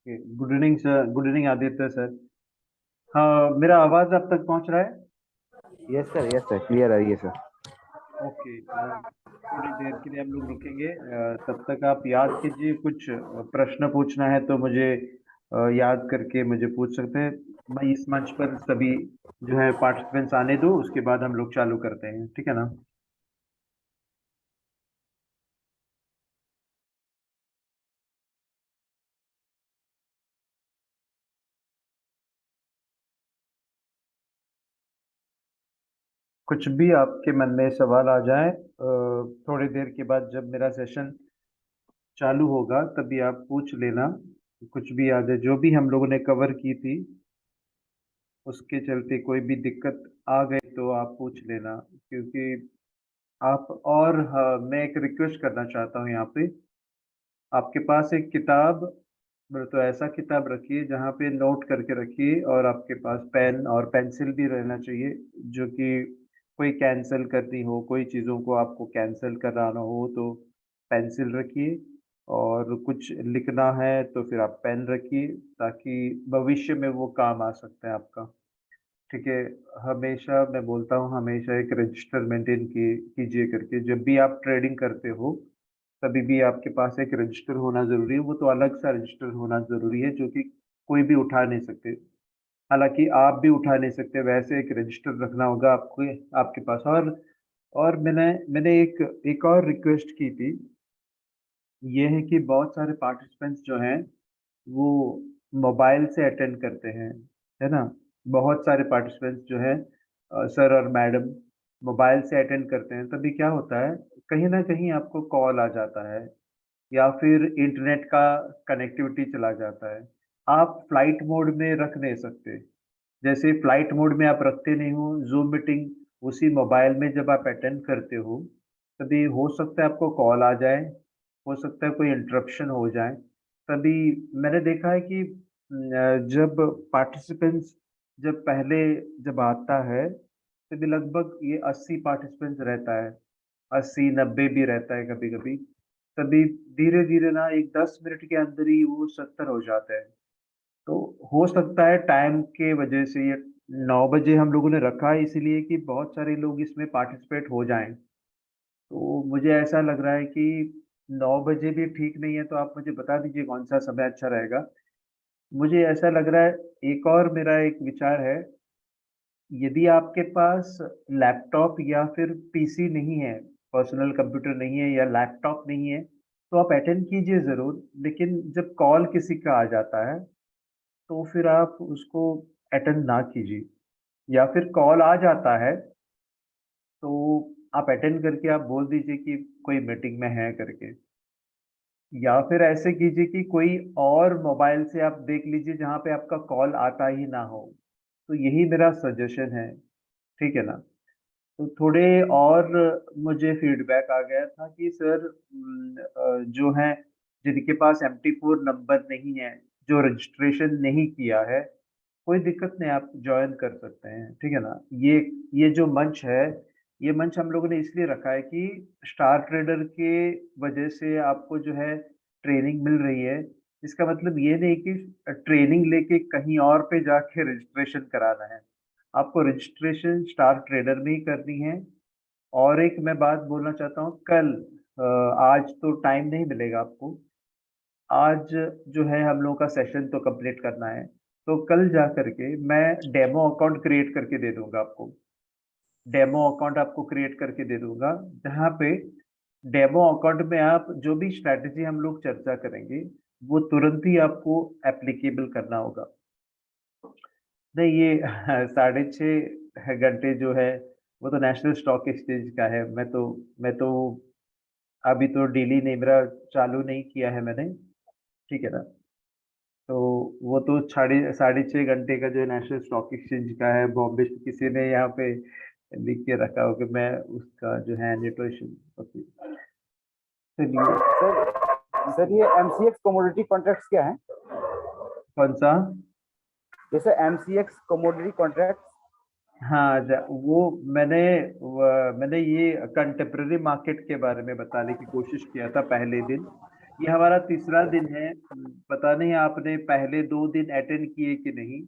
Good evening sir, good evening Aditya sir. हाँ, मेरा आवाज आप तक पहुंच रहा है? यस सर, क्लियर आ रही है सर। ओके। थोड़ी देर के लिए हम लोग रुकेंगे। तब तक आप याद कीजिए, कुछ प्रश्न पूछना है तो मुझे याद करके मुझे पूछ सकते हैं। मैं इस मंच पर सभी जो है पार्टिसिपेंट्स आने दो, उसके बाद हम लोग चालू करते हैं, ठीक है ना? कुछ भी आपके मन में सवाल आ जाए, थोड़ी देर के बाद जब मेरा सेशन चालू होगा तभी आप पूछ लेना। कुछ भी आ जाए, जो भी हम लोगों ने कवर की थी उसके चलते कोई भी दिक्कत आ गई तो आप पूछ लेना, क्योंकि आप और हाँ, मैं एक रिक्वेस्ट करना चाहता हूँ यहाँ पे। आपके पास एक किताब, तो ऐसा किताब रखिए जहाँ पे नोट करके रखिए, और आपके पास पेन और पेंसिल भी रहना चाहिए, जो कि कोई कैंसिल करनी हो, कोई चीज़ों को आपको कैंसिल कराना हो तो पेंसिल रखिए, और कुछ लिखना है तो फिर आप पेन रखिए, ताकि भविष्य में वो काम आ सकता है आपका। ठीक है। हमेशा मैं बोलता हूँ, हमेशा एक रजिस्टर मेंटेन कीजिए करके, जब भी आप ट्रेडिंग करते हो तभी भी आपके पास एक रजिस्टर होना जरूरी है। वो तो अलग सा रजिस्टर होना जरूरी है जो कि कोई भी उठा नहीं सकते। हालांकि आप भी उठा नहीं सकते, वैसे एक रजिस्टर रखना होगा आपको, आपके पास। और मैंने मैंने एक और रिक्वेस्ट की थी। ये है कि बहुत सारे पार्टिसिपेंट्स जो हैं वो मोबाइल से अटेंड करते हैं, है ना? बहुत सारे पार्टिसिपेंट्स जो हैं, सर और मैडम, मोबाइल से अटेंड करते हैं। तभी क्या होता है, कहीं ना कहीं आपको कॉल आ जाता है या फिर इंटरनेट का कनेक्टिविटी चला जाता है। आप फ्लाइट मोड में रख नहीं सकते। जैसे फ्लाइट मोड में आप रखते नहीं हो, जूम मीटिंग उसी मोबाइल में जब आप अटेंड करते हो, तभी हो सकता है आपको कॉल आ जाए, हो सकता है कोई इंटरप्शन हो जाए। तभी मैंने देखा है कि जब पार्टिसिपेंट्स जब पहले जब आता है, तभी लगभग ये 80 पार्टिसिपेंट्स रहता है, 80-90 भी रहता है कभी कभी। तभी धीरे धीरे ना एक 10 मिनट के अंदर ही वो 70 हो जाता है। तो हो सकता है टाइम के वजह से ये 9 बजे हम लोगों ने रखा है, इसलिए कि बहुत सारे लोग इसमें पार्टिसिपेट हो जाएं। तो मुझे ऐसा लग रहा है कि 9 बजे भी ठीक नहीं है, तो आप मुझे बता दीजिए कौन सा समय अच्छा रहेगा। मुझे ऐसा लग रहा है, एक और मेरा एक विचार है, यदि आपके पास लैपटॉप या फिर पीसी नहीं है, पर्सनल कंप्यूटर नहीं है या लैपटॉप नहीं है, तो आप अटेंड कीजिए ज़रूर, लेकिन जब कॉल किसी का आ जाता है तो फिर आप उसको अटेंड ना कीजिए। या फिर कॉल आ जाता है तो आप अटेंड करके आप बोल दीजिए कि कोई मीटिंग में है करके। या फिर ऐसे कीजिए कि कोई और मोबाइल से आप देख लीजिए जहाँ पे आपका कॉल आता ही ना हो। तो यही मेरा सजेशन है, ठीक है ना? तो थोड़े और मुझे फीडबैक आ गया था कि सर जो है, जिनके पास MT4 नंबर नहीं है, जो रजिस्ट्रेशन नहीं किया है, कोई दिक्कत नहीं, आप ज्वाइन कर सकते हैं, ठीक है ना? ये जो मंच है, ये मंच हम लोगों ने इसलिए रखा है कि स्टार ट्रेडर के वजह से आपको जो है ट्रेनिंग मिल रही है। इसका मतलब ये नहीं कि ट्रेनिंग लेके कहीं और पे जाके रजिस्ट्रेशन कराना है। आपको रजिस्ट्रेशन स्टार ट्रेडर में ही करनी है। और एक मैं बात बोलना चाहता हूँ, कल आज तो टाइम नहीं मिलेगा आपको। आज जो है हम लोगों का सेशन तो कंप्लीट करना है, तो कल जा करके मैं डेमो अकाउंट क्रिएट करके दे दूंगा आपको। डेमो अकाउंट आपको क्रिएट करके दे दूंगा, जहाँ पे डेमो अकाउंट में आप जो भी स्ट्रैटेजी हम लोग चर्चा करेंगे वो तुरंत ही आपको एप्लीकेबल करना होगा। नहीं, ये 6.5 घंटे जो है वो तो नेशनल स्टॉक एक्सचेंज का है। मैं तो अभी तो डेली नहीं, मेरा चालू नहीं किया है मैंने, ठीक है ना? तो वो तो 6.5 घंटे का जो है नेशनल स्टॉक एक्सचेंज का है, बॉम्बे से किसी ने यहाँ पे लिख के रखा हो कि मैं उसका जो है नेटवर्शन। चलिए। सर ये MCX कमोडिटी कॉन्ट्रैक्ट्स क्या है? कौन सा? जैसे MCX कमोडिटी कॉन्ट्रैक्ट। हाँ, वो मैंने मैंने ये कंटेम्प्ररी मार्केट के बारे में बताने की कोशिश किया था पहले दिन, ये हमारा तीसरा दिन है। पता नहीं आपने पहले 2 दिन अटेंड किए कि नहीं।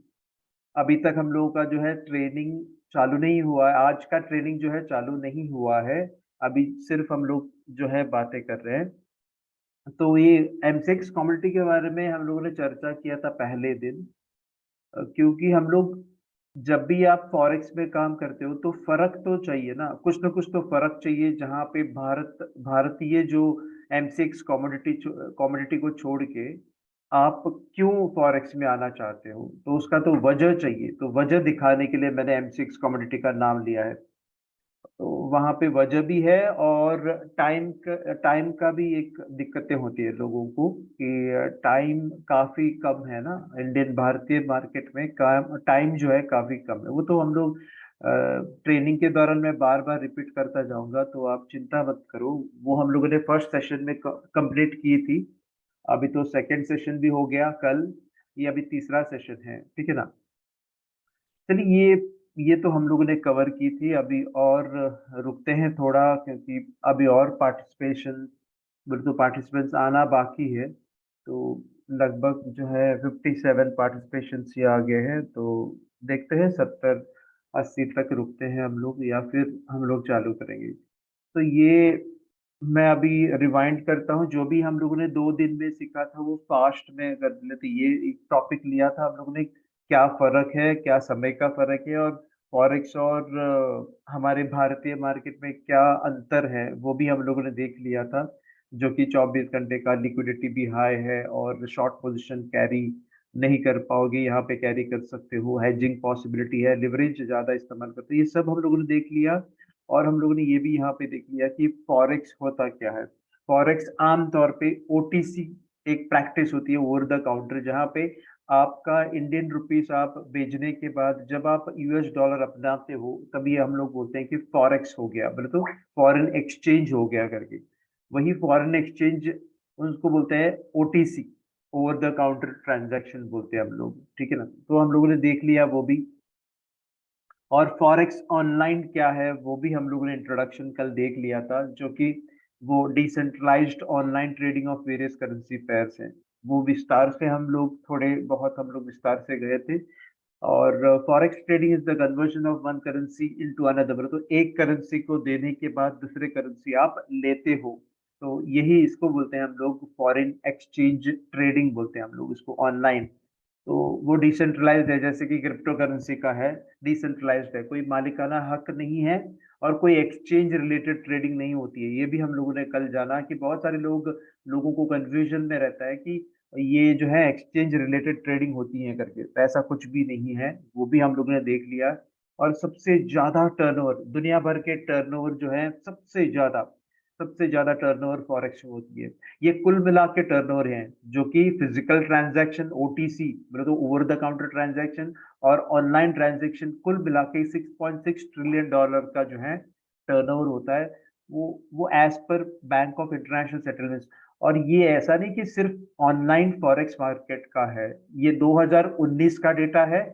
अभी तक हम लोगों का जो है ट्रेनिंग चालू नहीं हुआ है। आज का ट्रेनिंग जो है चालू नहीं हुआ है। अभी सिर्फ हम लोग जो है बातें कर रहे हैं। तो ये एमसेक्स कम्युनिटी के बारे में हम लोगों ने चर्चा किया था पहले दिन। क्योंकि हम लोग जब भी आप फॉरेक्स में काम करते हो तो फर्क तो चाहिए ना कुछ तो फर्क चाहिए, जहाँ पे भारतीय जो एमसीएक्स कमोडिटी को छोड़ के आप क्यों फॉरेक्स में आना चाहते हो, तो उसका तो वजह चाहिए। तो वजह दिखाने के लिए मैंने एमसीएक्स कमोडिटी का नाम लिया है। तो वहाँ पे वजह भी है, और टाइम का भी एक दिक्कतें होती है लोगों को कि टाइम काफी कम है ना। इंडियन भारतीय मार्केट में काम टाइम जो है काफी कम है। वो तो हम लोग ट्रेनिंग के दौरान मैं बार बार रिपीट करता जाऊंगा, तो आप चिंता मत करो। वो हम लोगों ने फर्स्ट सेशन में कंप्लीट की थी। अभी तो सेकंड सेशन भी हो गया कल। ये अभी तीसरा सेशन है, ठीक है ना। चलिए ये तो हम लोगों ने कवर की थी। अभी और रुकते हैं थोड़ा, क्योंकि अभी और पार्टिसिपेशन तो पार्टिसिपेंट्स आना बाकी है। तो लगभग जो है 57 पार्टिसिपेशंस ही आ गए हैं। तो देखते हैं 70-80 तक रुकते हैं हम लोग, या फिर हम लोग चालू करेंगे। तो ये मैं अभी रिवाइंड करता हूँ, जो भी हम लोगों ने 2 दिन में सीखा था वो फास्ट में कर लेते। ये एक टॉपिक लिया था हम लोगों ने, क्या फर्क है, क्या समय का फर्क है, और फॉरेक्स और हमारे भारतीय मार्केट में क्या अंतर है, वो भी हम लोगों ने देख लिया था। जो कि 24 घंटे का लिक्विडिटी भी हाई है, और शॉर्ट पोजीशन कैरी नहीं कर पाओगे, यहाँ पे कैरी कर सकते हो। हेजिंग पॉसिबिलिटी है, लिवरेज ज्यादा इस्तेमाल करते हो, ये सब हम लोगों ने देख लिया। और हम लोगों ने ये भी यहाँ पे देख लिया कि फॉरेक्स होता क्या है। फॉरेक्स आमतौर पे ओटीसी एक प्रैक्टिस होती है, ओवर द काउंटर, जहाँ पे आपका इंडियन रुपीस आप बेचने के बाद जब आप यूएस डॉलर अपनाते हो, तभी हम लोग बोलते हैं कि फॉरेक्स हो गया, बोले तो फॉरेन एक्सचेंज हो गया करके। वही फॉरेन एक्सचेंज उसको बोलते हैं OTC, over the counter transaction बोलते हैं हम लोग, ठीक है ना। तो हम लोगों ने देख लिया वो भी। और फॉरेक्स ऑनलाइन क्या है वो भी हम लोगों ने इंट्रोडक्शन कल देख लिया था, जो कि वो decentralised online trading of various currency pairs हैं। वो विस्तार से हम लोग थोड़े बहुत हम लोग विस्तार से गए थे। और forex trading is the conversion of one currency into another, तो एक करेंसी को देने के बाद दूसरे करेंसी आप लेते हो। तो यही इसको बोलते हैं हम लोग फॉरेन एक्सचेंज ट्रेडिंग बोलते हैं हम लोग इसको ऑनलाइन। तो वो डिसेंट्रलाइज्ड है, जैसे कि क्रिप्टो करेंसी का है। डिसेंट्रलाइज्ड है, कोई मालिकाना हक नहीं है, और कोई एक्सचेंज रिलेटेड ट्रेडिंग नहीं होती है। ये भी हम लोगों ने कल जाना कि बहुत सारे लोगों को कंफ्यूजन में रहता है कि ये जो है एक्सचेंज रिलेटेड ट्रेडिंग होती है करके, तो ऐसा कुछ भी नहीं है। वो भी हम लोगों ने देख लिया। और सबसे ज्यादा टर्नओवर, दुनिया भर के टर्नओवर जो है सबसे ज्यादा टर्नओवर फॉरेक्स में होती है। ये कुल मिला के टर्नओवर है, जो कि फिजिकल ट्रांजैक्शन ओटीसी मतलब तो ओवर द काउंटर ट्रांजैक्शन और ऑनलाइन ट्रांजैक्शन कुल मिला के 6.6 ट्रिलियन डॉलर का जो है टर्नओवर होता है। वो as per bank of international settlements. और ये ऐसा नहीं कि सिर्फ ऑनलाइन फॉरेक्स मार्केट का है, ये 2019 का डेटा है।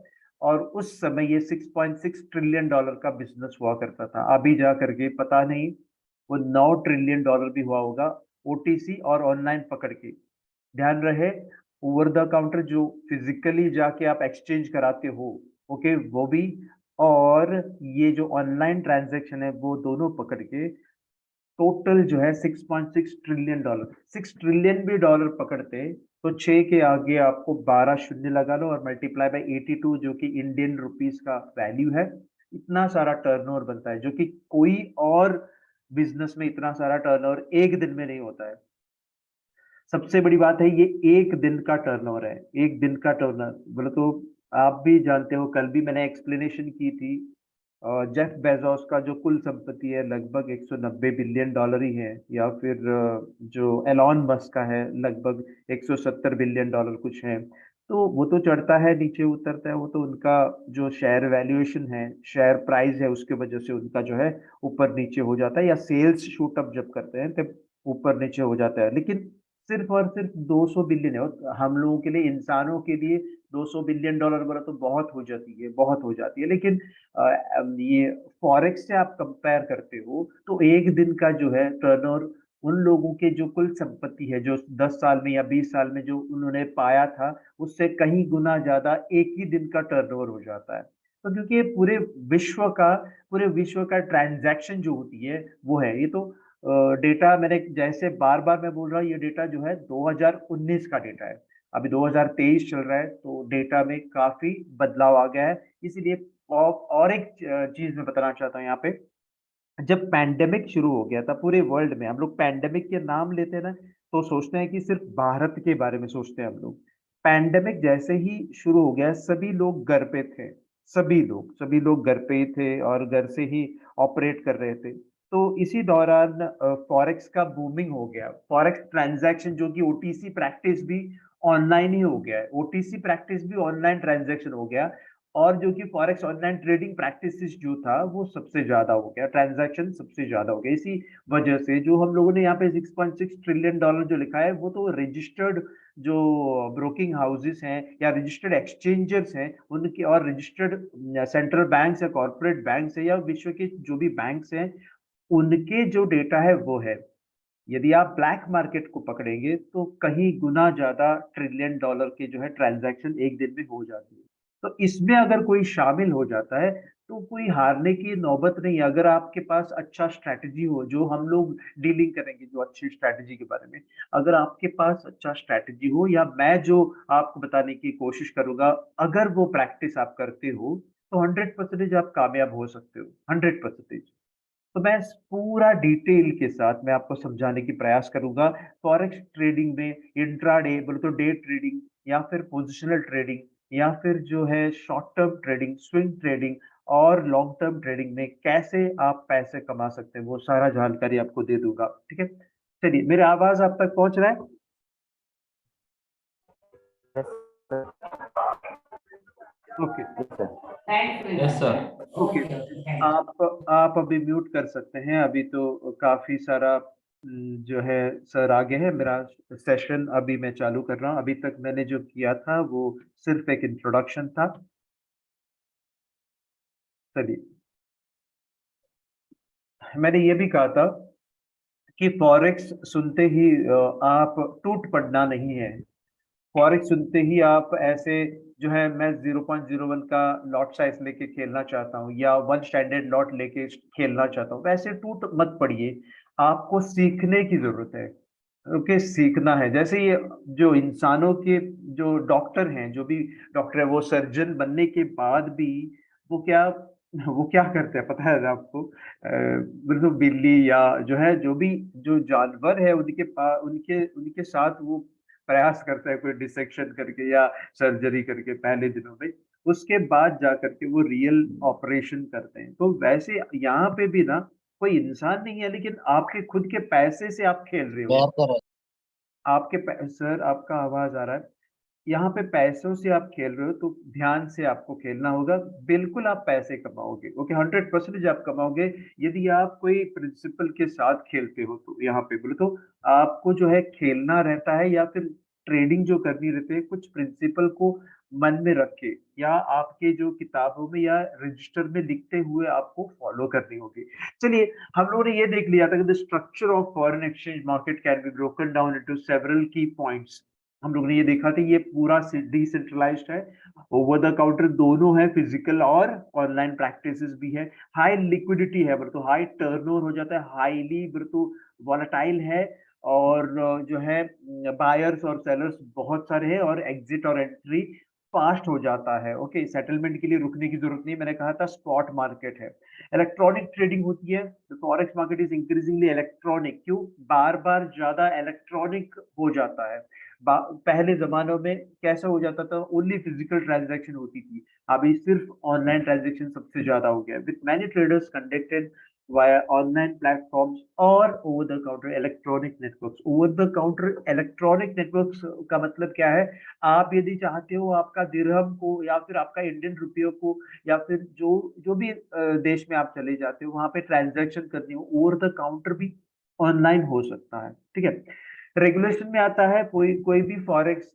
और उस समय ये 6.6 ट्रिलियन डॉलर का बिजनेस हुआ करता था। अभी जा करके पता नहीं वो 9 ट्रिलियन डॉलर भी हुआ होगा, ओटीसी और ऑनलाइन पकड़ के। ध्यान रहे, ओवर द काउंटर जो फिजिकली जाके आप एक्सचेंज कराते हो, ओके, वो भी। और ये जो ऑनलाइन ट्रांजैक्शन है वो दोनों पकड़ के टोटल जो है 6.6 ट्रिलियन डॉलर। 6 ट्रिलियन भी डॉलर पकड़ते तो 6 के आगे आपको 12 शून्य लगा लो और मल्टीप्लाई बाय 82, जो कि इंडियन रुपीस का वैल्यू है। इतना सारा टर्नओवर बनता है, जो कि कोई और बिजनेस में इतना सारा टर्नओवर एक दिन में नहीं होता है। सबसे बड़ी बात है, ये एक दिन का टर्नओवर है। एक दिन का टर्नओवर बोले तो आप भी जानते हो, कल भी मैंने एक्सप्लेनेशन की थी। जेफ बेजोस का जो कुल संपत्ति है लगभग 190 बिलियन डॉलर ही है, या फिर जो एलॉन मस्क का है लगभग 170 बिलियन डॉलर कुछ है। तो वो तो चढ़ता है नीचे उतरता है, वो तो उनका जो शेयर वैल्यूएशन है, शेयर प्राइस है, उसके वजह से उनका जो है ऊपर नीचे हो जाता है, या सेल्स शूट अप जब करते हैं तब ऊपर नीचे हो जाता है। लेकिन सिर्फ और सिर्फ 200 बिलियन है, और हम लोगों के लिए, इंसानों के लिए 200 बिलियन डॉलर बोला तो बहुत हो जाती है, बहुत हो जाती है। लेकिन ये फॉरेक्स से आप कंपेयर करते हो तो एक दिन का जो है टर्नओवर उन लोगों के जो कुल संपत्ति है, जो 10 साल में या 20 साल में जो उन्होंने पाया था, उससे कहीं गुना ज़्यादा एक ही दिन का टर्नओवर हो जाता है। तो क्योंकि ये पूरे विश्व का ट्रांज़ैक्शन जो होती है, वो है। ये तो डेटा मैंने जैसे बार-बार मैं बोल रहा हूँ, ये डेटा जो है 2019 का डेटा है। अभी 2023 चल रहा है, तो डेटा में काफ़ी बदलाव आ गया है। इसीलिए और एक चीज़ मैं बताना चाहता हूँ यहाँ पे, जब पैंडेमिक शुरू हो गया था पूरे वर्ल्ड में, हम लोग पैंडेमिक के नाम लेते हैं ना, तो सोचते हैं कि सिर्फ भारत के बारे में सोचते हैं हम लोग। पैंडेमिक जैसे ही शुरू हो गया, सभी लोग घर पे थे। सभी लोग घर पे ही थे और घर से ही ऑपरेट कर रहे थे। तो इसी दौरान फॉरेक्स का बूमिंग हो गया। फॉरेक्स ट्रांज़ैक्शन जो कि ओटीसी प्रैक्टिस भी ऑनलाइन ही हो गया है। ओटीसी प्रैक्टिस भी ऑनलाइन ट्रांज़ैक्शन हो गया। और जो कि फॉरेक्स ऑनलाइन ट्रेडिंग प्रैक्टिसेस जो था, वो सबसे ज़्यादा हो गया, ट्रांज़ैक्शन सबसे ज़्यादा हो गया। इसी वजह से जो हम लोगों ने यहाँ पे $6.6 ट्रिलियन जो लिखा है, वो तो रजिस्टर्ड जो ब्रोकिंग हाउसेस हैं या रजिस्टर्ड एक्सचेंजर्स हैं, उनके और रजिस्टर्ड सेंट्रल बैंक्स या कॉर्पोरेट बैंक्स हैं या विश्व के जो भी बैंक्स हैं, उनके जो डेटा है वो है। यदि आप ब्लैक मार्केट को पकड़ेंगे तो कहीं गुना ज़्यादा ट्रिलियन डॉलर के जो है ट्रांज़ैक्शन एक दिन में हो जाती है। तो इसमें अगर कोई शामिल हो जाता है, तो कोई हारने की नौबत नहीं है। अगर आपके पास अच्छा स्ट्रैटेजी हो, जो हम लोग डीलिंग करेंगे, जो अच्छी स्ट्रैटेजी के बारे में, अगर आपके पास अच्छा स्ट्रैटेजी हो या मैं जो आपको बताने की कोशिश करूँगा, अगर वो प्रैक्टिस आप करते हो, तो 100% आप कामयाब हो सकते हो, 100%। तो मैं पूरा डिटेल के साथ मैं आपको समझाने की प्रयास करूँगा। फॉरेक्स ट्रेडिंग में इंट्राडे बोले तो डे ट्रेडिंग या फिर पोजिशनल ट्रेडिंग या फिर जो है short term trading, swing trading और लॉन्ग टर्म ट्रेडिंग में कैसे आप पैसे कमा सकते हैं, वो सारा जानकारी आपको दे दूँगा। ठीक है? चलिए, मेरी आवाज़ आप तक पहुँच रहा है? Yes, sir. Okay, Yes, sir. Yes sir. Okay. आप अभी म्यूट कर सकते हैं, अभी तो काफ़ी सारा जो है सर आगे है, मेरा सेशन अभी मैं चालू कर रहा हूँ। अभी तक मैंने जो किया था वो सिर्फ़ एक इंट्रोडक्शन था। चलिए, मैंने ये भी कहा था कि फॉरेक्स सुनते ही आप टूट पड़ना नहीं है। फॉरेक्स सुनते ही आप ऐसे जो है मैं 0.01 का लॉट साइज़ लेके खेलना चाहता हूँ या 1 स्टैंडर्ड लॉट लेके खेलना चाहता हूँ, वैसे टूट मत पड़िए। आपको सीखने की ज़रूरत है, ओके? सीखना है। जैसे ये जो इंसानों के जो डॉक्टर हैं, जो भी डॉक्टर है, वो सर्जन बनने के बाद भी वो क्या वो क्या करते हैं पता है आपको? बिल्कुल बिल्ली या जो है जो भी जो जानवर है उनके साथ वो प्रयास करता है कोई डिसेक्शन करके या सर्जरी करके पहले दिनों में, उसके बाद जाकर के वो रियल ऑपरेशन करते हैं। तो वैसे यहाँ पे भी ना कोई इंसान नहीं है, लेकिन आपके खुद के पैसे से आप खेल रहे हो। प्यार कर आपके पै सर आपका आवाज़ आ रहा है। यहाँ पे पैसों से आप खेल रहे हो तो ध्यान से आपको खेलना होगा। बिल्कुल आप पैसे कमाओगे, ओके 100% आप कमाओगे यदि आप कोई प्रिंसिपल के साथ खेलते हो तो यहाँ पे बोले तो आपको जो है खेलना रहता है या फिर ट्रेडिंग जो करनी रहती है कुछ प्रिंसिपल को मन में रख के या आपके जो किताबों में या रजिस्टर में लिखते हुए आपको फॉलो करनी होगी। चलिए, हम लोगों ने ये देख लिया था कि the structure of foreign exchange market can be broken down into several की पॉइंट्स। हम लोगों ने ये देखा था ये पूरा डिसेंट्रलाइज्ड है, ओवर द काउंटर दोनों है, फिजिकल और ऑनलाइन प्रैक्टिसेस भी है, हाई लिक्विडिटी है, तो हाई टर्नओवर हो जाता है, हाईली वॉलेटाइल है और जो है बायर्स और सेलर्स बहुत सारे हैं और एग्जिट और एंट्री फास्ट हो जाता है। ओके, सेटलमेंट के लिए रुकने की जरूरत नहीं, मैंने कहा था स्पॉट मार्केट है। इलेक्ट्रॉनिक ट्रेडिंग होती है, the forex market is increasingly electronic. क्यों? बार बार ज्यादा इलेक्ट्रॉनिक हो जाता है। पहले जमानों में कैसा हो जाता था, ओनली फिजिकल ट्रांजैक्शन होती थी, अभी सिर्फ ऑनलाइन ट्रांजैक्शन सबसे ज्यादा हो गया, with many traders conducted via online platforms और over the counter electronic networks। over the counter electronic networks का मतलब क्या है? आप यदि चाहते हो आपका दिरहम को या फिर आपका इंडियन रुपयों को या फिर जो जो भी देश में आप चले जाते हो वहां पे ट्रांजैक्शन करनी हो, ओवर द काउंटर भी ऑनलाइन हो सकता है। ठीक है? रेगुलेशन में आता है कोई कोई भी फॉरेक्स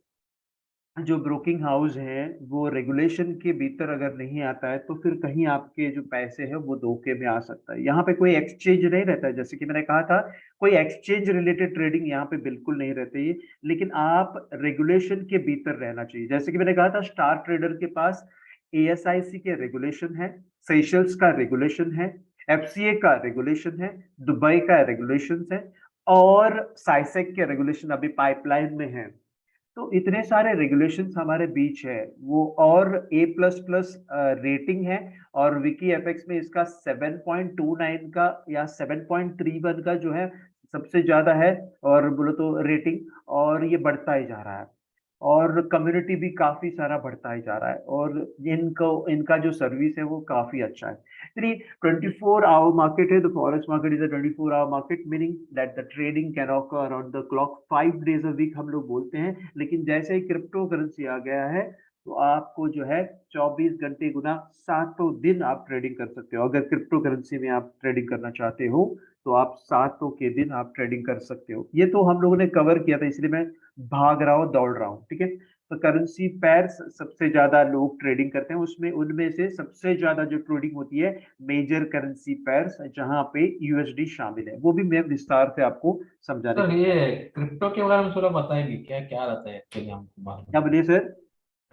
जो ब्रोकिंग हाउस है वो रेगुलेशन के भीतर अगर नहीं आता है तो फिर कहीं आपके जो पैसे हैं वो धोखे में आ सकता है। यहाँ पे कोई एक्सचेंज नहीं रहता है, जैसे कि मैंने कहा था, कोई एक्सचेंज रिलेटेड ट्रेडिंग यहाँ पे बिल्कुल नहीं रहती है। लेकिन आप रेगुलेशन के भीतर रहना चाहिए। जैसे कि मैंने कहा था, स्टार ट्रेडर के पास एएसआईसी के रेगुलेशन है, सेशल्स का रेगुलेशन है, एफसीए का रेगुलेशन है, दुबई का रेगुलेशन है, और साइसेक के रेगुलेशन अभी पाइपलाइन में है। तो इतने सारे रेगुलेशंस हमारे बीच है वो, और ए प्लस प्लस रेटिंग है, और विकी एफएक्स में इसका 7.29 का या 7.31 का जो है सबसे ज्यादा है, और बोलो तो रेटिंग, और ये बढ़ता ही जा रहा है, और कम्युनिटी भी काफी सारा बढ़ता ही जा रहा है, और इनको इनका जो सर्विस है वो काफी अच्छा है। चलिए, 24 आवर मार्केट है, the forex market is a 24 hour market, meaning that the trading can occur around the clock 5 days a week हम लोग बोलते हैं। लेकिन जैसे ही क्रिप्टो करेंसी आ गया है तो आपको जो है 24 घंटे गुना सातों दिन आप ट्रेडिंग कर सकते हो। अगर क्रिप्टो करेंसी में आप ट्रेडिंग करना चाहते हो तो आप सातों के दिन आप ट्रेडिंग कर सकते हो। ये तो हम लोगों ने कवर किया था, इसलिए मैं भाग रहा हूँ, दौड़ रहा हूँ, ठीक है। तो करेंसी पेयर्स सबसे ज्यादा लोग ट्रेडिंग करते हैं, उसमें उनमें से सबसे ज्यादा जो ट्रेडिंग होती है मेजर करेंसी पेयर्स, जहां पे यूएसडी शामिल है, वो भी मैं विस्तार से आपको समझाने सर की ये कोशिश। क्रिप्टो के बारे में थोड़ा बताएंगे, क्या क्या रहता है एक्चुअली हमको मालूम क्या नहीं। बोलिए सर?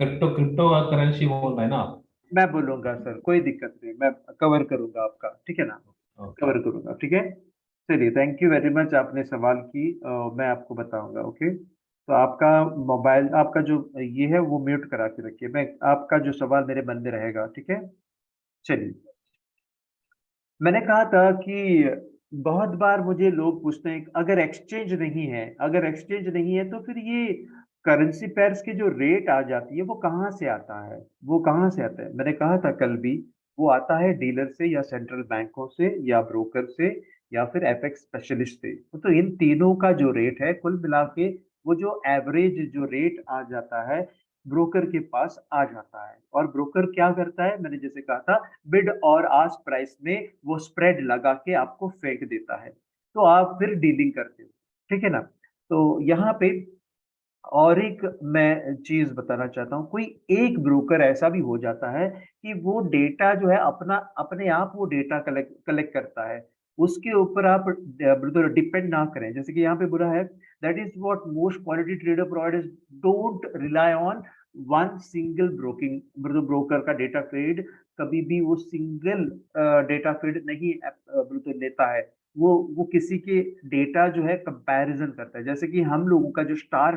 क्रिप्टो क्रिप्टो करेंसी बोल रहे हैं ना आप? मैं बोलूंगा सर, कोई दिक्कत नहीं, मैं कवर करूंगा आपका, ठीक है ना, ओके। कवर करूंगा, ठीक है। चलिए, थैंक यू वेरी मच, आपने सवाल की, मैं आपको बताऊंगा, ओके। तो आपका मोबाइल, आपका जो ये है वो म्यूट करा के रखिए, मैं आपका जो सवाल मेरे मन में रहेगा, ठीक है। चलिए, मैंने कहा था कि बहुत बार मुझे लोग पूछते हैं, अगर एक्सचेंज नहीं है, अगर एक्सचेंज नहीं है तो फिर ये करेंसी पेयर्स की जो रेट आ जाती है वो कहाँ से आता है, वो कहाँ से आता है? मैंने कहा था कल भी, वो आता है डीलर से, या सेंट्रल बैंकों से, या ब्रोकर से, या फिर एफएक्स स्पेशलिस्ट से। तो इन तीनों का जो रेट है कुल मिला के, वो जो एवरेज जो रेट आ जाता है ब्रोकर के पास आ जाता है। और ब्रोकर क्या करता है, मैंने जैसे कहा था, बिड और आस्क प्राइस में वो स्प्रेड लगा के आपको फेंक देता है, तो आप फिर डीलिंग करते हो, ठीक है ना। तो यहाँ पे और एक मैं चीज बताना चाहता हूँ, कोई एक ब्रोकर ऐसा भी हो जाता है कि वो डेटा जो है अपना अपने आप वो डेटा कलेक्ट कलेक्ट करता है, उसके ऊपर आप डिपेंड ना करें। जैसे कि यहाँ पे बुरा है, that is what most quality trader providers don't rely on one single broking, broker का डेटा फीड कभी भी वो सिंगल डेटा फीड नहीं लेता है। वो किसी के डेटा जो है कंपैरिजन करता है। जैसे कि हम लोगों का जो स्टार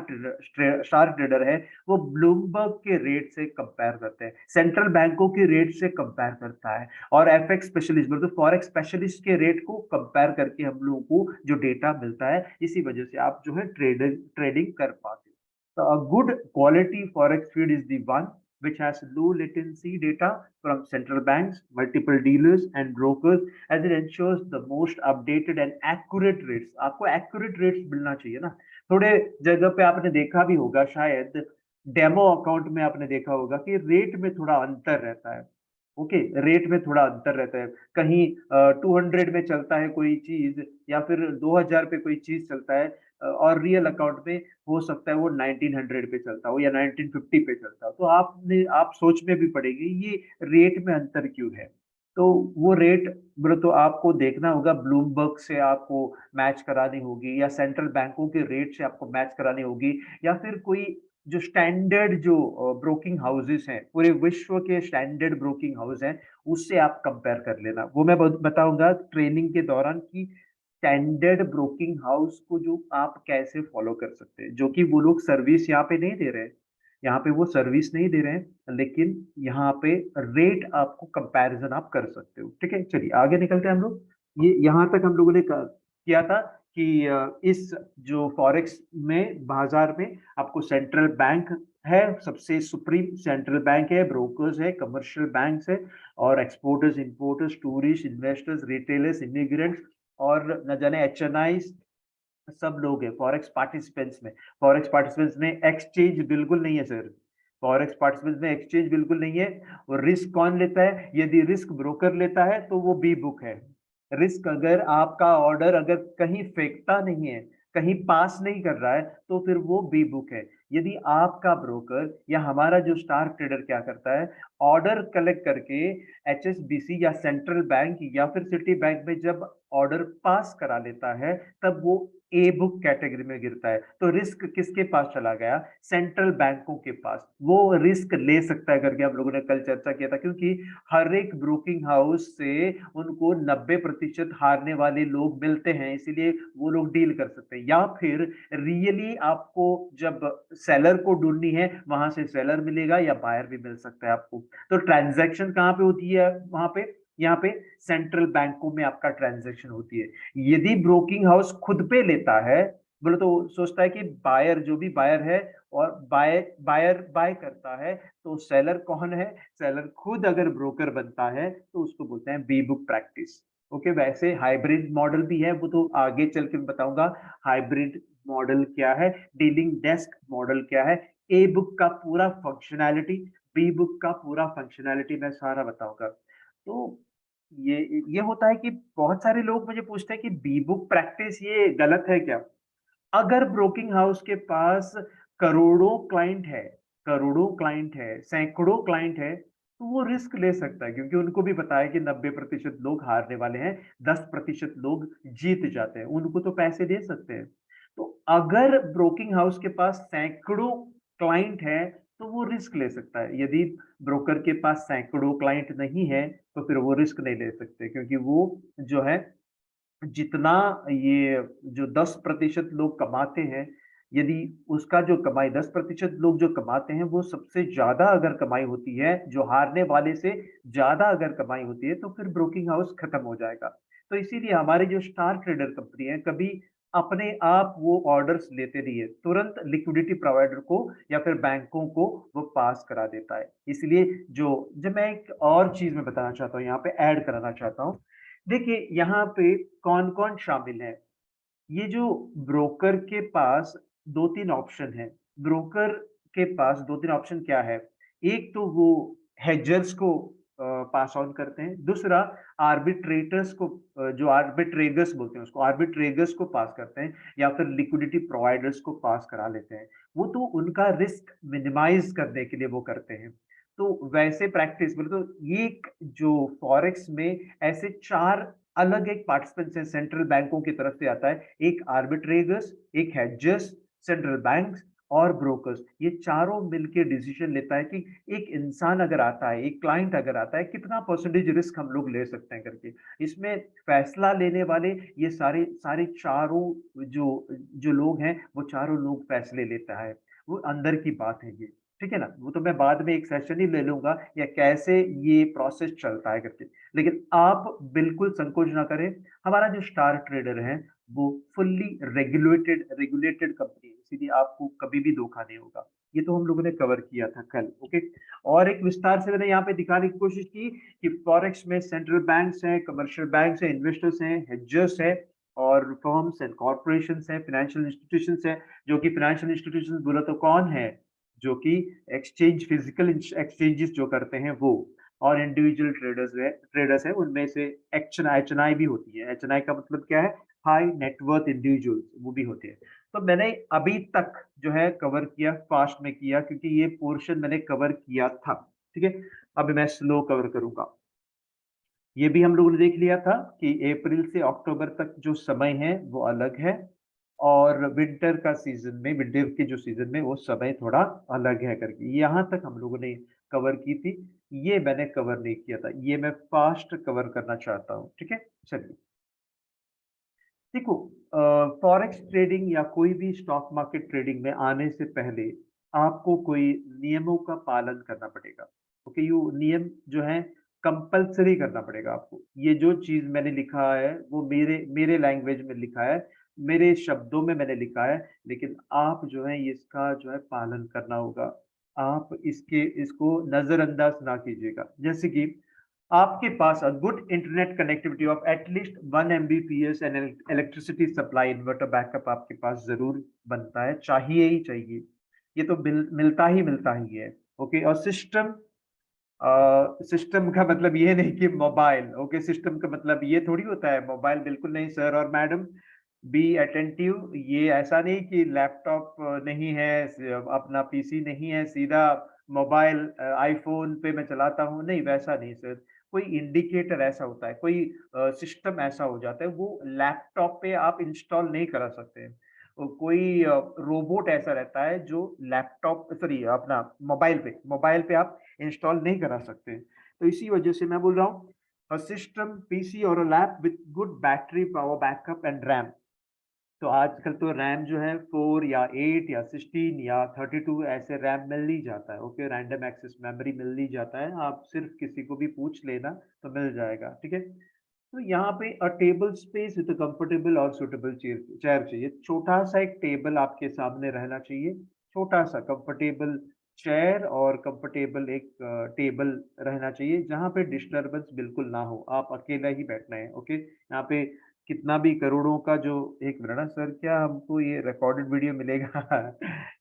ट्रेडर है वो ब्लूमबर्ग के रेट से कंपेयर करते हैं, सेंट्रल बैंकों के रेट से कंपेयर करता है, और एफएक्स स्पेशलिस्ट मतलब फॉरेक्स स्पेशलिस्ट के रेट को कंपेयर करके हम लोगों को जो डेटा मिलता है, इसी वजह से आप जो है ट्रेडिंग ट्रेडिंग कर पाते हो। So a good quality forex feed is the one which has low latency data from central banks, multiple dealers and brokers, as it ensures the most updated and accurate rates। आपको accurate rates मिलना चाहिए ना। थोड़े जगह पे आपने देखा भी होगा शायद, डेमो अकाउंट में आपने देखा होगा कि रेट में थोड़ा अंतर रहता है। ओके, रेट में थोड़ा अंतर रहता है, कहीं 200 में चलता है कोई चीज, या फिर 2000 पे कोई चीज चलता है, और रियल अकाउंट में हो सकता है वो 1900 पे चलता हो या 1950 पे चलता हो। तो आप सोच में भी पड़ेगी ये रेट में अंतर क्यों है। तो वो रेट बोले तो आपको देखना होगा, ब्लूमबर्ग से आपको मैच करानी होगी, या सेंट्रल बैंकों के रेट से आपको मैच करानी होगी, या फिर कोई जो स्टैंडर्ड जो ब्रोकिंग हाउसेस हैं, पूरे विश्व के स्टैंडर्ड ब्रोकिंग हाउस हैं, उससे आप कंपेयर कर लेना। वो मैं बताऊंगा ट्रेनिंग के दौरान कि स्टैंडर्ड ब्रोकिंग हाउस को जो आप कैसे फॉलो कर सकते हैं, जो कि वो लोग सर्विस यहाँ पे नहीं दे रहे हैं, यहाँ पे वो सर्विस नहीं दे रहे हैं, लेकिन यहाँ पे रेट आपको कंपैरिजन आप कर सकते हो, ठीक है। चलिए आगे निकलते हैं हम लोग। ये यहाँ तक हम लोगों ने किया था कि इस जो फॉरेक्स में बाजार में आपको सेंट्रल बैंक है, सबसे सुप्रीम सेंट्रल बैंक है, ब्रोकर्स है, कमर्शियल बैंक्स है, और exporters, importers, tourist, investors, retailers, immigrants, और न जाने एचएनआई, सब लोग हैं फॉरेक्स पार्टिसिपेंट्स में। फॉरेक्स पार्टिसिपेंट्स में एक्सचेंज बिल्कुल नहीं है सर, फॉरेक्स पार्टिसिपेंट्स में एक्सचेंज बिल्कुल नहीं है। और रिस्क कौन लेता है? यदि रिस्क ब्रोकर लेता है तो वो बी बुक है। रिस्क अगर आपका ऑर्डर अगर कहीं फेंकता नहीं है, कहीं पास नहीं कर रहा है, तो फिर वो बी बुक है। यदि आपका ब्रोकर या हमारा जो स्टार ट्रेडर क्या करता है, ऑर्डर कलेक्ट करके एचएसबीसी या सेंट्रल बैंक या फिर सिटी बैंक में जब ऑर्डर पास करा लेता है, तब वो ए बुक कैटेगरी में गिरता है। तो रिस्क किसके पास चला गया? सेंट्रल बैंकों के पास। वो रिस्क ले सकता है करके हम लोगों ने कल चर्चा किया था, क्योंकि हर एक ब्रोकिंग हाउस से उनको 90% हारने वाले लोग मिलते हैं, इसीलिए वो लोग डील कर सकते हैं। या फिर रियली आपको जब सेलर को ढूंढनी है, वहां से सेलर मिलेगा या बायर भी मिल सकता है आपको। तो ट्रांजैक्शन कहाँ पे होती है? वहां पे, यहाँ पे सेंट्रल बैंकों में आपका ट्रांजैक्शन होती है। यदि ब्रोकिंग हाउस खुद पे लेता है, बोले तो सोचता है कि बायर, जो भी बायर है और बायर बाय करता है, तो सेलर कौन है? सेलर खुद अगर ब्रोकर बनता है तो उसको बोलते हैं बी बुक प्रैक्टिस। ओके, वैसे हाइब्रिड मॉडल भी है, वो तो आगे चल के मैं बताऊंगा। हाइब्रिड मॉडल क्या है, डीलिंग डेस्क मॉडल क्या है, ए बुक का पूरा फंक्शनैलिटी, बी बुक का पूरा फंक्शनैलिटी मैं सारा बताऊंगा। तो ये होता है कि बहुत सारे लोग मुझे पूछते हैं कि बी बुक प्रैक्टिस ये गलत है क्या? अगर ब्रोकिंग हाउस के पास करोड़ों क्लाइंट है, करोड़ों क्लाइंट है, सैकड़ों क्लाइंट है, तो वो रिस्क ले सकता है, क्योंकि उनको भी पता है कि 90% लोग हारने वाले हैं, 10% लोग जीत जाते हैं, उनको तो पैसे दे सकते हैं। तो अगर ब्रोकिंग हाउस के पास सैकड़ों क्लाइंट है, तो वो रिस्क ले सकता है। यदि ब्रोकर के पास सैकड़ों क्लाइंट नहीं है, तो फिर वो रिस्क नहीं ले सकते, क्योंकि वो जो है, जितना ये जो 10% लोग कमाते हैं, यदि उसका जो कमाई 10% लोग जो कमाते हैं, वो सबसे ज़्यादा अगर कमाई होती है, जो हारने वाले से ज़्यादा अगर कमाई होती है, तो फिर ब्रोकिंग हाउस खत्म हो जाएगा। तो इसीलिए हमारे जो स्टार ट्रेडर कंपनी है, कभी अपने आप वो ऑर्डर्स लेते नहीं है, तुरंत लिक्विडिटी प्रोवाइडर को या फिर बैंकों को वो पास करा देता है। इसलिए जो मैं एक और चीज़ मैं बताना चाहता हूँ, यहाँ पे ऐड कराना चाहता हूँ। देखिए, यहाँ पे कौन-कौन शामिल है? ये जो ब्रोकर के पास 2-3 ऑप्शन हैं। ब्रोकर के पास 2-3 ऑप्शन क्या है? एक तो वो हेजर्स को पास ऑन करते हैं। दूसरा, आर्बिट्रेटर्स को, जो आर्बिट्रेगर्स बोलते हैं उसको, आर्बिट्रेगर्स को पास करते हैं, या फिर लिक्विडिटी प्रोवाइडर्स को पास करा लेते हैं। वो तो उनका रिस्क मिनिमाइज़ करने के लिए वो करते हैं। तो वैसे प्रैक्टिस बोले तो ये एक जो फॉरेक्स में ऐसे 4 अलग एक पार्टिसिपेंट्स हैं, सेंट्रल बैंकों की तरफ से आता है। एक आर्बिट्रेगर्स, एक हेडजर्स, सेंट्रल बैंक्स और ब्रोकर्स। ये चारों मिलके डिसीजन लेता है कि एक इंसान अगर आता है, एक क्लाइंट अगर आता है, कितना परसेंटेज रिस्क हम लोग ले सकते हैं करके। इसमें फैसला लेने वाले ये सारे सारे चारों जो जो लोग हैं, वो चारों लोग फैसले लेता है। वो अंदर की बात है ये, ठीक है ना? वो तो मैं बाद में एक सेशन ही ले लूँगा, या कैसे ये प्रोसेस चलता है करके। लेकिन आप बिल्कुल संकोच ना करें, हमारा जो स्टार ट्रेडर है, वो फुल्ली रेगुलेटेड रेगुलेटेड कंपनी है, इसीलिए आपको कभी भी धोखा नहीं होगा। ये तो हम लोगों ने कवर किया था कल, ओके? और एक विस्तार से मैंने यहाँ पे दिखाने की कोशिश की कि फॉरेक्स में सेंट्रल बैंक्स हैं, कमर्शियल बैंक्स हैं, इन्वेस्टर्स हैं, हेडजर्स हैं और फर्म्स एंड कॉर्पोरेशंस हैं, फाइनेंशियल इंस्टीट्यूशंस हैं। जो कि फाइनेंशियल इंस्टीट्यूशंस बोला तो कौन है? जो कि एक्सचेंज, फिजिकल एक्सचेंजेस जो करते हैं वो, और इंडिविजुअल ट्रेडर्स हैं, उनमें से एचएनआई भी होती है। एचएनआई का मतलब क्या है? हाई नेटवर्थ इंडिविजुअल्स, वो भी होते हैं। तो मैंने अभी तक जो है कवर किया, फास्ट में किया, क्योंकि ये पोर्शन मैंने कवर किया था, ठीक है? अभी मैं स्लो कवर करूंगा। ये भी हम लोगों ने देख लिया था कि अप्रैल से अक्टूबर तक जो समय है वो अलग है, और विंटर का सीजन में, विंटर के जो सीजन में वो समय थोड़ा अलग है करके, यहाँ तक हम लोगों ने कवर की थी। ये मैंने कवर नहीं किया था, ये मैं फास्ट कवर करना चाहता हूँ, ठीक है? चलिए, देखो, फॉरेक्स ट्रेडिंग या कोई भी स्टॉक मार्केट ट्रेडिंग में आने से पहले आपको कोई नियमों का पालन करना पड़ेगा। ओके, यू नियम जो है कंपल्सरी करना पड़ेगा आपको। ये जो चीज मैंने लिखा है वो मेरे मेरे लैंग्वेज में लिखा है, मेरे शब्दों में मैंने लिखा है, लेकिन आप जो है इसका जो है पालन करना होगा। आप इसको नजरअंदाज ना कीजिएगा। जैसे कि आपके पास a good internet connectivity of at least 1 Mbps and electricity supply inverter backup आपके पास जरूर बनता है, चाहिए ही चाहिए। ये तो मिलता ही है। ओके, और सिस्टम का मतलब ये नहीं कि मोबाइल, ओके? सिस्टम का मतलब ये थोड़ी होता है मोबाइल, बिल्कुल नहीं सर और मैडम। बी अटेंटिव, ये ऐसा नहीं कि लैपटॉप नहीं है, अपना पीसी नहीं है, सीधा मोबाइल आईफोन पे मैं चलाता हूँ, नहीं वैसा नहीं सर। कोई इंडिकेटर ऐसा होता है, कोई सिस्टम ऐसा हो जाता है, वो लैपटॉप पे आप इंस्टॉल नहीं करा सकते हैं। कोई रोबोट ऐसा रहता है जो लैपटॉप सॉरी अपना मोबाइल पे आप इंस्टॉल नहीं करा सकते। तो इसी वजह से मैं बोल रहा हूँ, सिस्टम, पीसी और a lap with good battery power backup and RAM. तो आजकल तो रैम जो है 4 या 8 या 16 या 32 ऐसे रैम मिल ही जाता है, ओके? रैंडम एक्सेस मेमोरी मिल ही जाता है, आप सिर्फ किसी को भी पूछ लेना तो मिल जाएगा, ठीक है? तो यहाँ पे अ table space with a comfortable और सूटेबल चेयर चेयर चाहिए। छोटा-सा एक टेबल आपके सामने रहना चाहिए, छोटा-सा कंफर्टेबल चेयर और कंफर्टेबल एक टेबल रहना चाहिए, जहाँ पे डिस्टर्बेंस बिल्कुल ना हो, आप अकेला ही बैठना है, ओके? यहाँ पे कितना भी करोड़ों का जो 1 मिनट सर, क्या हमको ये रिकॉर्डेड वीडियो मिलेगा?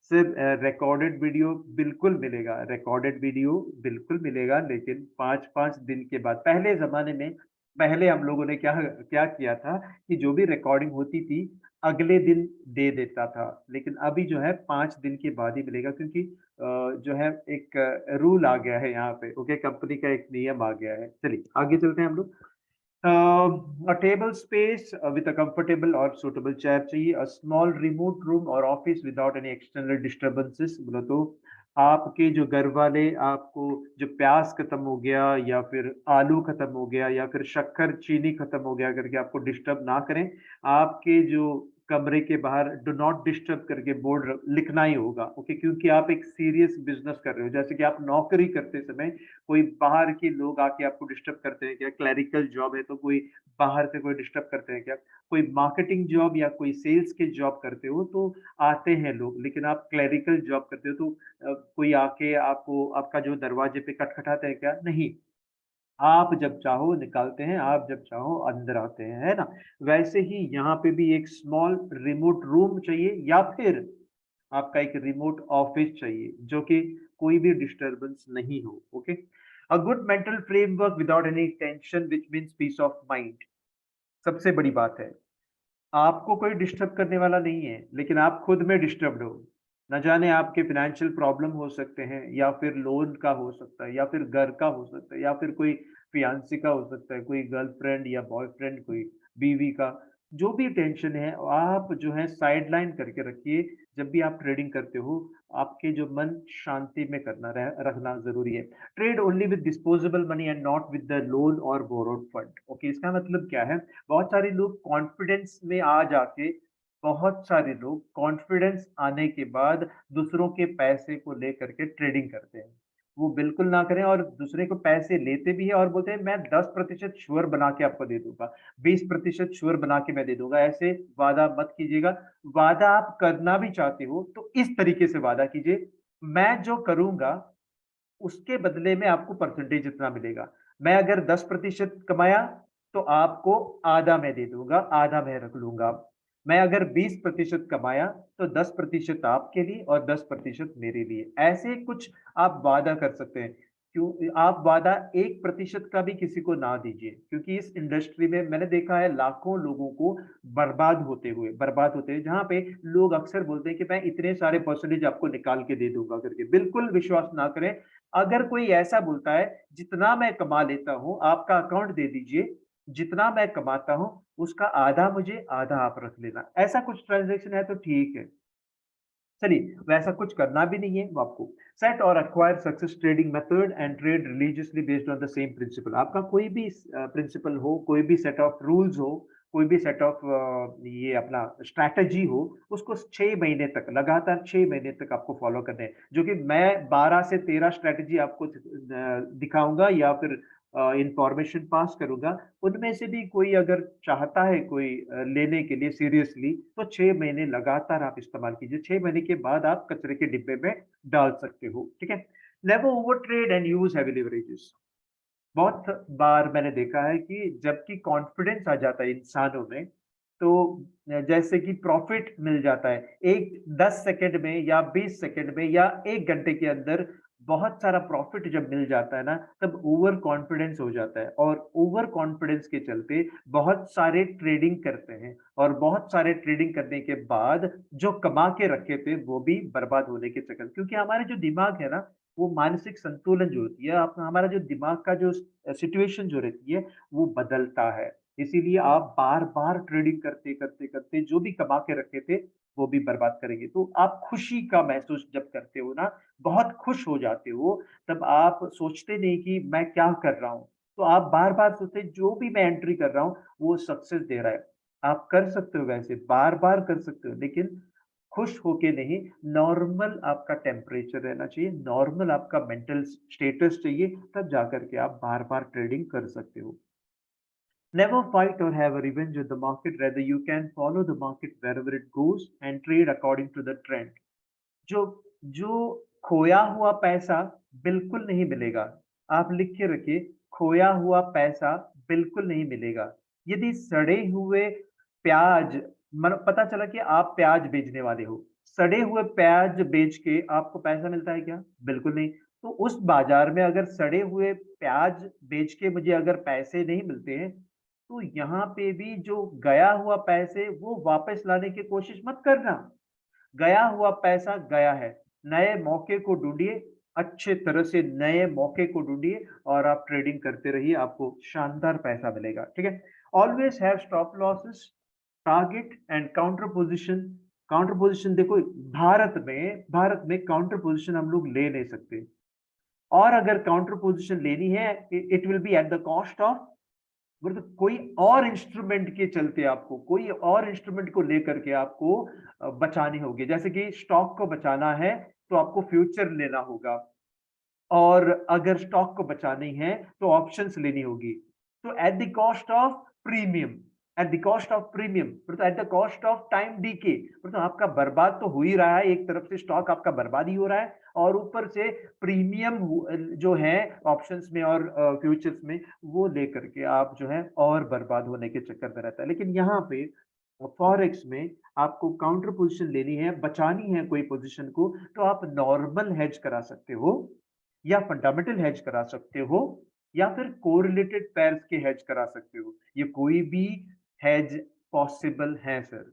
सर रिकॉर्डेड वीडियो बिल्कुल मिलेगा, रिकॉर्डेड वीडियो बिल्कुल मिलेगा, लेकिन 5-5 दिन के बाद पहले ज़माने में पहले हम लोगों ने क्या क्या किया था कि जो भी रिकॉर्डिंग होती थी, अगले दिन दे देता था। लेकिन अभी जो है 5 दिन के बाद ही मिलेगा, क्योंकि जो है एक रूल आ गया है यहाँ पे, ओके? कंपनी का एक नियम आ गया है। चलिए आगे चलते हैं हम लोग। a table space with a comfortable or suitable chair चाहिए, a small remote room or office without any external disturbances। बोला तो आपके जो घर वाले आपको, जो प्याज खत्म हो गया या फिर आलू खत्म हो गया या फिर शक्कर चीनी खत्म हो गया करके आपको डिस्टर्ब ना करें। आपके जो कमरे के बाहर डू नॉट डिस्टर्ब करके बोर्ड लिखना ही होगा, ओके? क्योंकि आप एक सीरियस बिजनेस कर रहे हो, जैसे कि आप नौकरी करते समय कोई बाहर के लोग आके आपको डिस्टर्ब करते हैं क्या? क्लेरिकल जॉब है तो कोई बाहर से कोई डिस्टर्ब करते हैं क्या? कोई मार्केटिंग जॉब या कोई सेल्स की जॉब करते हो तो आते हैं लोग, लेकिन आप क्लेरिकल जॉब करते हो तो कोई आके आपको आपका जो दरवाजे पे खटखटाते हैं क्या? नहीं। आप जब चाहो निकालते हैं, आप जब चाहो अंदर आते हैं, है ना? वैसे ही यहाँ पे भी एक स्मॉल रिमोट रूम चाहिए या फिर आपका एक रिमोट ऑफिस चाहिए, जो कि कोई भी डिस्टर्बेंस नहीं हो, okay? A good mental framework without any tension which means peace of mind. सबसे बड़ी बात है, आपको कोई डिस्टर्ब करने वाला नहीं है, लेकिन आप खुद में डिस्टर्ब्ड हो। न जाने आपके फाइनेंशियल प्रॉब्लम हो सकते हैं या फिर लोन का हो सकता है या फिर घर का हो सकता है या फिर कोई फियांसी का हो सकता है, कोई गर्लफ्रेंड या बॉयफ्रेंड, कोई बीवी का। जो भी टेंशन है, आप जो है साइडलाइन करके रखिए। जब भी आप ट्रेडिंग करते हो, आपके जो मन शांति में करना रह रखना ज़रूरी है। Trade only with disposable money and not with the loan और बोरोड फंड। ओके, इसका मतलब क्या है? बहुत सारे लोग कॉन्फिडेंस में आ जाके बहुत सारे लोग कॉन्फिडेंस आने के बाद दूसरों के पैसे को लेकर के ट्रेडिंग करते हैं। वो बिल्कुल ना करें, और दूसरे को पैसे लेते भी हैं और बोलते हैं मैं 10% श्योर बना के आपको दे दूँगा, 20% श्योर बना के मैं दे दूँगा। ऐसे वादा मत कीजिएगा। वादा आप करना भी चाहते हो तो इस तरीके से वादा कीजिए, मैं जो करूँगा उसके बदले में आपको परसेंटेज इतना मिलेगा। मैं अगर 10% कमाया, तो आपको आधा मैं दे दूँगा, आधा मैं रख लूँगा। मैं अगर 20% कमाया, तो 10% आपके लिए और 10% मेरे लिए। ऐसे कुछ आप वादा कर सकते हैं। क्यों आप वादा 1% का भी किसी को ना दीजिए, क्योंकि इस इंडस्ट्री में मैंने देखा है लाखों लोगों को बर्बाद होते हुए, जहाँ पे लोग अक्सर बोलते हैं कि मैं इतने सारे परसेंटेज आपको निकाल के दे दूँगा करके। बिल्कुल विश्वास ना करें। अगर कोई ऐसा बोलता है जितना मैं कमा लेता हूँ, आपका अकाउंट दे दीजिए, जितना मैं कमाता हूँ उसका आधा मुझे, आधा आप रख लेना। ऐसा कुछ ट्रांज़ैक्शन है तो ठीक है। चलिए, वैसा कुछ करना भी नहीं है वो आपको। सेट और acquire success trading method and trade religiously based on the same principle. आपका कोई भी प्रिंसिपल हो, कोई भी सेट ऑफ रूल्स हो, कोई भी सेट ऑफ ये अपना स्ट्रैटेजी हो, उसको 6 महीने तक लगातार 6 महीने तक आपको फॉलो करने हैं। जो कि मैं 12 से 13 स्ट्रैटेजी आपको दिखाऊँगा या फिर इन्फॉर्मेशन पास करूँगा। उनमें से भी कोई अगर चाहता है कोई लेने के लिए सीरियसली, तो 6 महीने लगातार आप इस्तेमाल कीजिए। 6 महीने के बाद आप कचरे के डिब्बे में डाल सकते हो, ठीक है? Never over trade and use heavy leverages. बहुत बार मैंने देखा है कि जबकि कॉन्फिडेंस आ जाता है इंसानों में, तो जैसे कि प्रॉफ़िट मिल जाता है। एक 10 सेकंड में या 20 सेकंड में या 1 घंटे के अंदर बहुत सारा प्रॉफिट जब मिल जाता है ना, तब ओवर कॉन्फिडेंस हो जाता है और ओवर कॉन्फिडेंस के चलते बहुत सारे ट्रेडिंग करते हैं और बहुत सारे ट्रेडिंग करने के बाद जो कमा के रखे थे वो भी बर्बाद होने के चक्कर, क्योंकि हमारे जो दिमाग है ना, वो मानसिक संतुलन जो होती है, आप हमारा जो दिमाग का जो सिचुएशन जो रहती है, वो बदलता है। इसीलिए आप बार-बार ट्रेडिंग करते जो भी कमा के रखे थे, वो भी बर्बाद करेंगे। तो आप खुशी का महसूस जब करते हो ना, बहुत खुश हो जाते हो, तब आप सोचते नहीं कि मैं क्या कर रहा हूँ? तो आप बार-बार सोचते जो भी मैं एंट्री कर रहा हूँ, वो सक्सेस दे रहा है। आप कर सकते हो वैसे, बार-बार कर सकते हो, लेकिन खुश होके नहीं, नॉर्मल आपका टेम्परेचर रहना चाहिए, नॉर्मल आपका मेंटल स्टेटस चाहिए, तब जाकर के आप बार-बार ट्रेडिंग कर सकते हो। Never fight or have a revenge with the market, rather you can follow the market wherever it goes and trade according to the trend. जो जो खोया हुआ पैसा बिल्कुल नहीं मिलेगा। आप लिख के रखिए, खोया हुआ पैसा बिल्कुल नहीं मिलेगा। यदि सड़े हुए प्याज पता चला कि आप प्याज बेचने वाले हो, सड़े हुए प्याज बेच के आपको पैसा मिलता है क्या? बिल्कुल नहीं। तो उस बाजार में अगर सड़े हुए प्याज बेच के मुझे अगर पैसे नहीं मिलते हैं, तो यहाँ पे भी जो गया हुआ पैसे वो वापस लाने की कोशिश मत करना। गया हुआ पैसा गया है। नए मौके को ढूँढिए, अच्छे तरह से नए मौके को ढूँढिए और आप ट्रेडिंग करते रहिए, आपको शानदार पैसा मिलेगा, ठीक है? Always have stop losses, target and counter position. Counter position देखो, भारत में काउंटर पोज़ीशन हम लोग ले नहीं सकते और अगर काउंटर पोज़ीशन लेनी है, it will be eight the cost of, मतलब कोई और इंस्ट्रूमेंट के चलते आपको, कोई और इंस्ट्रूमेंट को लेकर के आपको बचानी होगी। जैसे कि स्टॉक को बचाना है, तो आपको फ्यूचर लेना होगा और अगर स्टॉक को बचानी है, तो ऑप्शंस लेनी होगी। तो at the cost of premium, at the cost of premium, मतलब at the cost of time डीके, मतलब आपका बर्बाद तो हो ही रहा है, एक तरफ से स्टॉक आपका बर्बाद ही हो रहा है और ऊपर से प्रीमियम जो है ऑप्शंस में और फ्यूचर्स में, वो लेकर के आप जो है और बर्बाद होने के चक्कर में रहता है। लेकिन यहाँ पे फॉरेक्स में आपको काउंटर पोज़ीशन लेनी है, बचानी है कोई पोज़ीशन को, तो आप नॉर्मल हेज करा सकते हो या फंडामेंटल हेज करा सकते हो या फिर कोरिलेटेड पेयर्स के हेज करा सकते हो। ये कोई भी हेज पॉसिबल है सर।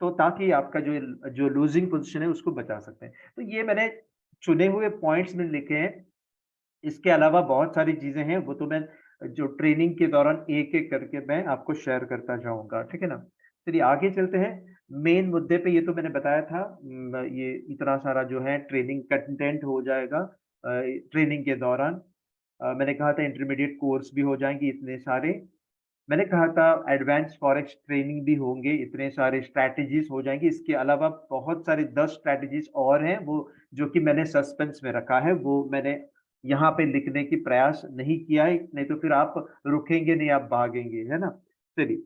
तो ताकि आपका जो जो लूजिंग पोज़ीशन है उसको बचा सकते हैं। तो ये मैंने चुने हुए पॉइंट्स में लिखे हैं। इसके अलावा बहुत सारी चीज़ें हैं, वो तो मैं जो ट्रेनिंग के दौरान एक-एक करके मैं आपको शेयर करता जाऊँगा, ठीक है ना? चलिए आगे चलते हैं, मेन मुद्दे पे। ये तो मैंने बताया था, ये इतना सारा जो है ट्रेनिंग कंटेंट हो जाएगा ट्रेनिंग के दौरान। मैंने कहा था इंटरमीडिएट कोर्स भी हो जाएँगे इतने सारे। मैंने कहा था एडवांस फॉरेक्स ट्रेनिंग भी होंगे, इतने सारे स्ट्रैटेजीज़ हो जाएँगी। इसके अलावा बहुत सारे 10 स्ट्रैटेजीज़ और हैं, वो जो कि मैंने सस्पेंस में रखा है, वो मैंने यहाँ पे लिखने की प्रयास नहीं किया है, नहीं तो फिर आप रुकेंगे नहीं, आप भागेंगे, है ना? चलिए,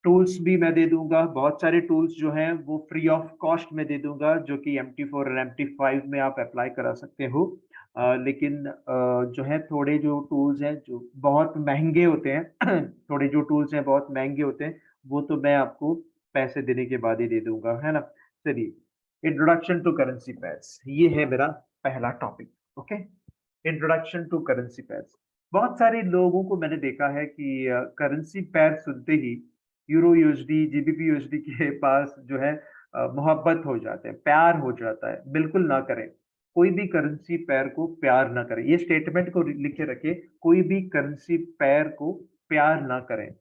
टूल्स भी मैं दे दूँगा, बहुत सारे टूल्स जो हैं वो फ्री ऑफ कॉस्ट मैं दे दूँगा, जो कि MT4 और MT5 में आप अप्लाई करा सकते हो। लेकिन जो है थोड़े जो टूल्स हैं जो बहुत महँगे होते हैं थोड़े जो टूल्स हैं बहुत महँगे होते हैं, वो तो मैं आपको पैसे देने के बाद ही दे दूँगा, है ना? चलिए, इंट्रोडक्शन टू करेंसी पेयर्स, ये है मेरा पहला topic, okay? Introduction to currency pairs. बहुत सारे लोगों को मैंने देखा है कि करेंसी पेयर सुनते ही यूरो यूएसडी, जीबीपी यूएसडी के पास जो है मोहब्बत हो जाते हैं, प्यार हो जाता है। बिल्कुल ना करें। कोई भी करेंसी पेयर को प्यार ना करें। ये स्टेटमेंट को लिख के रखिए, कोई भी करेंसी पेयर को प्यार ना करें।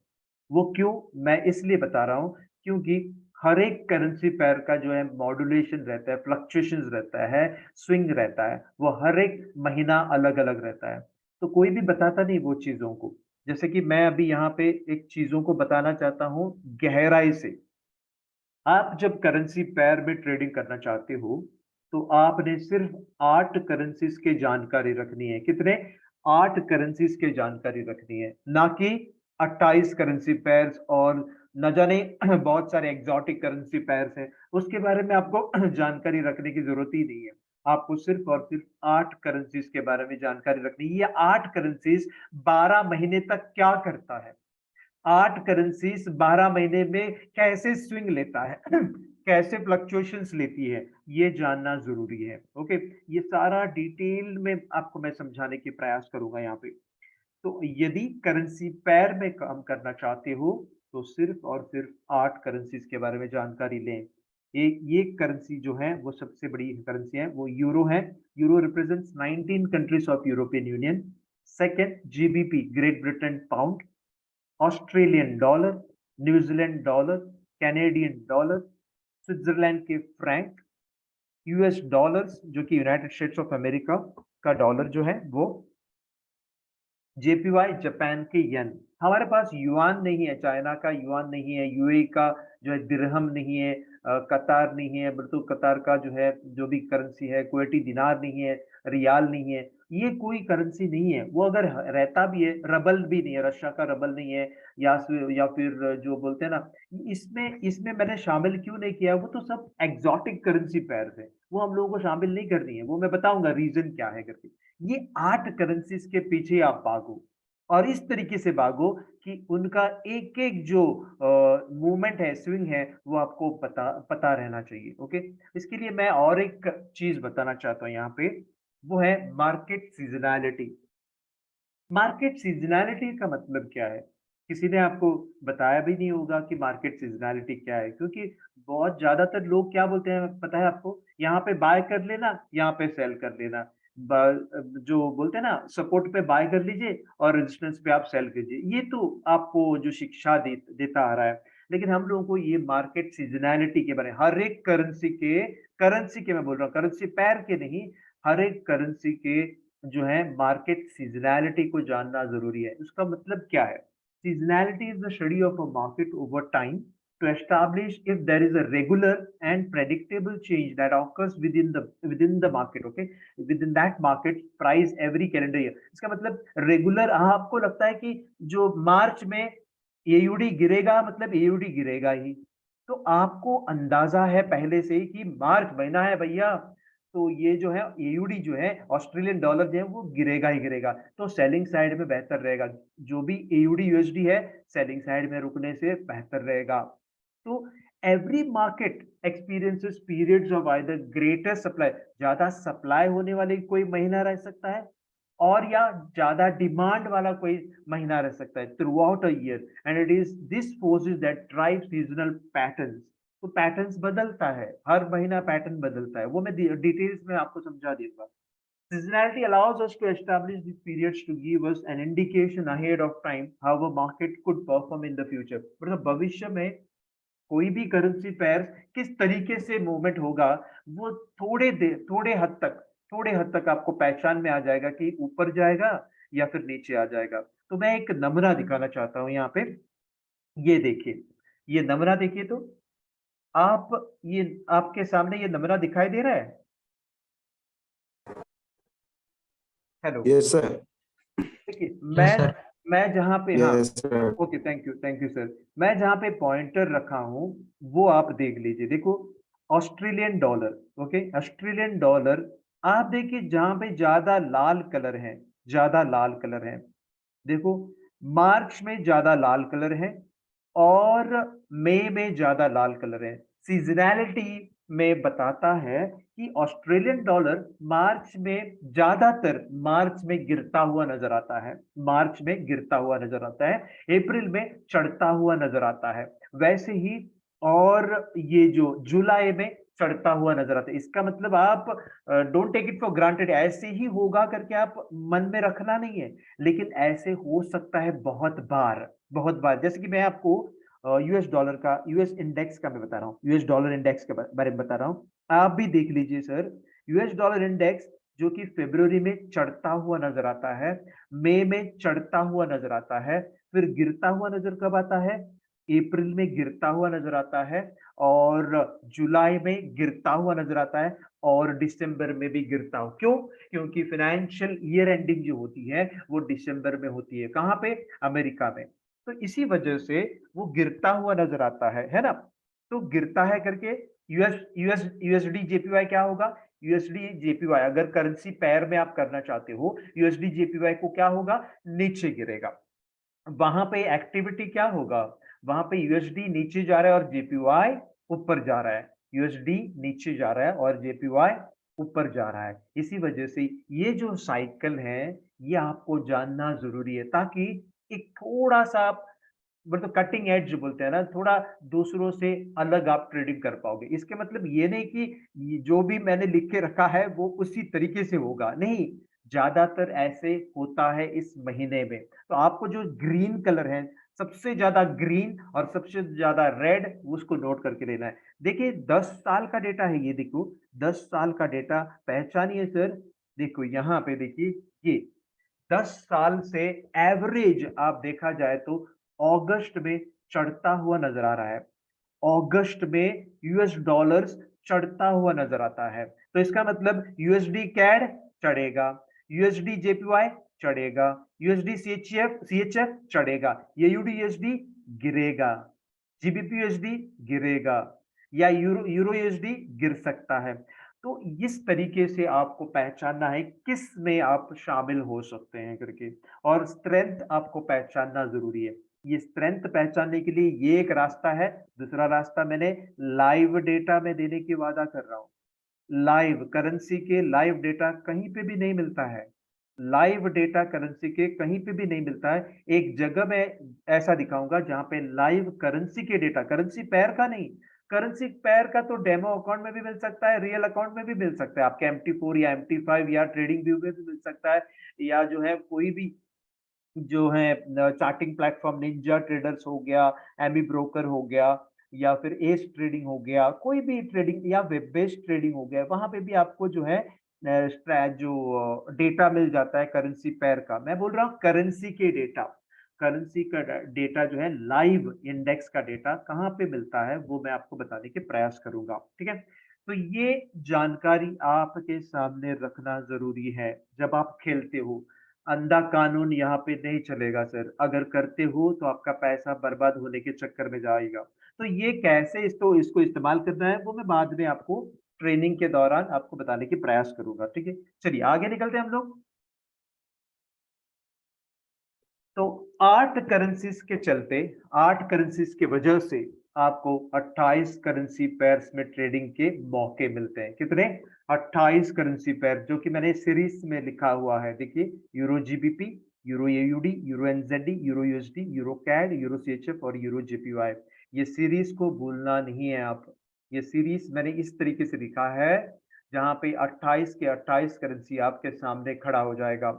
वो क्यों? मैं इसलिए बता रहा हूँ क्योंकि हर एक करेंसी पेयर का जो है मॉड्यूलेशन रहता है, फ्लक्चुएशंस रहता है, स्विंग रहता है, वो हर एक महीना अलग-अलग रहता है। तो कोई भी बताता नहीं वो चीज़ों को। जैसे कि मैं अभी यहाँ पे एक चीज़ों को बताना चाहता हूँ गहराई से। आप जब करेंसी पेयर में ट्रेडिंग करना चाहते हो, तो आपने सिर्फ 8 करेंसीज़ की जानकारी रखनी है। कितने? 8 करेंसीज़ की जानकारी रखनी है, ना कि 28 करेंसी पेयर्स और न जाने बहुत सारे एक्सोटिक करेंसी पेयर्स हैं, उसके बारे में आपको जानकारी रखने की ज़रूरत ही नहीं है। आपको सिर्फ और सिर्फ 8 करेंसीज़ के बारे में जानकारी रखनी है। ये 8 करेंसीज़ 12 महीने तक क्या करता है? 8 करेंसीज़ 12 महीने में कैसे स्विंग लेता है? कैसे फ्लक्चुएशंस लेती है, ये जानना जरूरी है। ओके, ये सारा डिटेल में आपको मैं समझाने की प्रयास करूंगा यहाँ पे। तो यदि करेंसी पेयर में काम करना चाहते हो तो सिर्फ और सिर्फ 8 करेंसीज के बारे में जानकारी लें। एक ये करेंसी जो है वो सबसे बड़ी करेंसी है, वो यूरो है। Euro represents 19 countries of European union. Second GBP great Britain pound, Australian dollar, New Zealand dollar, Canadian dollar, Switzerland के फ्रैंक, यूएस डॉलर्स जो कि यूनाइटेड स्टेट्स ऑफ अमेरिका का डॉलर जो है वो, जेपीवाई जापान के येन। हमारे पास युआन नहीं है, चाइना का युआन नहीं है, यूएई का जो है दिरहम नहीं है, कतार नहीं है, बिल्कुल कतार का जो है जो भी करेंसी है, कुवैती दिनार नहीं है, रियाल नहीं है, ये कोई करेंसी नहीं है। वो अगर रहता भी है, रबल भी नहीं है, रशिया का रबल नहीं है, या फिर जो बोलते हैं ना, इसमें इसमें मैंने शामिल क्यों नहीं किया, वो तो सब एग्जॉटिक करेंसी पेयर है, वो हम लोगों को शामिल नहीं करनी है, वो मैं बताऊंगा रीजन क्या है करके। ये 8 करेंसीज के पीछे आप भागो और इस तरीके से भागो कि उनका एक एक जो मूवमेंट है, स्विंग है, वो आपको पता पता रहना चाहिए। ओके, इसके लिए मैं और एक चीज बताना चाहता हूँ यहाँ पे, वो है मार्केट सीजनैलिटी। मार्केट सीजनैलिटी का मतलब क्या है? किसी ने आपको बताया भी नहीं होगा कि मार्केट सीजनैलिटी क्या है, क्योंकि बहुत ज्यादातर लोग क्या बोलते हैं पता है आपको, यहाँ पे बाय कर लेना, यहाँ पे सेल कर लेना। जो बोलते हैं ना, सपोर्ट पे बाय कर लीजिए और रेजिस्टेंस पे आप सेल कीजिए, ये तो आपको जो शिक्षा देता आ रहा है। लेकिन हम लोगों को ये मार्केट सीजनैलिटी के बारे में, हर एक करेंसी के मैं बोल रहा हूँ, करेंसी पैर के नहीं, हर एक करेंसी के जो है मार्केट सीजनैलिटी को जानना जरूरी है। उसका मतलब क्या है? Seasonality is the study of a market over time to establish if there is a regular and predictable change that occurs within the market, okay, within that market price every calendar year। इसका मतलब regular, आपको लगता है कि जो मार्च में AUD गिरेगा, मतलब एयूडी गिरेगा ही, तो आपको अंदाजा है पहले से ही कि मार्च महीना है भैया, तो ये जो है एयूडी जो है, ऑस्ट्रेलियन डॉलर जो है वो गिरेगा ही गिरेगा, तो सेलिंग साइड में बेहतर रहेगा। जो भी एयूडी यूएसडी है, सेलिंग साइड में रुकने से बेहतर रहेगा। तो every market experiences periods of either greater supply, ज्यादा सप्लाई होने वाले कोई महीना रह सकता है, और या ज्यादा डिमांड वाला कोई महीना रह सकता है through out a year, and it is this forces that drive seasonal patterns. तो पैटर्न्स बदलता है, हर महीना पैटर्न बदलता है, वो मैं डिटेल्स में आपको समझा दूंगा। Seasonality allows us to establish these periods to give us an indication ahead of time how a market could perform in the future। मतलब भविष्य में कोई भी करेंसी पेयर किस तरीके से मूवमेंट होगा, वो थोड़े हद तक आपको पहचान में आ जाएगा कि ऊपर जाएगा या फिर नीचे आ जाएगा। तो मैं एक नमूना दिखाना चाहता हूँ यहाँ पे, ये देखिए, ये नमूना देखिए। तो आप ये आपके सामने ये नमूना दिखाई दे रहा है? Hello, Yes, sir. देखिए, यस सर। मैं जहाँ पे, हाँ, Yes, sir. Okay, thank you sir. मैं जहाँ पे पॉइंटर रखा हूँ वो आप देख लीजिए, देखो, Australian dollar. Okay, Australian dollar, आप देखिए जहाँ पे ज्यादा लाल कलर है, देखो, मार्च में ज्यादा लाल कलर है और मई में ज्यादा लाल कलर है। सीजनैलिटी में बताता है कि ऑस्ट्रेलियन डॉलर मार्च में गिरता हुआ नजर आता है, अप्रैल में चढ़ता हुआ नजर आता है, वैसे ही, और ये जो जुलाई में चढ़ता हुआ नजर आता है। इसका मतलब आप don't take it for granted, ऐसे ही होगा करके आप मन में रखना नहीं है, लेकिन ऐसे हो सकता है बहुत बार। जैसे कि मैं आपको यूएस डॉलर का, यूएस इंडेक्स का मैं बता रहा हूँ, यूएस डॉलर इंडेक्स के बारे में बता रहा हूँ, आप भी देख लीजिए सर। यूएस डॉलर इंडेक्स जो कि फरवरी में चढ़ता हुआ नजर आता है, मई में चढ़ता हुआ नजर आता है, फिर गिरता हुआ नजर कब आता है? अप्रैल में गिरता हुआ नजर आता है, और जुलाई में गिरता हुआ नजर आता है, और दिसंबर में भी गिरता हो। क्यों? क्योंकि फाइनेंशियल ईयर एंडिंग जो होती है वो दिसंबर में होती है। कहाँ पे? अमेरिका में। तो इसी वजह से वो गिरता हुआ नजर आता है ना? तो गिरता है करके यूएसडी जेपीवाई क्या होगा? यूएसडी जेपीवाई अगर करेंसी पेयर में आप करना चाहते हो, यूएसडी जेपीवाई को क्या होगा? नीचे गिरेगा। वहां पे एक्टिविटी क्या होगा? वहां पे यूएसडी नीचे जा रहा है और जेपीवाई ऊपर जा रहा है। यूएसडी नीचे जा रहा है और जेपीवाई ऊपर जा रहा है। इसी वजह से ये जो साइकिल है, ये आपको जानना ज़रूरी है ताकि एक थोड़ा-सा आप मतलब कटिंग एज जो बोलते हैं ना, थोड़ा दूसरों से अलग आप ट्रेडिंग कर पाओगे। इसके मतलब ये नहीं कि ये जो भी मैंने लिख के रखा है, वो उसी तरीके से होगा, नहीं। ज़्यादातर ऐसे होता है इस महीने में। तो आपको जो ग्रीन कलर है, सबसे ज़्यादा ग्रीन और सबसे ज़्यादा रेड, उसको नोट करके लेना है। देखिए 10 साल का डेटा है ये देखो, 10 साल का डेटा पहचानिए सर। देखो यहाँ पे देखिए, ये 10 साल से एवरेज आप देखा जाए तो अगस्त में चढ़ता हुआ नजर आ रहा है। अगस्त में यूएस डॉलर्स चढ़ता हुआ नजर आता है। तो इसका मतलब यूएसडी कैड चढ़ेगा, यूएसडी जेपीवाई चढ़ेगा, यूएसडी सीएचएफ चढ़ेगा, एयूडी यूएसडी गिरेगा, जीबीपी यूएसडी गिरेगा या यूरो यूरो यूएसडी गिर सकता है। तो इस तरीके से आपको पहचानना है किस में आप शामिल हो सकते हैं करके, और स्ट्रेंथ आपको पहचानना जरूरी है। ये स्ट्रेंथ पहचानने के लिए ये एक रास्ता है। दूसरा रास्ता मैंने लाइव डेटा में देने की वादा कर रहा हूँ। लाइव करेंसी के लाइव डेटा कहीं पे भी नहीं मिलता है। लाइव डेटा करेंसी के कहीं पे भी नहीं मिलता है। एक जगह मैं ऐसा दिखाऊंगा जहां पे लाइव करेंसी के डेटा, करेंसी पेयर का नहीं, करेंसी पेयर का तो डेमो अकाउंट में भी मिल सकता है, रियल अकाउंट में भी मिल सकता है, आपके MT4 या MT5 या ट्रेडिंग व्यू में भी मिल सकता है, या जो है कोई भी जो है चार्टिंग प्लेटफॉर्म निंजा ट्रेडर्स हो गया, एमी ब्रोकर हो गया, या फिर एस ट्रेडिंग हो गया, कोई भी ट्रेडिंग या वेब बेस्ड ट्रेडिंग हो गया, वहां पे भी आपको जो है जो डेटा मिल जाता है करेंसी पेयर का। मैं बोल रहा हूँ करेंसी के डेटा, करेंसी का डेटा जो है लाइव इंडेक्स का डेटा कहाँ पे मिलता है वो मैं आपको बताने के प्रयास करूंगा, ठीक है। तो ये जानकारी आपके सामने रखना जरूरी है जब आप खेलते हो। अंधा कानून यहाँ पे नहीं चलेगा सर, अगर करते हो तो आपका पैसा बर्बाद होने के चक्कर में जाएगा। तो ये कैसे इसको इस्तेमाल करना है वो मैं बाद में आपको ट्रेनिंग के दौरान आपको बताने की प्रयास करूंगा, ठीक है। चलिए आगे निकलते हैं हम लोग। तो 8 करेंसीज के चलते, 8 करेंसीज की वजह से आपको 28 करेंसी पेयर्स में ट्रेडिंग के मौके मिलते हैं। कितने? 28 करेंसी पेयर, जो कि मैंने सीरीज में लिखा हुआ है। देखिए, euro GBP, euro AUD, euro NZD, euro USD, euro CAD, euro CHF और यूरो जेपीवाई। ये सीरीज को भूलना नहीं है आप। ये सीरीज मैंने इस तरीके से लिखा है जहां पे 28 के 28 करेंसी आपके सामने खड़ा हो जाएगा।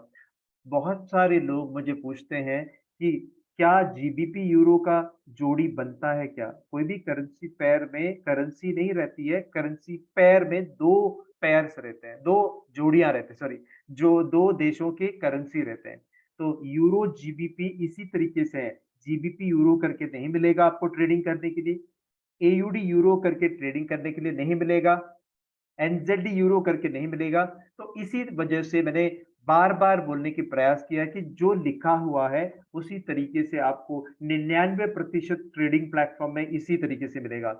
बहुत सारे लोग मुझे पूछते हैं कि क्या जीबीपी यूरो का जोड़ी बनता है क्या? कोई भी करेंसी पेयर में करेंसी नहीं रहती है, करेंसी पेयर में 2 पेयर्स रहते हैं, 2 जोड़ियाँ रहते हैं, सॉरी, जो 2 देशों के करेंसी रहते हैं। तो यूरो जीबीपी इसी तरीके से है, जीबीपी यूरो करके नहीं मिलेगा आपको ट्रेडिंग करने के लिए, एयूडी यूरो करके ट्रेडिंग करने के लिए नहीं मिलेगा, एनजेडी यूरो करके नहीं मिलेगा। तो इसी वजह से मैंने बार-बार बोलने की प्रयास किया कि जो लिखा हुआ है उसी तरीके से आपको 99% ट्रेडिंग प्लेटफॉर्म में इसी तरीके से मिलेगा।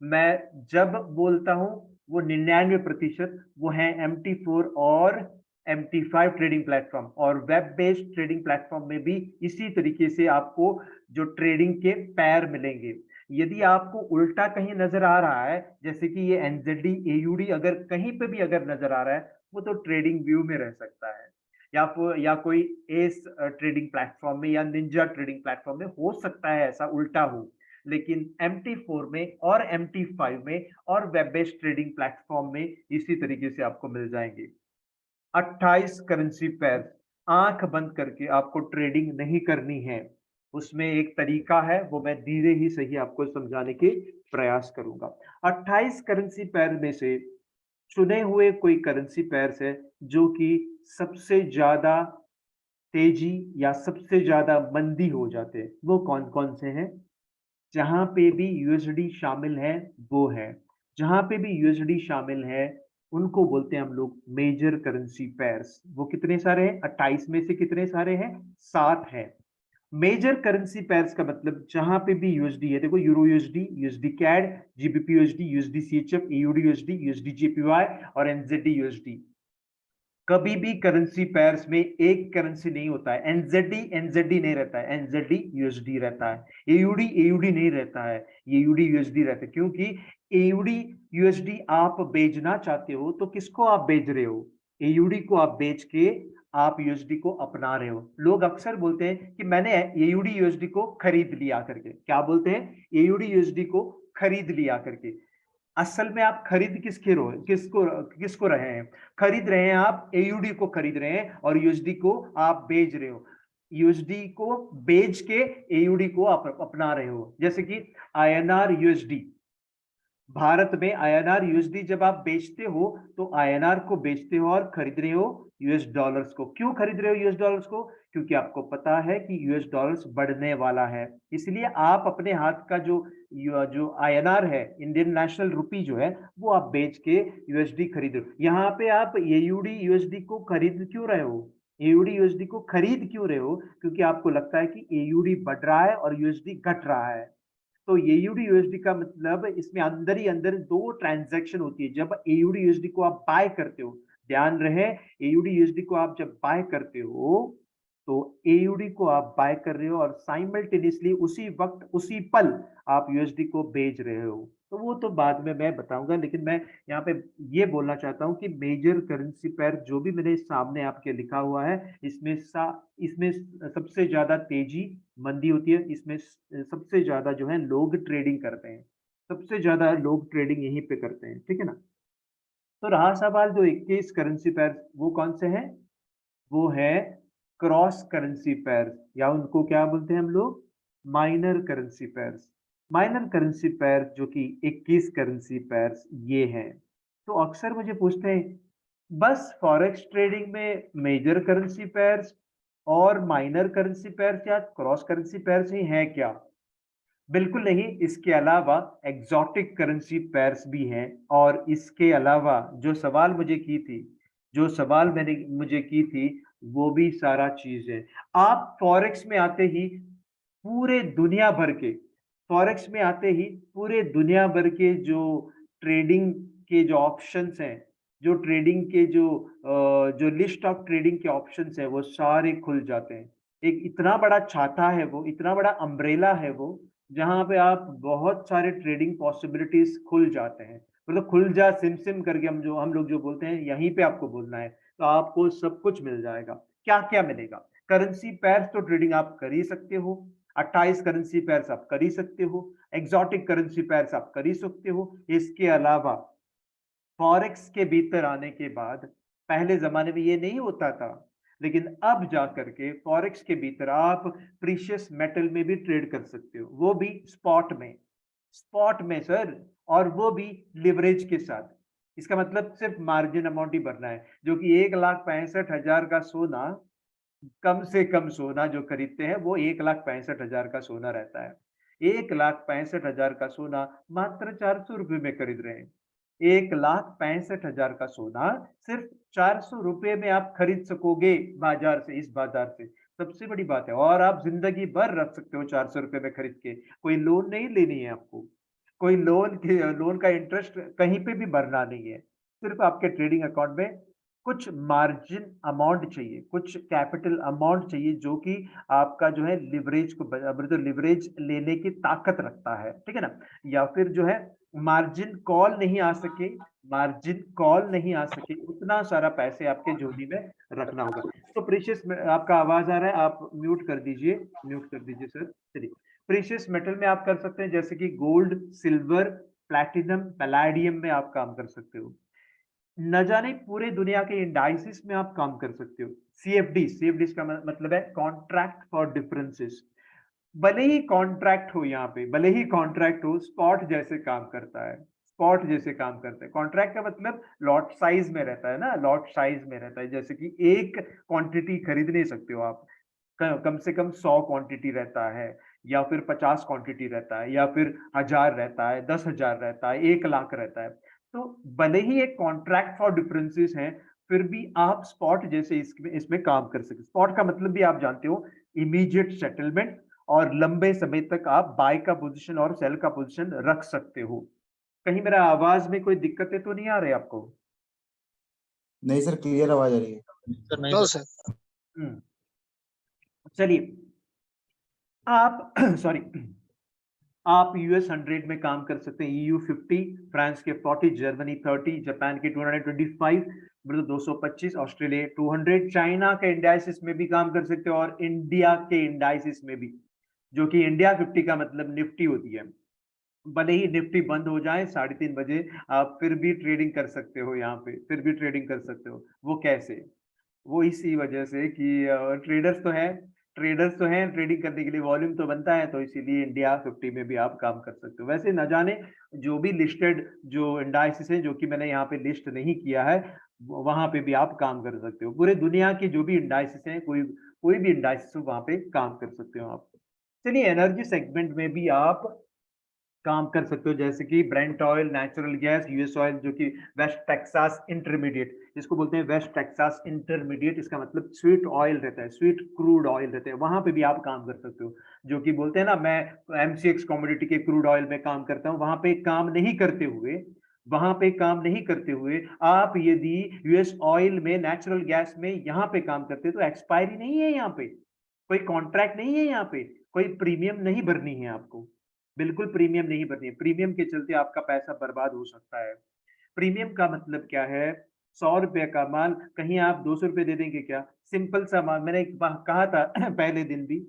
मैं जब बोलता हूँ वो 99% वो है MT4 और MT5 ट्रेडिंग प्लेटफॉर्म, और वेब बेस्ड ट्रेडिंग प्लेटफॉर्म में भी इसी तरीके से आपको जो ट्रेडिंग के पैर मिलेंगे। यदि आपको उल्टा कहीं नजर आ रहा है, जैसे कि ये एनजेडी एयूडी अगर कहीं पे भी अगर नजर आ रहा है, वो तो ट्रेडिंग व्यू में रह सकता है, या कोई एस ट्रेडिंग प्लेटफॉर्म में या निंजा ट्रेडिंग प्लेटफॉर्म में हो सकता है ऐसा उल्टा हो। लेकिन MT4 में और MT5 में और वेब बेस्ड ट्रेडिंग प्लेटफॉर्म में इसी तरीके से आपको मिल जाएंगे 28 करेंसी पेयर। आंख बंद करके आपको ट्रेडिंग नहीं करनी है, उसमें एक तरीका है, वो मैं धीरे ही सही आपको समझाने के प्रयास करूंगा। 28 करेंसी पेयर में से चुने हुए कोई करेंसी पेयर्स है जो कि सबसे ज्यादा तेजी या सबसे ज्यादा मंदी हो जाते हैं, वो कौन कौन से हैं? जहां पे भी यूएसडी शामिल है वो है, जहां पे भी यूएसडी शामिल है उनको बोलते हैं हम लोग मेजर करेंसी पेयर्स। वो कितने सारे हैं? 28 में से कितने सारे हैं? 7 हैं। मेजर करेंसी पेयर्स का मतलब जहां पे भी यूएसडी है, देखो euro USD, USD CAD, GBP USD, USD CHF, AUD USD, USD JPY और एनजेडी यूएसडी। कभी भी करेंसी पेयर्स में एक करेंसी नहीं होता है, एनजेडी एनजेडी नहीं रहता है, एनजेडी यूएसडी रहता है, एयूडी एयूडी नहीं रहता है, ये यूडी यूएसडी रहता है, क्योंकि एयूडी यूएसडी आप बेचना चाहते हो तो किसको आप बेच रहे हो? एयूडी को आप बेच के आप यूएसडी को अपना रहे हो। लोग अक्सर बोलते हैं कि मैंने एयूडी यूएसडी को खरीद लिया करके। क्या बोलते हैं? एयूडी यूएसडी को खरीद लिया करके। असल में आप खरीद किसको रहे हैं? खरीद रहे हैं आप एयूडी को खरीद रहे हैं और यूएसडी को आप बेच रहे हो। यूएसडी को बेच के एयूडी को आप अपना रहे हो। जैसे कि आईएनआर यूएसडी, भारत में आईएनआर यूएसडी जब आप बेचते हो तो आईएनआर को बेचते हो और खरीद रहे हो यूएस डॉलर्स को। क्यों खरीद रहे हो यूएस डॉलर्स को? क्योंकि आपको पता है कि यूएस डॉलर्स बढ़ने वाला है, इसलिए आप अपने हाथ का जो आईएनआर है, इंडियन नेशनल रुपी जो है, वो आप बेच के यूएसडी खरीद रहे हो। यहाँ पे आप एयूडी यूएसडी को खरीद क्यों रहे हो? एयूडी यूएसडी को खरीद क्यों रहे हो? क्योंकि आपको लगता है कि एयूडी बढ़ रहा है और यूएसडी घट रहा है। तो एयूडी यूएसडी का मतलब इसमें अंदर ही अंदर दो ट्रांजैक्शन होती है। जब एयूडी यूएसडी को आप बाय करते हो, ध्यान रहे, एयूडी यूएसडी को आप जब बाय करते हो तो एयूडी को आप बाय कर रहे हो और साइमल्टेनियसली उसी वक्त उसी पल आप यूएसडी को बेच रहे हो। तो वो तो बाद में मैं बताऊंगा, लेकिन मैं यहाँ पे ये बोलना चाहता हूँ कि मेजर करेंसी पेयर जो भी मेरे सामने आपके लिखा हुआ है, इसमें सबसे ज्यादा तेजी मंदी होती है। इसमें सबसे ज्यादा जो है लोग ट्रेडिंग करते हैं, सबसे ज्यादा लोग ट्रेडिंग यहीं पे करते हैं, ठीक है ना। तो रहा सवाल जो 21 करेंसी पेयर, वो कौन से हैं? वो है क्रॉस करेंसी पेयर, या उनको क्या बोलते हैं हम लोग? Minor currency pairs. Minor currency pair जो कि 21 करेंसी पेयर्स ये हैं। तो अक्सर मुझे पूछते हैं बस फॉरेक्स ट्रेडिंग में मेजर करेंसी पेयर्स और माइनर करेंसी पेयर्स या क्रॉस करेंसी पेयर्स ही हैं क्या? बिल्कुल नहीं, इसके अलावा एग्जॉटिक करेंसी पेयर्स भी हैं। और इसके अलावा जो सवाल मैंने मुझे की थी, वो भी सारा चीज है। आप फॉरेक्स में आते ही पूरे दुनिया भर के फॉरेक्स में आते ही पूरे दुनिया भर के जो ट्रेडिंग के जो ऑप्शंस हैं, जो ट्रेडिंग के जो लिस्ट ऑफ ट्रेडिंग के ऑप्शंस है, वो सारे खुल जाते हैं। एक इतना बड़ा छाता है वो, इतना बड़ा अम्ब्रेला है वो, जहां पे आप बहुत सारे ट्रेडिंग पॉसिबिलिटीज खुल जाते हैं। मतलब खुल जा सिम सिम करके हम लोग जो बोलते हैं, यहीं पे आपको बोलना है तो आपको सब कुछ मिल जाएगा। क्या क्या मिलेगा? करेंसी पेयर्स तो ट्रेडिंग आप कर ही सकते हो, 28 करेंसी पेयर्स आप कर ही सकते हो, एग्जॉटिक करेंसी पेयर्स आप कर ही सकते हो। इसके अलावा फॉरेक्स के भीतर आने के बाद, पहले जमाने में ये नहीं होता था, लेकिन अब जाकर के फॉरेक्स के भीतर आप प्रीशियस मेटल में भी ट्रेड कर सकते हो, वो भी स्पॉट में सर, और वो भी लिवरेज के साथ। इसका मतलब सिर्फ मार्जिन अमाउंट ही भरना है, जो कि 1,65,000 का सोना, कम से कम सोना जो खरीदते हैं वो 1,65,000 का सोना रहता है। 1,65,000 का सोना मात्र 400 रुपए में खरीद रहे हैं। 1,65,000 का सोना सिर्फ 400 रुपए में आप खरीद सकोगे बाजार से, इस बाजार से। सबसे बड़ी बात है, और आप जिंदगी भर रख सकते हो 400 रुपए में खरीद के। कोई लोन नहीं लेनी है आपको, कोई लोन का इंटरेस्ट कहीं पे भी भरना नहीं है। सिर्फ आपके ट्रेडिंग अकाउंट में कुछ मार्जिन अमाउंट चाहिए, कुछ कैपिटल अमाउंट चाहिए, जो कि आपका जो है लिवरेज को, मतलब लिवरेज लेने की ताकत रखता है, ठीक है ना। या फिर जो है मार्जिन कॉल नहीं आ सके, उतना सारा पैसे आपके जोड़ी में रखना होगा। तो प्रीशियस, आपका आवाज आ रहा है, आप म्यूट कर दीजिए सर। चलिए, प्रीशियस मेटल में आप कर सकते हैं, जैसे कि गोल्ड, सिल्वर, प्लैटिनम, पैलाडियम में आप काम कर सकते हो। न जाने पूरे दुनिया के इंडाइसिस में आप काम कर सकते हो। सीएफडी का मतलब है कॉन्ट्रैक्ट फॉर डिफरेंसेस। भले ही कॉन्ट्रैक्ट हो, यहाँ पे भले ही कॉन्ट्रैक्ट हो, स्पॉट जैसे काम करता है। कॉन्ट्रैक्ट का मतलब लॉट साइज में रहता है ना, जैसे कि एक क्वांटिटी खरीद नहीं सकते हो आप, कम से कम 100 क्वांटिटी रहता है, या फिर 50 क्वांटिटी रहता है, या फिर 1000 रहता है, 10,000 रहता है, 1,00,000 रहता है। तो भले ही एक कॉन्ट्रैक्ट फॉर डिफरेंसेस हैं, फिर भी आप स्पॉट जैसे इसमें काम कर सकते। स्पॉट का मतलब भी आप जानते हो, इमीडिएट सेटलमेंट, और लंबे समय तक आप बाय का पोजीशन और सेल का पोजीशन रख सकते हो। कहीं मेरा आवाज में कोई दिक्कतें तो नहीं आ रही आपको? नहीं सर, क्लियर आवाज आ रही है। सर नहीं नो सर। सर। चलिए, आप सॉरी, आप यूएस 100 में काम कर सकते हैं, EU 50, फ्रांस के 40, जर्मनी 30, जापान के 225, मतलब 225, ऑस्ट्रेलिया 200, चाइना के इंडाइसिस में भी काम कर सकते हो और इंडिया के इंडाइसिस में भी, जो कि इंडिया 50 का मतलब निफ्टी होती है। भले ही निफ्टी बंद हो जाए 3:30 बजे, आप फिर भी ट्रेडिंग कर सकते हो यहाँ पे, फिर भी ट्रेडिंग कर सकते हो। वो कैसे? वो इसी वजह से कि ट्रेडर्स तो हैं, ट्रेडिंग करने के लिए वॉल्यूम तो बनता है, तो इसीलिए इंडिया 50 में भी आप काम कर सकते हो। वैसे न जाने जो भी लिस्टेड जो इंडाइसेस हैं, जो कि मैंने यहाँ पे लिस्ट नहीं किया है, वहाँ पे भी आप काम कर सकते हो। पूरे दुनिया के जो भी इंडाइसेस हैं, कोई कोई भी इंडाइसेस हो, वहाँ पे काम कर सकते हो आप। चलिए एनर्जी सेगमेंट में भी आप काम कर सकते हो, जैसे कि Brent oil, natural gas, US oil, जो कि वेस्ट टेक्सास इंटरमीडिएट, इसको बोलते हैं वेस्ट टेक्सास इंटरमीडिएट, इसका मतलब स्वीट ऑयल रहता है, स्वीट क्रूड ऑयल रहता है, वहां पे भी आप काम कर सकते हो। जो कि बोलते हैं ना, मैं एमसीएक्स कमोडिटी के क्रूड ऑयल में काम करता हूँ, वहां पे काम नहीं करते हुए आप यदि यूएस ऑयल में, नेचुरल गैस में यहाँ पे काम करते हो, तो एक्सपायरी नहीं है यहाँ पे, कोई कॉन्ट्रैक्ट नहीं है यहाँ पे, कोई प्रीमियम नहीं भरनी है आपको, बिल्कुल प्रीमियम नहीं भरनी है। प्रीमियम के चलते आपका पैसा बर्बाद हो सकता है। प्रीमियम का मतलब क्या है? 100 रुपए का माल कहीं आप 200 रुपए दे देंगे क्या? सिंपल सा माल, मैंने एक बार कहा था पहले दिन भी,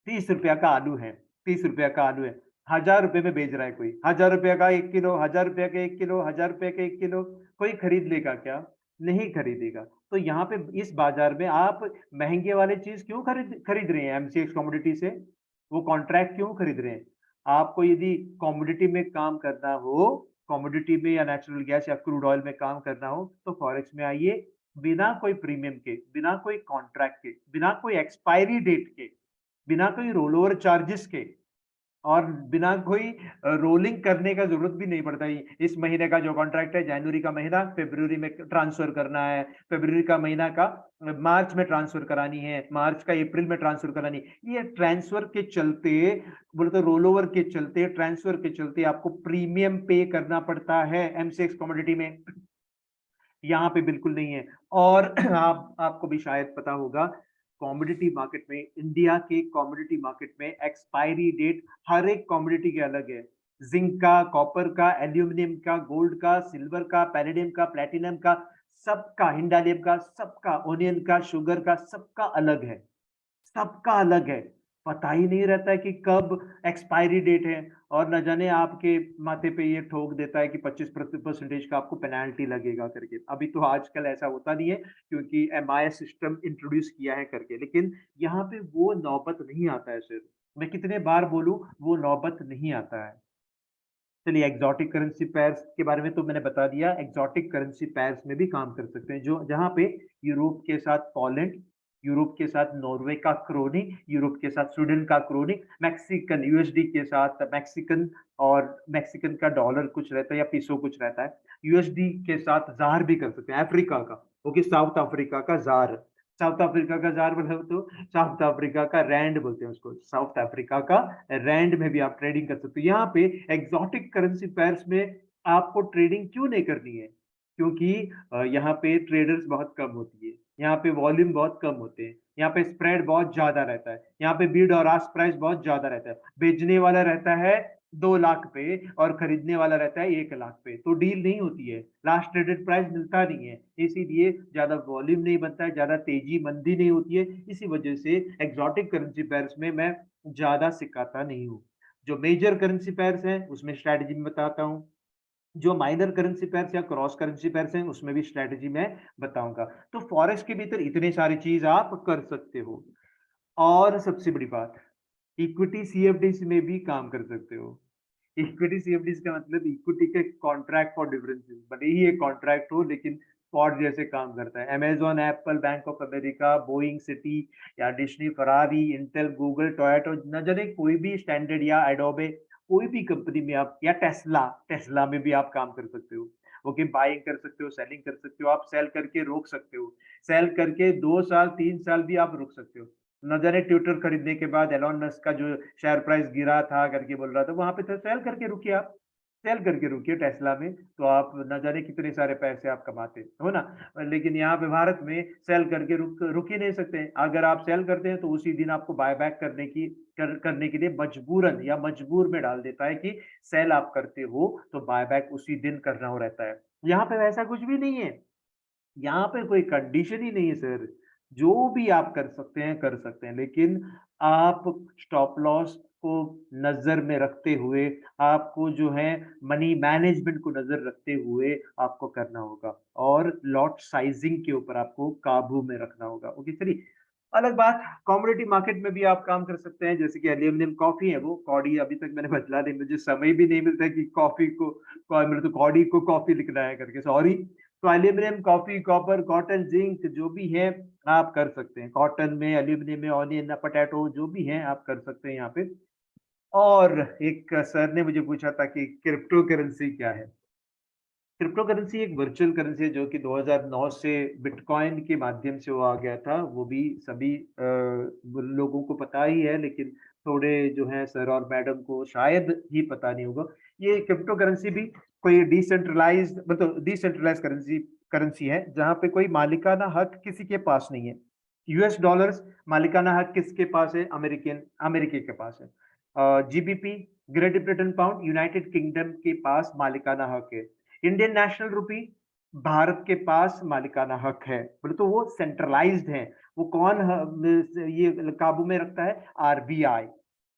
30 रुपया का आलू है, 30 रुपया का आलू है, 1000 रुपए में बेच रहा है कोई, 1000 रुपया का 1 किलो, 1000 रुपया का 1 किलो, 1000 रुपया का 1 किलो, कोई खरीद लेगा क्या? नहीं खरीदेगा। तो यहाँ पे इस बाजार में आप महंगे वाले चीज क्यों खरीद खरीद रहे हैं एमसीएक्स कमोडिटी से? वो कॉन्ट्रैक्ट क्यों खरीद रहे हैं? आपको यदि कमोडिटी में काम करना हो, कमोडिटी में या नेचुरल गैस या क्रूड ऑयल में काम करना हो, तो फॉरेक्स में आइए, बिना कोई प्रीमियम के, बिना कोई कॉन्ट्रैक्ट के, बिना कोई एक्सपायरी डेट के, बिना कोई रोल ओवर चार्जेस के, और बिना कोई रोलिंग करने का जरूरत भी नहीं पड़ता। इस महीने का जो कॉन्ट्रैक्ट है, जनवरी का महीना फरवरी में ट्रांसफर करना है, फरवरी का महीना का मार्च में ट्रांसफर करानी है, मार्च का अप्रैल में ट्रांसफर करानी है। ये ट्रांसफर के चलते, बोले तो रोल ओवर के चलते, ट्रांसफर के चलते आपको प्रीमियम पे करना पड़ता है एमसीएक्स कमोडिटी में। यहाँ पे बिल्कुल नहीं है। और आपको भी शायद पता होगा, कमोडिटी मार्केट में, इंडिया के कमोडिटी मार्केट में एक्सपायरी डेट हर एक कमोडिटी के अलग है। जिंक का, कॉपर का, एल्यूमिनियम का, गोल्ड का, सिल्वर का, पैलेडियम का, प्लेटिनम का, सबका, हिंडालियम का, सबका, ओनियन का, शुगर का, सबका अलग है, सबका अलग है। पता ही नहीं रहता है कि कब एक्सपायरी डेट है, और न जाने आपके माथे पे ये ठोक देता है कि 25% का आपको पेनाल्टी लगेगा करके। अभी तो आजकल ऐसा होता नहीं है, क्योंकि एमआईएस सिस्टम इंट्रोड्यूस किया है करके, लेकिन यहाँ पे वो नौबत नहीं आता है सर। मैं कितने बार बोलूं, वो नौबत नहीं आता है। चलिए एक्सोटिक करेंसी पेयर्स के बारे में तो मैंने बता दिया। एक्सोटिक करेंसी पेयर्स में भी काम कर सकते हैं, जो जहां पे यूरोप के साथ पोलैंड, यूरोप के साथ नॉर्वे का क्रोनी, यूरोप के साथ स्वीडन का क्रोनी, मैक्सिकन यूएसडी के साथ मैक्सिकन, और मैक्सिकन का डॉलर कुछ रहता है या पीसो कुछ रहता है, यूएसडी के साथ जार भी कर सकते हैं, अफ्रीका का, ओके, साउथ अफ्रीका का जार, साउथ अफ्रीका का जार मतलब तो साउथ अफ्रीका का रैंड बोलते हैं उसको, साउथ अफ्रीका का रैंड में भी आप ट्रेडिंग कर सकते हो। यहाँ पे एक्सोटिक करेंसी पेयर्स में आपको ट्रेडिंग क्यों नहीं करनी है? क्योंकि यहाँ पे ट्रेडर्स बहुत कम होती है, यहाँ पे वॉल्यूम बहुत कम होते हैं, यहाँ पे स्प्रेड बहुत ज्यादा रहता है, यहाँ पे बीड और आस्क प्राइस बहुत ज्यादा रहता है, बेचने वाला रहता है 2 लाख पे और खरीदने वाला रहता है 1 लाख पे, तो डील नहीं होती है, लास्ट ट्रेडेड प्राइस मिलता नहीं है, इसीलिए ज्यादा वॉल्यूम नहीं बनता है, ज्यादा तेजी मंदी नहीं होती है। इसी वजह से एक्सोटिक करेंसी पेयर्स में मैं ज्यादा सिखाता नहीं हूँ। जो मेजर करेंसी पेयर्स हैं उसमें स्ट्रैटेजी में बताता हूँ, जो माइनर करेंसी पेयर्स या क्रॉस करेंसी पेयर्स हैं उसमें भी स्ट्रैटेजी मैं बताऊंगा। तो फॉरेक्स के भीतर इतने सारी चीज आप कर सकते हो। और सबसे बड़ी बात, इक्विटी सीएफडीज में भी काम कर सकते हो। इक्विटी सीएफडीज का मतलब इक्विटी के कॉन्ट्रैक्ट फॉर डिफरेंसेस, भले ही ये कॉन्ट्रैक्ट हो लेकिन स्पॉट जैसे काम करता है। Amazon, Apple, Bank of America, Boeing, Citi या Disney, Ferrari, Intel, Google, Toyota, न जाने कोई भी स्टैंडर्ड या एडोबे, कोई भी कंपनी में आप, या टेस्ला, टेस्ला में भी आप काम कर सकते हो। ओके, बाइंग कर सकते हो, सेलिंग कर सकते हो, आप सेल करके रोक सकते हो, सेल करके 2 साल 3 साल भी आप रुक सकते हो। न जाने ट्विटर खरीदने के बाद एलोन मस्क का जो शेयर प्राइस गिरा था करके बोल रहा था, वहां पे तो सेल करके रुकिए आप, सेल करके रुकिए टेस्ला में, तो आप न जाने कितने सारे पैसे आप कमाते हो ना। लेकिन यहाँ पे भारत में सेल करके रुक ही नहीं सकते हैं। अगर आप सेल करते हैं तो उसी दिन आपको बाय बैक करने के लिए मजबूरन या मजबूर में डाल देता है कि सेल आप करते हो तो बाय बैक उसी दिन करना हो रहता है। यहाँ पे वैसा कुछ भी नहीं है। यहाँ पे कोई कंडीशन ही नहीं है सर। जो भी आप कर सकते हैं, लेकिन आप स्टॉप लॉस को नज़र में रखते हुए, आपको जो है मनी मैनेजमेंट को नज़र रखते हुए आपको करना होगा और लॉट साइज़िंग के ऊपर आपको काबू में रखना होगा। ओके, चलिए अलग बात, कमोडिटी मार्केट में भी आप काम कर सकते हैं, जैसे कि एल्यूमीनियम कॉफ़ी है वो, कॉडी अभी तक मैंने बदला नहीं, मुझे समय भी नहीं मिलता है कि कॉफ़ी को मेरे तो कॉडी को कॉफ़ी लिखना है करके, सॉरी। तो aluminium, coffee, copper, cotton, zinc जो भी है आप कर सकते हैं। कॉटन में, एल्यूमीनियम में, ऑनियन, पोटैटो जो भी है आप कर सकते हैं यहाँ पे। और एक सर ने मुझे पूछा था कि क्रिप्टो करेंसी क्या है? क्रिप्टो करेंसी एक वर्चुअल करेंसी है जो कि 2009 से बिटकॉइन के माध्यम से वो आ गया था। वो भी सभी लोगों को पता ही है, लेकिन थोड़े जो हैं सर और मैडम को शायद ही पता नहीं होगा। ये क्रिप्टो करेंसी भी कोई डिसेंट्रलाइज्ड मतलब डिसेंट्रलाइज्ड करेंसी है, जहाँ पे कोई मालिकाना हक किसी के पास नहीं है। यूएस डॉलर्स मालिकाना हक किसके पास है? अमेरिके के पास है। GBP, great Britain pound, United kingdom के पास मालिकाना हक है। इंडियन नेशनल रुपी भारत के पास मालिकाना हक है, बोले तो वो सेंट्रलाइज्ड है। वो कौन ये काबू में रखता है? RBI,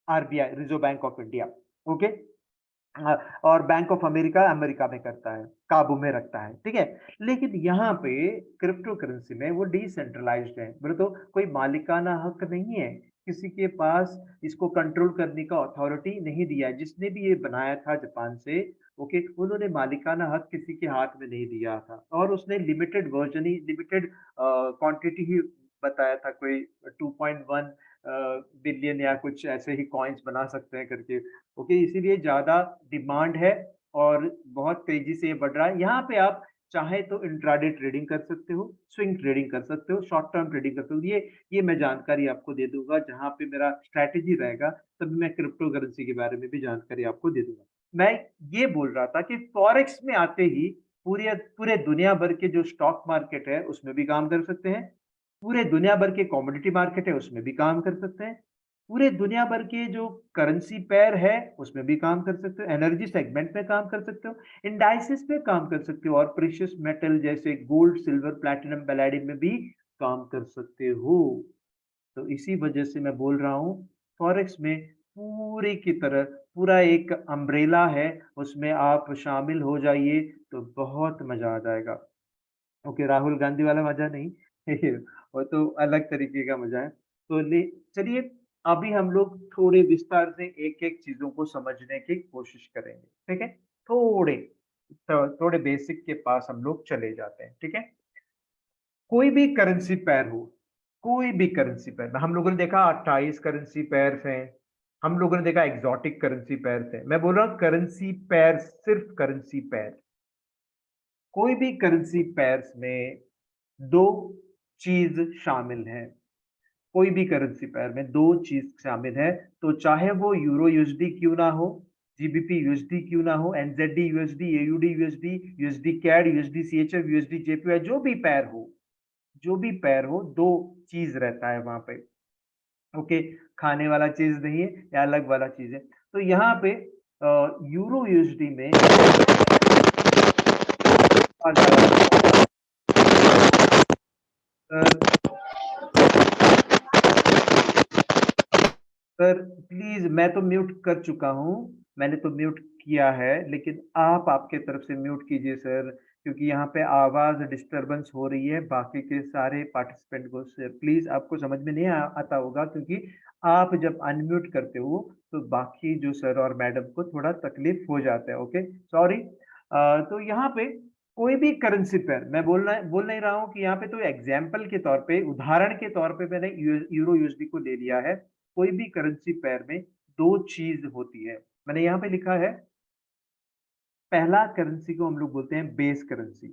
reserve bank of India. Okay, और बैंक ऑफ अमेरिका अमेरिका में करता है, काबू में रखता है, ठीक है। लेकिन यहाँ पे क्रिप्टो करेंसी में वो डिसेंट्रलाइज्ड है, बोले तो कोई मालिकाना हक नहीं है, किसी के पास इसको कंट्रोल करने का अथॉरिटी नहीं दिया है। जिसने भी ये बनाया था जापान से, ओके, उन्होंने मालिकाना हक किसी के हाथ में नहीं दिया था, और उसने लिमिटेड वर्जन ही, लिमिटेड क्वांटिटी ही बताया था, कोई 2.1 बिलियन या कुछ ऐसे ही कॉइन्स बना सकते हैं करके। ओके, इसीलिए ज़्यादा डिमांड है और बहुत तेज़ी से ये बढ़ रहा है। यहाँ पे आप चाहे तो इंट्राडे ट्रेडिंग कर सकते हो, स्विंग ट्रेडिंग कर सकते हो, शॉर्ट टर्म ट्रेडिंग कर सकते हो। ये मैं जानकारी आपको दे दूँगा, जहाँ पे मेरा स्ट्रैटेजी रहेगा, तभी मैं क्रिप्टो करेंसी के बारे में भी जानकारी आपको दे दूँगा। मैं ये बोल रहा था कि फॉरेक्स में आते ही पूरे पूरे दुनिया भर के जो स्टॉक मार्केट है, उसमें भी काम कर सकते हैं। पूरे दुनिया भर के कमोडिटी मार्केट है, उसमें भी काम कर सकते हैं। पूरे दुनिया भर के जो करेंसी पेयर है, उसमें भी काम कर सकते हो, एनर्जी सेगमेंट में काम कर सकते हो, इंडाइसेस में काम कर सकते हो, और प्रीशियस मेटल जैसे गोल्ड, सिल्वर, प्लैटिनम, पैलेडियम में भी काम कर सकते हो। तो इसी वजह से मैं बोल रहा हूँ, फॉरेक्स में पूरे की तरह पूरा एक अम्ब्रेला है, उसमें आप शामिल हो जाइए तो बहुत मज़ा आ जाएगा। ओके, राहुल गांधी वाला मज़ा नहीं, वो तो अलग तरीके का मज़ा है। तो ले चलिए, अभी हम लोग थोड़े विस्तार से एक-एक चीज़ों को समझने की कोशिश करेंगे, ठीक है? थोड़े बेसिक के पास हम लोग चले जाते हैं, ठीक है? कोई भी करेंसी पेयर हो, कोई भी करेंसी पेयर, हम लोगों ने देखा 28 करेंसी पेयर्स हैं, हम लोगों ने देखा एक्सोटिक करेंसी पेयर्स हैं। मैं बोल रहा हूँ करेंसी पेयर, सिर्फ करेंसी पेयर। कोई भी करेंसी पेयर्स में 2 चीज़ शामिल हैं। कोई भी करेंसी पेयर में 2 चीज़ शामिल है, तो चाहे वो यूरो यूएसडी क्यों ना हो, जीबीपी यूएसडी क्यों ना हो, NZD USD, AUD USD, USD CAD, USD CHF, USD JPY, जो भी पेयर हो, 2 चीज़ रहता है वहाँ पे। ओके, खाने वाला चीज़ नहीं है, या अलग वाला चीज़ है। तो यहाँ पे यूरो यूएसडी में सर प्लीज, मैं तो म्यूट कर चुका हूँ, मैंने तो म्यूट किया है, लेकिन आप आपके तरफ से म्यूट कीजिए सर, क्योंकि यहाँ पे आवाज डिस्टरबेंस हो रही है बाकी के सारे पार्टिसिपेंट को। सर प्लीज, आपको समझ में नहीं आता होगा, क्योंकि आप जब अनम्यूट करते हो तो बाकी जो सर और मैडम को थोड़ा तकलीफ हो जाता है। Okay, sorry. तो यहाँ पे कोई भी करेंसी पेयर, मैं बोल नहीं रहा हूँ कि यहाँ पे, तो एग्जाम्पल के तौर पे, उदाहरण के तौर पे मैंने यूरो यूएसडी को ले लिया है। कोई भी करेंसी पेयर में 2 चीज़ होती है। मैंने यहाँ पे लिखा है, पहला करेंसी को हम लोग बोलते हैं बेस करेंसी,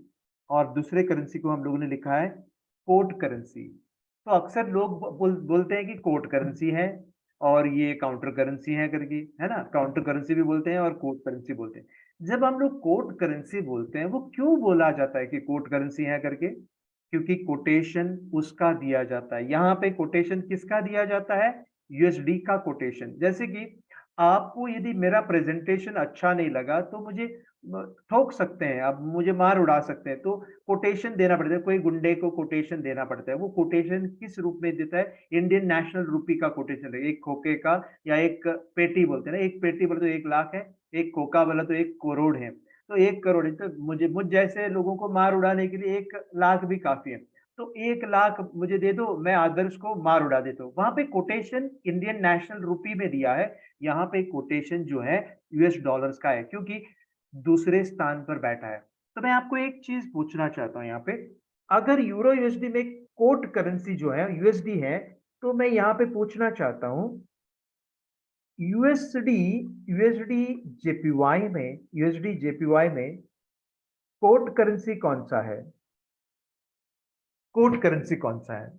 और दूसरे करेंसी को हम लोगों ने लिखा है कोट करेंसी। तो अक्सर लोग बोलते हैं कि कोट करेंसी है और ये काउंटर करेंसी है करके, है ना? काउंटर करेंसी भी बोलते हैं और कोट करेंसी बोलते हैं। जब हम लोग कोट करेंसी बोलते हैं, वो क्यों बोला जाता है कि कोट करेंसी है करके? क्योंकि कोटेशन उसका दिया जाता है। यहाँ पे कोटेशन किसका दिया जाता है? यूएसडी का कोटेशन। जैसे कि आपको यदि मेरा प्रेजेंटेशन अच्छा नहीं लगा तो मुझे ठोक सकते हैं, आप मुझे मार उड़ा सकते हैं, तो कोटेशन देना पड़ता है। कोई गुंडे को कोटेशन देना पड़ता है। वो कोटेशन किस रूप में देता है? इंडियन नेशनल रुपी का कोटेशन है, एक खोखे का, या एक पेटी बोलते हैं ना, एक पेटी बोले तो 1 लाख है, एक खोखा बोला तो 1 करोड़ है। तो 1 करोड़ है, तो मुझ जैसे लोगों को मार उड़ाने के लिए 1 लाख भी काफी है। तो 1 लाख मुझे दे दो, मैं आदर्श को मार उड़ा देता हूँ। वहां पे कोटेशन इंडियन नेशनल रुपी में दिया है, यहाँ पे कोटेशन जो है यूएस डॉलर्स का है, क्योंकि दूसरे स्थान पर बैठा है। तो मैं आपको एक चीज पूछना चाहता हूँ यहाँ पे, अगर यूरो यूएसडी में कोट करेंसी जो है यूएसडी है, तो मैं यहाँ पे पूछना चाहता हूँ, यूएसडी यूएसडी जेपीवाई में कोट करेंसी कौन सा है? कोट करेंसी कौन सा है?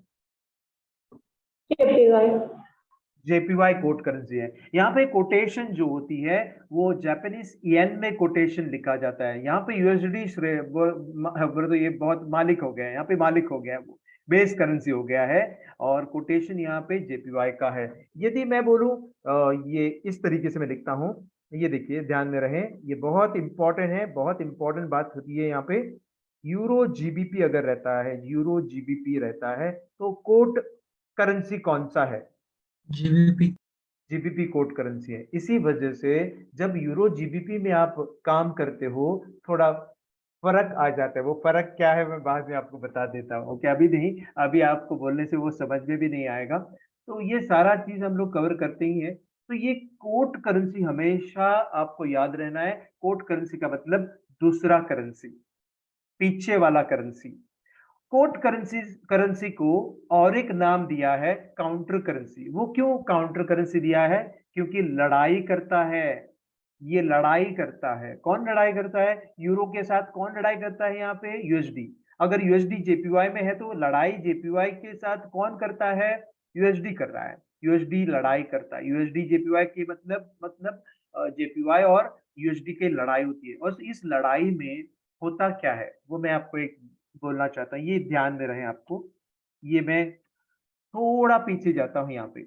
जेपीवाई। जेपीवाई कोट करेंसी है। यहाँ पे कोटेशन जो होती है वो जापानीज येन में कोटेशन लिखा जाता है। यहाँ पे यूएसडी तो ये बहुत मालिक हो गया है, यहाँ पे मालिक हो गया है, वो बेस करेंसी हो गया है, और कोटेशन यहाँ पे जेपीवाई का है। यदि मैं बोलूं ये इस तरीके से मैं लिखता हूँ, ये देखिए ध्यान में रहे, ये बहुत इंपॉर्टेंट है, बहुत इंपॉर्टेंट बात होती है यहाँ पे। यूरो जीबीपी अगर रहता है, यूरो जीबीपी रहता है, तो कोट करेंसी कौन सा है? जीबीपी। जीबीपी कोट करेंसी है। इसी वजह से जब यूरो जीबीपी में आप काम करते हो, थोड़ा फर्क आ जाता है। वो फर्क क्या है मैं बाद में आपको बता देता हूँ, ओके? अभी नहीं, अभी आपको बोलने से वो समझ में भी नहीं आएगा। तो ये सारा चीज हम लोग कवर करते ही है। तो ये कोट करेंसी हमेशा आपको याद रहना है। कोट करेंसी का मतलब दूसरा करेंसी, पीछे वाला करेंसी। कोट करेंसी करेंसी को और एक नाम दिया है काउंटर करेंसी। वो क्यों काउंटर करेंसी दिया है? क्योंकि लड़ाई करता है, ये लड़ाई करता है। कौन लड़ाई करता है? यूरो के साथ कौन लड़ाई करता है? यहाँ पे यूएसडी। अगर यूएसडी जेपीवाई में है तो लड़ाई जेपीवाई के साथ कौन करता है? यूएसडी कर रहा है। यूएसडी लड़ाई करता है। यूएसडी जेपीवाई की मतलब जेपीवाई और यूएसडी की लड़ाई होती है, और इस लड़ाई में होता क्या है वो मैं आपको एक बोलना चाहता हूँ, ये ध्यान में रहे आपको। ये मैं थोड़ा पीछे जाता हूँ यहाँ पे,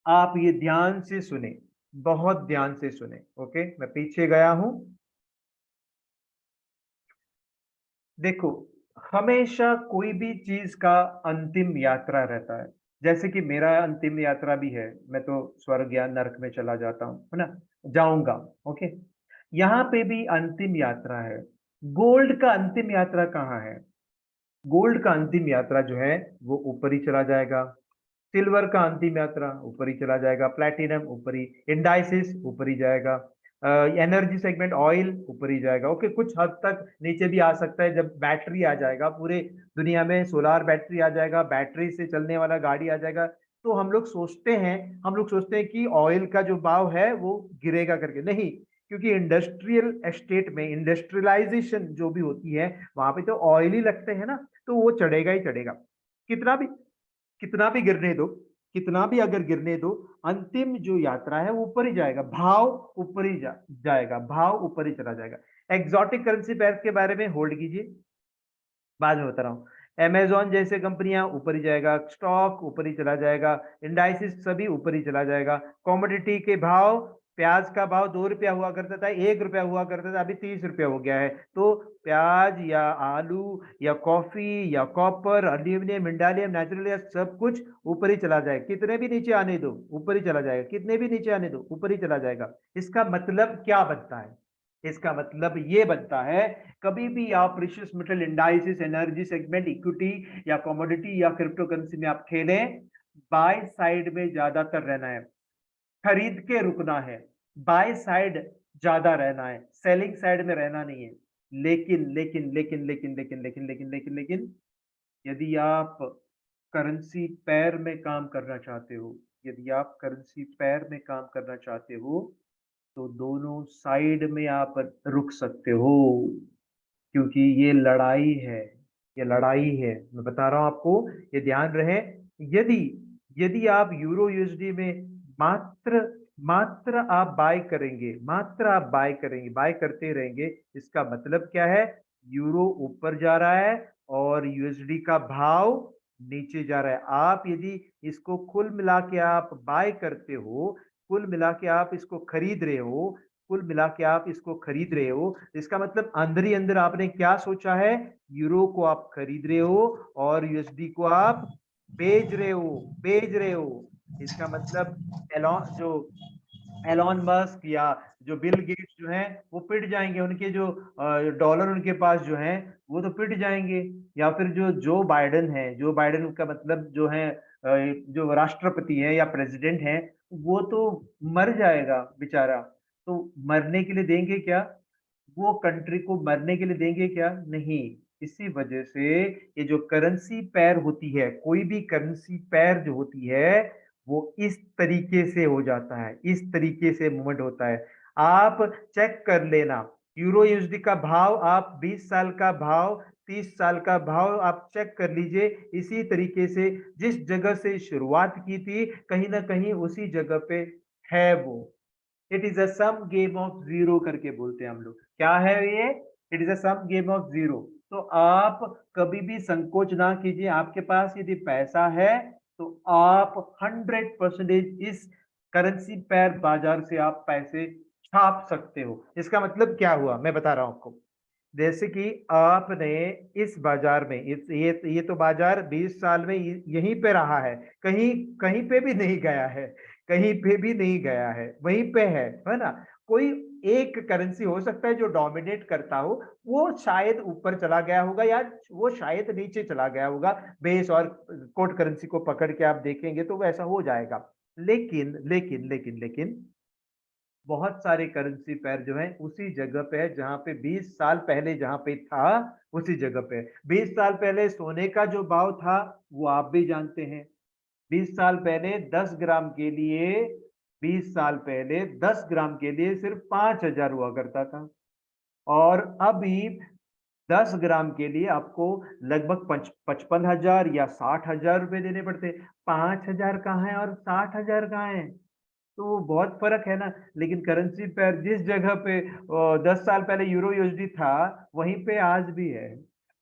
आप ये ध्यान से सुने, बहुत ध्यान से सुने, ओके? मैं पीछे गया हूं। देखो, हमेशा कोई भी चीज का अंतिम यात्रा रहता है। जैसे कि मेरा अंतिम यात्रा भी है, मैं तो स्वर्ग या नरक में चला जाता हूँ, है ना, जाऊंगा, ओके? यहाँ पे भी अंतिम यात्रा है। गोल्ड का अंतिम यात्रा कहाँ है? गोल्ड का अंतिम यात्रा जो है वो ऊपर ही चला जाएगा। सिल्वर का अंतिम यात्रा ऊपर ही चला जाएगा। प्लैटिनम ऊपर ही, इंडाइसिस ऊपर ही जाएगा, एनर्जी सेगमेंट ऑयल ऊपर ही जाएगा, ओके? कुछ हद तक नीचे भी आ सकता है जब बैटरी आ जाएगा, पूरे दुनिया में सोलार बैटरी आ जाएगा, बैटरी से चलने वाला गाड़ी आ जाएगा। तो हम लोग सोचते हैं कि ऑयल का जो भाव है वो गिरेगा करके, नहीं, क्योंकि इंडस्ट्रियल एस्टेट में इंडस्ट्रियलाइजेशन जो भी होती है वहां पे तो ऑयल ही लगते हैं ना, तो वो चढ़ेगा ही चढ़ेगा। कितना भी कितना भी गिरने दो, कितना भी अगर गिरने दो, अंतिम जो यात्रा है वो ऊपर ही जाएगा, भाव ऊपर ही जाएगा, भाव ऊपर ही चला जाएगा। एक्सोटिक करेंसी पेयर्स के बारे में होल्ड कीजिए, बाद में बता रहा हूँ। अमेजॉन जैसे कंपनियां ऊपर ही जाएगा, स्टॉक ऊपर ही चला जाएगा, इंडाइसिस सभी ऊपर ही चला जाएगा। कॉमोडिटी के भाव, प्याज का भाव 2 रुपया हुआ करता था, 1 रुपया हुआ करता था, अभी 30 रुपया हो गया है। तो प्याज या आलू या कॉफी या कॉपर, एल्यूमिनियम, इंडालियम, नेचुरल गैस, सब कुछ ऊपर ही चला जाएगा। कितने भी नीचे आने दो ऊपर ही चला जाएगा, कितने भी नीचे आने दो ऊपर ही चला जाएगा। इसका मतलब क्या बनता है? इसका मतलब ये बनता है, कभी भी आप precious metal indices, energy segment, equity या कमोडिटी या क्रिप्टो करेंसी में आप खेलें, बाय साइड में ज्यादातर रहना है, खरीद के रुकना है, बाय साइड ज्यादा रहना है, सेलिंग साइड में रहना नहीं है। लेकिन लेकिन लेकिन लेकिन लेकिन लेकिन लेकिन लेकिन लेकिन यदि आप करेंसी पेयर में काम करना चाहते हो, यदि आप करेंसी पेयर में काम करना चाहते हो, तो दोनों साइड में आप रुक सकते हो, क्योंकि ये लड़ाई है, ये लड़ाई है, मैं बता रहा हूं आपको, ये ध्यान रहे। यदि यदि आप यूरो यूएसडी में मात्र मात्र आप बाय करेंगे, मात्र आप बाय करेंगे, बाय करते रहेंगे, इसका मतलब क्या है? यूरो ऊपर जा रहा है और यूएसडी का भाव नीचे जा रहा है। आप यदि इसको कुल मिला के आप बाय करते हो, कुल मिला के आप इसको खरीद रहे हो, कुल मिला के आप इसको खरीद रहे हो, इसका मतलब अंदर ही अंदर आपने क्या सोचा है? यूरो को आप खरीद रहे हो और यूएसडी को आप बेच रहे हो, बेच रहे हो। इसका मतलब जो एलॉन मस्क या जो बिल गेट्स जो हैं वो पिट जाएंगे, उनके जो डॉलर उनके पास जो हैं वो तो पिट जाएंगे। या फिर जो जो बाइडेन है, जो बाइडेन का मतलब जो है जो राष्ट्रपति है या प्रेसिडेंट है, वो तो मर जाएगा बेचारा। तो मरने के लिए देंगे क्या? वो कंट्री को मरने के लिए देंगे क्या? नहीं। इसी वजह से ये जो करेंसी पेयर होती है, कोई भी करेंसी पेयर जो होती है, वो इस तरीके से हो जाता है, इस तरीके से मूवमेंट होता है। आप चेक कर लेना, यूरो यूएसडी का भाव आप 20 साल का भाव, 30 साल का भाव आप चेक कर लीजिए। इसी तरीके से जिस जगह से शुरुआत की थी, कहीं ना कहीं उसी जगह पे है वो। It is a sum game of zero करके बोलते हैं हम लोग। क्या है ये? It is a sum game of zero. तो आप कभी भी संकोच ना कीजिए, आपके पास यदि पैसा है तो आप 100% इस करेंसी पेयर बाजार से आप पैसे छाप सकते हो। इसका मतलब क्या हुआ मैं बता रहा हूं आपको। जैसे कि आपने इस बाजार में ये तो बाजार 20 साल में यहीं पे रहा है, कहीं कहीं पे भी नहीं गया है, कहीं पे भी नहीं गया है, वहीं पे है ना? कोई एक करेंसी हो सकता है जो डोमिनेट करता हो, वो शायद ऊपर चला गया होगा या वो शायद नीचे चला गया होगा। बेस और कोट करेंसी को पकड़ के आप देखेंगे तो वैसा हो जाएगा। लेकिन लेकिन लेकिन लेकिन बहुत सारे करेंसी पेयर जो है उसी जगह पे है जहां पे 20 साल पहले जहां पे था, उसी जगह पे। 20 साल पहले सोने का जो भाव था वो आप भी जानते हैं। 20 साल पहले 10 ग्राम के लिए, 20 साल पहले 10 ग्राम के लिए सिर्फ 5,000 हुआ करता था। और अभी 10 ग्राम के लिए आपको लगभग 55,000 या 60,000 रुपए देने पड़ते। 5,000 कहाँ है और 60,000 कहाँ है? तो वो बहुत फर्क है ना। लेकिन करेंसी पेयर जिस जगह पे 10 साल पहले यूरो यूएसडी था, वहीं पे आज भी है,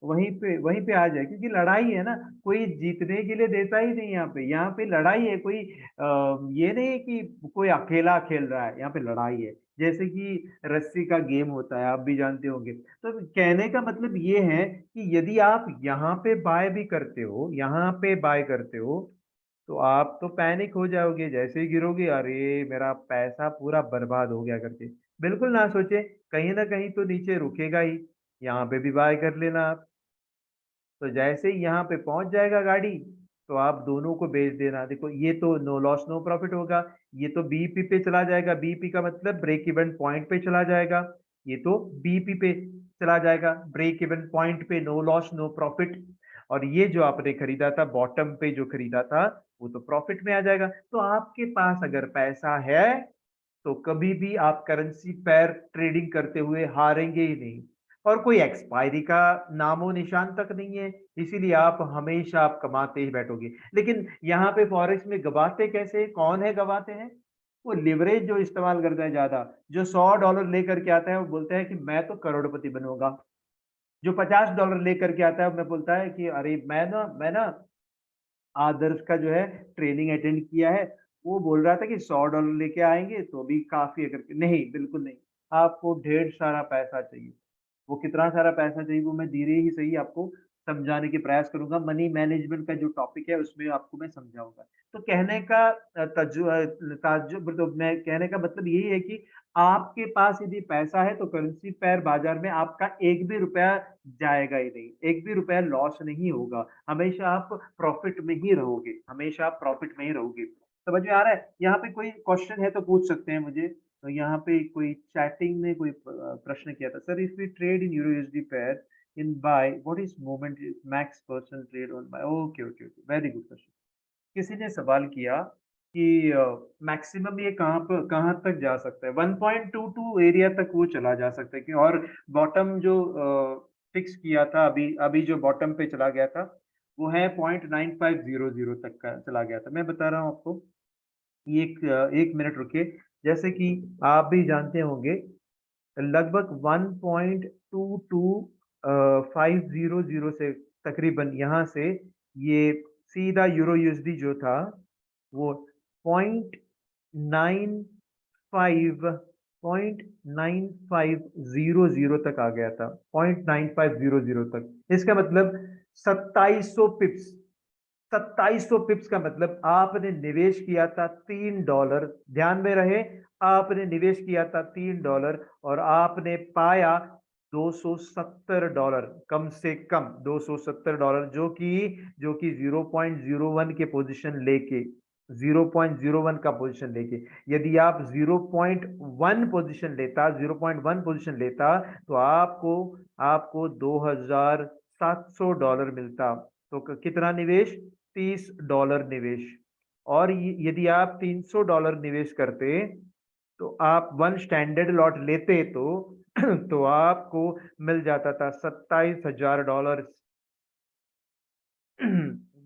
वहीं पे आज है। क्योंकि लड़ाई है ना, कोई जीतने के लिए देता ही नहीं। यहाँ पे लड़ाई है। कोई ये नहीं है कि कोई अकेला खेल रहा है, यहाँ पे लड़ाई है। जैसे कि रस्सी का गेम होता है, आप भी जानते होंगे। तो कहने का मतलब ये है कि यदि आप यहाँ पे बाय भी करते हो, यहाँ पे बाय करते हो, तो आप तो पैनिक हो जाओगे जैसे ही गिरोगे, अरे मेरा पैसा पूरा बर्बाद हो गया करके। बिल्कुल ना सोचे, कहीं ना कहीं तो नीचे रुकेगा ही। यहाँ पे भी बाय कर लेना आप। तो जैसे ही यहाँ पे पहुंच जाएगा गाड़ी, तो आप दोनों को बेच देना। देखो, ये तो नो लॉस नो प्रॉफिट होगा। ये तो बीईपी पे चला जाएगा, बीईपी का मतलब ब्रेक इवन पॉइंट पे चला जाएगा। ये तो बीईपी पे चला जाएगा, ब्रेक इवन पॉइंट पे, नो लॉस नो प्रॉफिट। और ये जो आपने खरीदा था बॉटम पे, जो खरीदा था, वो तो प्रॉफिट में आ जाएगा। तो आपके पास अगर पैसा है तो कभी भी आप करेंसी पेयर ट्रेडिंग करते हुए हारेंगे ही नहीं। और कोई एक्सपायरी का नामो निशान तक नहीं है, इसीलिए आप हमेशा आप कमाते ही बैठोगे। लेकिन यहाँ पे फॉरेक्स में गवाते कैसे, कौन है गवाते हैं? वो लिवरेज जो इस्तेमाल करता है ज्यादा, जो $100 लेकर के आता है वो बोलता है कि मैं तो करोड़पति बनूंगा। जो $50 लेकर के आता है मैं बोलता है कि अरे मैं ना आदर्श का जो है ट्रेनिंग अटेंड किया है। वो बोल रहा था कि $100 लेके आएंगे तो भी काफी है करके। नहीं, बिल्कुल नहीं। आपको ढेर सारा पैसा चाहिए। वो कितना सारा पैसा चाहिए वो मैं धीरे ही सही आपको समझाने की प्रयास करूंगा। मनी मैनेजमेंट का जो टॉपिक है उसमें आपको मैं समझाऊंगा। तो कहने का ताज्जुब, तो मैं कहने का मतलब यही है कि आपके पास यदि पैसा है तो करेंसी पेयर बाजार में आपका एक भी रुपया जाएगा ही नहीं, एक भी रुपया लॉस नहीं होगा। हमेशा आप प्रॉफिट में ही रहोगे, हमेशा आप प्रॉफिट में ही रहोगे। समझ में आ रहा है? यहाँ पे कोई क्वेश्चन है तो पूछ सकते हैं मुझे। तो यहाँ पे कोई चैटिंग में कोई प्रश्न किया था, sir if we trade in euro USD pair in buy what is moment max person trade on buy? Okay okay okay, very good question. किसी ने सवाल किया कि मैक्सिमम ये कहाँ तक जा सकता है? 1.22 एरिया तक वो चला जा सकता है कि, और बॉटम जो फिक्स किया था, अभी अभी जो बॉटम पे चला गया था वो है 0.9500 तक का चला गया था। मैं बता रहा हूँ आपको, एक मिनट रुकिए। जैसे कि आप भी जानते होंगे लगभग 1.2250 से तकरीबन यहाँ से ये सीधा यूरो यूएसडी जो था वो 0.9500 तक आ गया था, 0.9500 तक। इसका मतलब 2700 पिप्स, 2700 पिप्स का मतलब आपने निवेश किया था $3। ध्यान में रहे, आपने निवेश किया था $3 और आपने पाया $270, कम से कम $270, जो कि 0.01 के पोजीशन लेके, 0.01 का पोजीशन लेके, यदि आप 0.1 पोजीशन लेता, 0.1 पोजीशन लेता तो आपको $2700 मिलता। तो कितना निवेश? $30 निवेश। और यदि आप $300 निवेश करते तो आप वन स्टैंडर्ड लॉट लेते तो आपको मिल जाता था $27,000।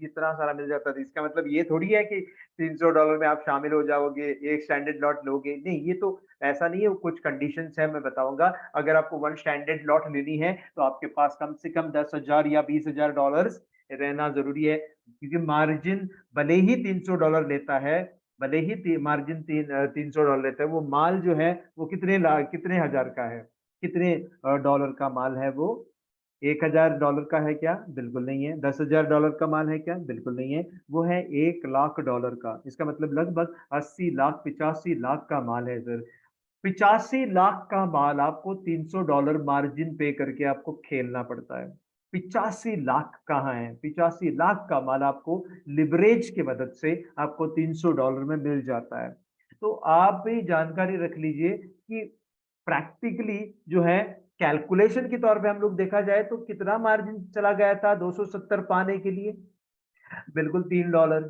इतना सारा मिल जाता था। इसका मतलब ये थोड़ी है कि $300 में आप शामिल हो जाओगे, एक स्टैंडर्ड लॉट लोगे। नहीं, ये तो ऐसा नहीं है, कुछ कंडीशंस है, मैं बताऊंगा। अगर आपको वन स्टैंडर्ड लॉट लेनी है तो आपके पास कम से कम 10,000 या $20,000 रहना जरूरी है, क्योंकि मार्जिन भले ही $300 लेता है, भले ही मार्जिन $300 लेता है, वो माल जो है वो कितने हजार का है, कितने डॉलर का माल है वो? $1,000 का है क्या? बिल्कुल नहीं है। $10,000 का माल है क्या? बिल्कुल नहीं है। वो है $1,00,000 का। इसका मतलब लगभग 80 लाख, 85 लाख का माल है सर। 85 लाख का माल आपको $300 मार्जिन पे करके आपको खेलना पड़ता है। 85 लाख कहाँ है? 85 लाख का माल आपको लिवरेज की मदद से आपको $300 में मिल जाता है। तो आप भी जानकारी रख लीजिए कि प्रैक्टिकली जो है, कैलकुलेशन के तौर पे हम लोग देखा जाए तो कितना मार्जिन चला गया था 270 पाने के लिए? बिल्कुल $3।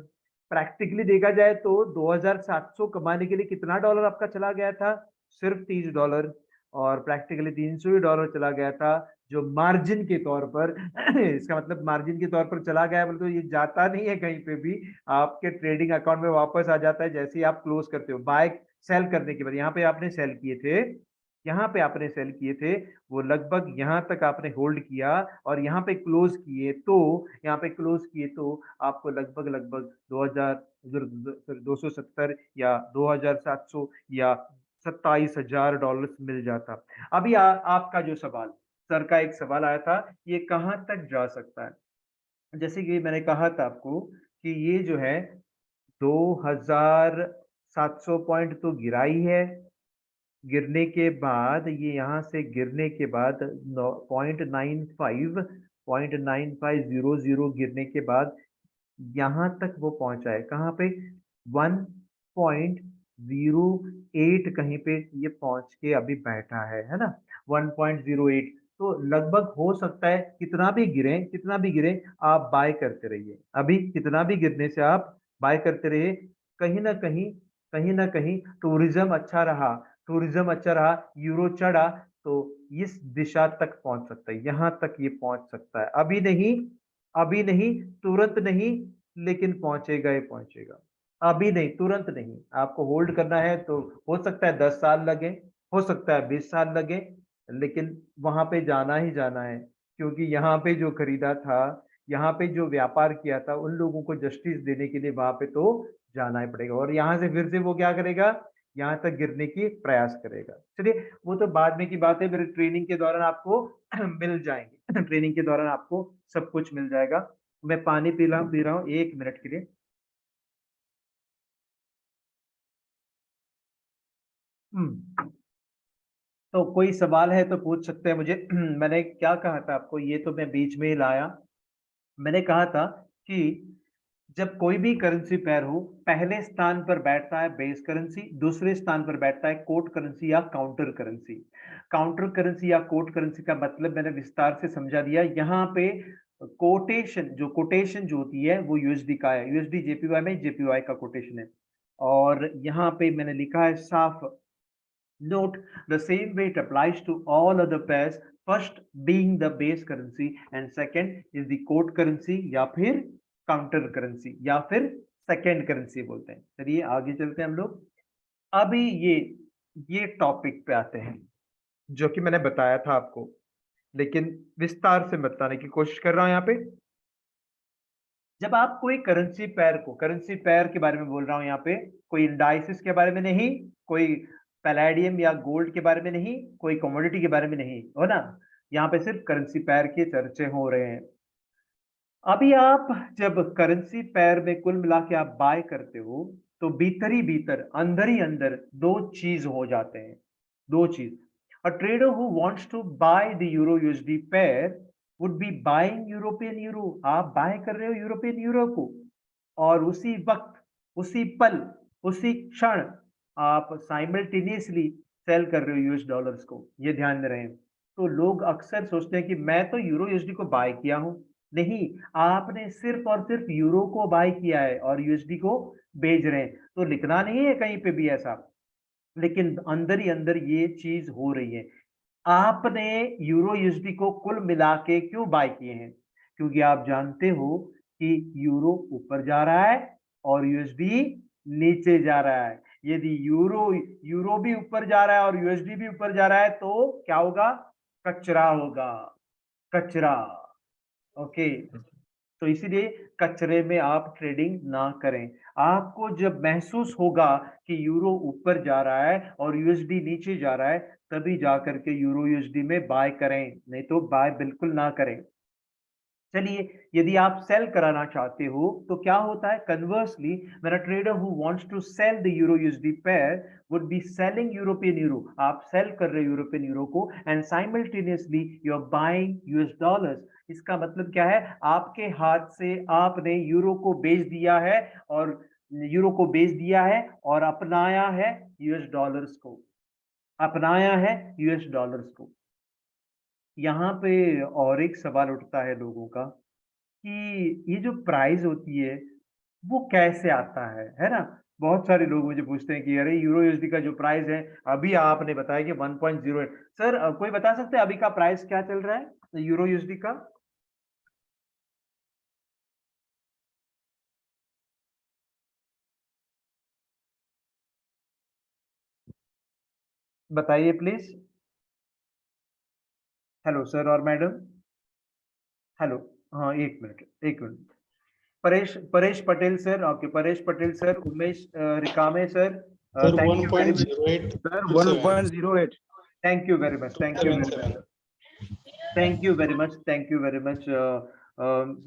प्रैक्टिकली देखा जाए तो 2700 कमाने के लिए कितना डॉलर आपका चला गया था? सिर्फ $30। और प्रैक्टिकली $300 ही चला गया था, जो मार्जिन के तौर पर इसका मतलब मार्जिन के तौर पर चला गया, बोले तो ये जाता नहीं है कहीं पे भी, आपके ट्रेडिंग अकाउंट में वापस आ जाता है जैसे ही आप क्लोज करते हो। बाय सेल करने के बाद यहाँ पे आपने सेल किए थे, यहाँ पे आपने सेल किए थे, वो लगभग यहाँ तक आपने होल्ड किया और यहाँ पे क्लोज किए तो, यहाँ पे क्लोज किए तो आपको लगभग लगभग 270 या 2700 या $27,000 मिल जाता। अभी आपका जो सवाल, सर का एक सवाल आया था, ये कहाँ तक जा सकता है? जैसे कि मैंने कहा था आपको कि ये जो है 2700 पॉइंट तो गिरा ही है, गिरने के बाद ये यहाँ से गिरने के बाद 0.9500 गिरने के बाद यहाँ तक वो पहुंचा है, कहाँ पे? 1.08 कहीं पे ये पहुंच के अभी बैठा है ना? 1.08। तो लगभग हो सकता है कितना भी गिरे आप बाय करते रहिए। अभी कितना भी गिरने से आप बाय करते रहिए। कहीं ना कहीं, कहीं ना कहीं टूरिज्म अच्छा रहा, टूरिज्म अच्छा रहा, यूरो चढ़ा तो इस दिशा तक पहुंच सकता है, यहाँ तक ये पहुंच सकता है। अभी नहीं, अभी नहीं, तुरंत नहीं, लेकिन पहुंचेगा ही पहुंचेगा। अभी नहीं, तुरंत नहीं, आपको होल्ड करना है तो हो सकता है 10 साल लगे, हो सकता है 20 साल लगे, लेकिन वहां पे जाना ही जाना है, क्योंकि यहाँ पे जो खरीदा था, यहाँ पे जो व्यापार किया था, उन लोगों को जस्टिस देने के लिए वहां पे तो जाना ही पड़ेगा। और यहाँ से फिर से वो क्या करेगा? यहाँ तक गिरने की प्रयास करेगा। चलिए, वो तो बाद में की बात है, मेरे ट्रेनिंग के दौरान आपको मिल जाएंगे। ट्रेनिंग के दौरान आपको सब कुछ मिल जाएगा। मैं पानी पी रहा हूँ 1 मिनट के लिए। हम्म। तो कोई सवाल है तो पूछ सकते हैं मुझे। मैंने क्या कहा था आपको, ये तो मैं बीच में ही लाया। मैंने कहा था कि जब कोई भी करेंसी पेयर हो, पहले स्थान पर बैठता है बेस करेंसी, दूसरे स्थान पर बैठता है कोट करेंसी या काउंटर करेंसी। काउंटर करेंसी या कोट करेंसी का मतलब मैंने विस्तार से समझा दिया। यहाँ पे कोटेशन जो होती है वो यूएसडी का है, यूएसडी जेपीवाई में जेपीवाई का कोटेशन है। और यहाँ पे मैंने लिखा है साफ, note the same way it applies to all other pairs, first being the base currency and second is the quote currency या फिर काउंटर करेंसी या फिर सेकेंड करेंसी बोलते हैं। चलिए आगे चलते हैं हम लोग। अभी ये टॉपिक पे आते हैं जो कि मैंने बताया था आपको, लेकिन विस्तार से बताने की कोशिश कर रहा हूं यहाँ पे। जब आप कोई करेंसी पेयर के बारे में बोल रहा हूं यहाँ पे, कोई इंडाइसिस के बारे में नहीं, कोई पैलेडियम या गोल्ड के बारे में नहीं, कोई कमोडिटी के बारे में नहीं, हो ना। यहाँ पे सिर्फ करेंसी पेयर के चर्चे हो रहे हैं। अभी आप जब करेंसी पेयर में कुल मिला के आप बाय करते हो, तो भीतर ही भीतर, अंदर ही अंदर दो चीज हो जाते हैं, दो चीज। A trader who wants to buy the euro USD pair would be buying European euro. आप बाय कर रहे हो यूरोपियन यूरो को, और उसी वक्त, उसी पल, उसी क्षण आप साइमल्टेनियसली सेल कर रहे हो यूएस डॉलर्स को। ये ध्यान में रहे। तो लोग अक्सर सोचते हैं कि मैं तो यूरो यूएसडी को बाय किया हूं। नहीं, आपने सिर्फ और सिर्फ यूरो को बाय किया है और यूएसडी को बेच रहे हैं। तो लिखना नहीं है कहीं पे भी ऐसा, लेकिन अंदर ही अंदर ये चीज हो रही है। आपने यूरो यूएसडी को कुल मिला के क्यों बाय किए हैं? क्योंकि आप जानते हो कि यूरो ऊपर जा रहा है और यूएसडी नीचे जा रहा है। यदि यूरो यूरो भी ऊपर जा रहा है और यूएसडी भी ऊपर जा रहा है तो क्या होगा? कचरा होगा, कचरा। ओके, तो इसीलिए कचरे में आप ट्रेडिंग ना करें। आपको जब महसूस होगा कि यूरो ऊपर जा रहा है और यूएसडी नीचे जा रहा है, तभी जाकर के यूरो यूएसडी में बाय करें, नहीं तो बाय बिल्कुल ना करें। चलिए, यदि आप सेल कराना चाहते हो तो क्या होता है? Conversely, when a trader who wants to sell the euro USD pair would be selling European euro. आप सेल कर रहे हो यूरोपियन यूरो को, and simultaneously you are buying US dollars. इसका मतलब क्या है? आपके हाथ से आपने यूरो को बेच दिया है, और यूरो को बेच दिया है और अपनाया है यूएस डॉलर्स को, अपनाया है यूएस डॉलर्स को। यहाँ पे और एक सवाल उठता है लोगों का कि ये जो प्राइस होती है वो कैसे आता है ना। बहुत सारे लोग मुझे पूछते हैं कि अरे यूरो यूएसडी का जो प्राइस है, अभी आपने बताया कि 1.08। सर कोई बता सकते हैं अभी का प्राइस क्या चल रहा है यूरो यूएसडी का? बताइए प्लीज। हेलो सर और मैडम। हेलो। हाँ, एक मिनट, एक minute. Paresh Paresh Patel sir, okay, Paresh Patel sir, Umesh Rikame sir, sir thank you very much 1.08 sir to 1.08। Thank you very much, thank you very much, thank you very much, thank you very much.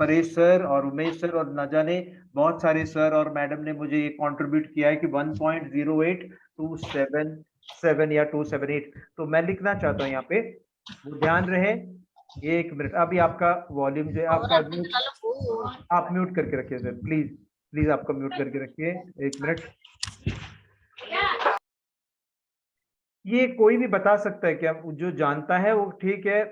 Paresh sir और Umesh sir और न जाने बहुत सारे sir और madam ने मुझे ये कंट्रीब्यूट किया है कि 1.08 277 या 278। तो मैं लिखना चाहता हूँ यहाँ पे, वो ध्यान रहे। एक मिनट, अभी आपका वॉल्यूम जो है आपका आप म्यूट करके रखिए सर, प्लीज प्लीज आपका म्यूट करके रखिए, एक मिनट। ये कोई भी बता सकता है क्या? जो जानता है वो ठीक है।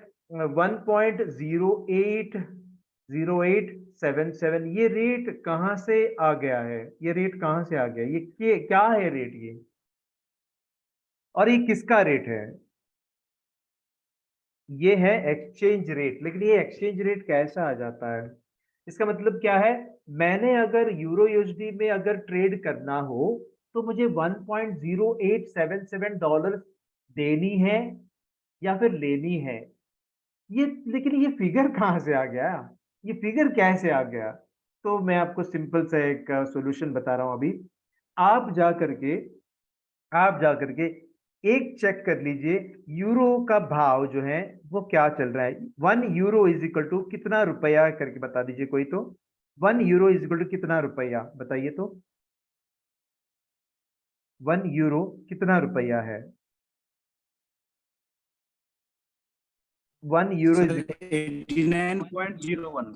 1.080877, ये रेट कहाँ से आ गया है? ये रेट कहाँ से आ गया? ये क्या है रेट ये? और ये किसका रेट है? ये है एक्सचेंज रेट। लेकिन ये एक्सचेंज रेट कैसा आ जाता है? इसका मतलब क्या है? मैंने अगर यूरो यूएसडी में अगर ट्रेड करना हो तो मुझे 1.0877 डॉलर देनी है या फिर लेनी है। ये, लेकिन ये फिगर कहाँ से आ गया? ये फिगर कैसे आ गया? तो मैं आपको सिंपल सा एक सॉल्यूशन बता रहा हूं अभी। आप जा करके आप जा करके एक चेक कर लीजिए, यूरो का भाव जो है वो क्या चल रहा है। 1 यूरो इज इक्वल टू कितना रुपया करके बता दीजिए कोई तो। 1 यूरो इज इक्वल टू कितना रुपया, बताइए तो। 1 यूरो कितना रुपया है? 1 euro is 89.01।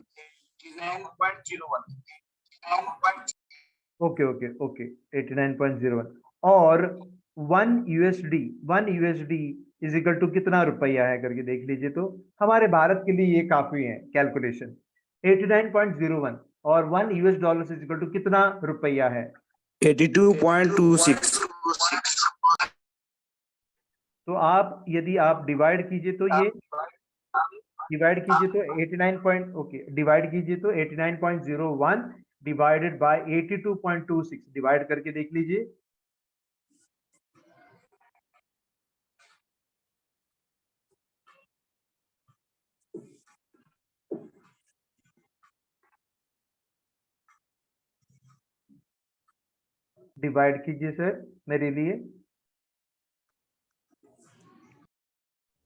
Okay okay okay, 89.01। और 1 यूएसडी इज इक्वल टू कितना रुपया है करके देख लीजिए तो। हमारे भारत के लिए ये काफी है कैलकुलेशन। 89.01 और 1 US dollar is equal to कितना रुपया है? 82.26। तो आप यदि आप डिवाइड कीजिए तो ये डिवाइड कीजिए तो 89 पॉइंट, ओके, डिवाइड कीजिए तो 89.01 डिवाइडेड बाय 82.26 डिवाइड करके देख लीजिए। डिवाइड कीजिए सर मेरे लिए।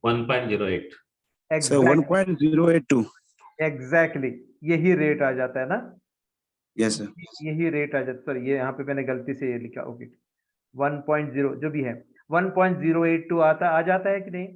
1.08। सर 1.082। एग्जैक्टली यही रेट आ जाता है ना, यस सर। यही रेट आ जाता है। सॉरी, ये यहाँ पे मैंने गलती से ये लिखा, ओके 1.0 जो भी है 1.082 आ जाता है कि नहीं।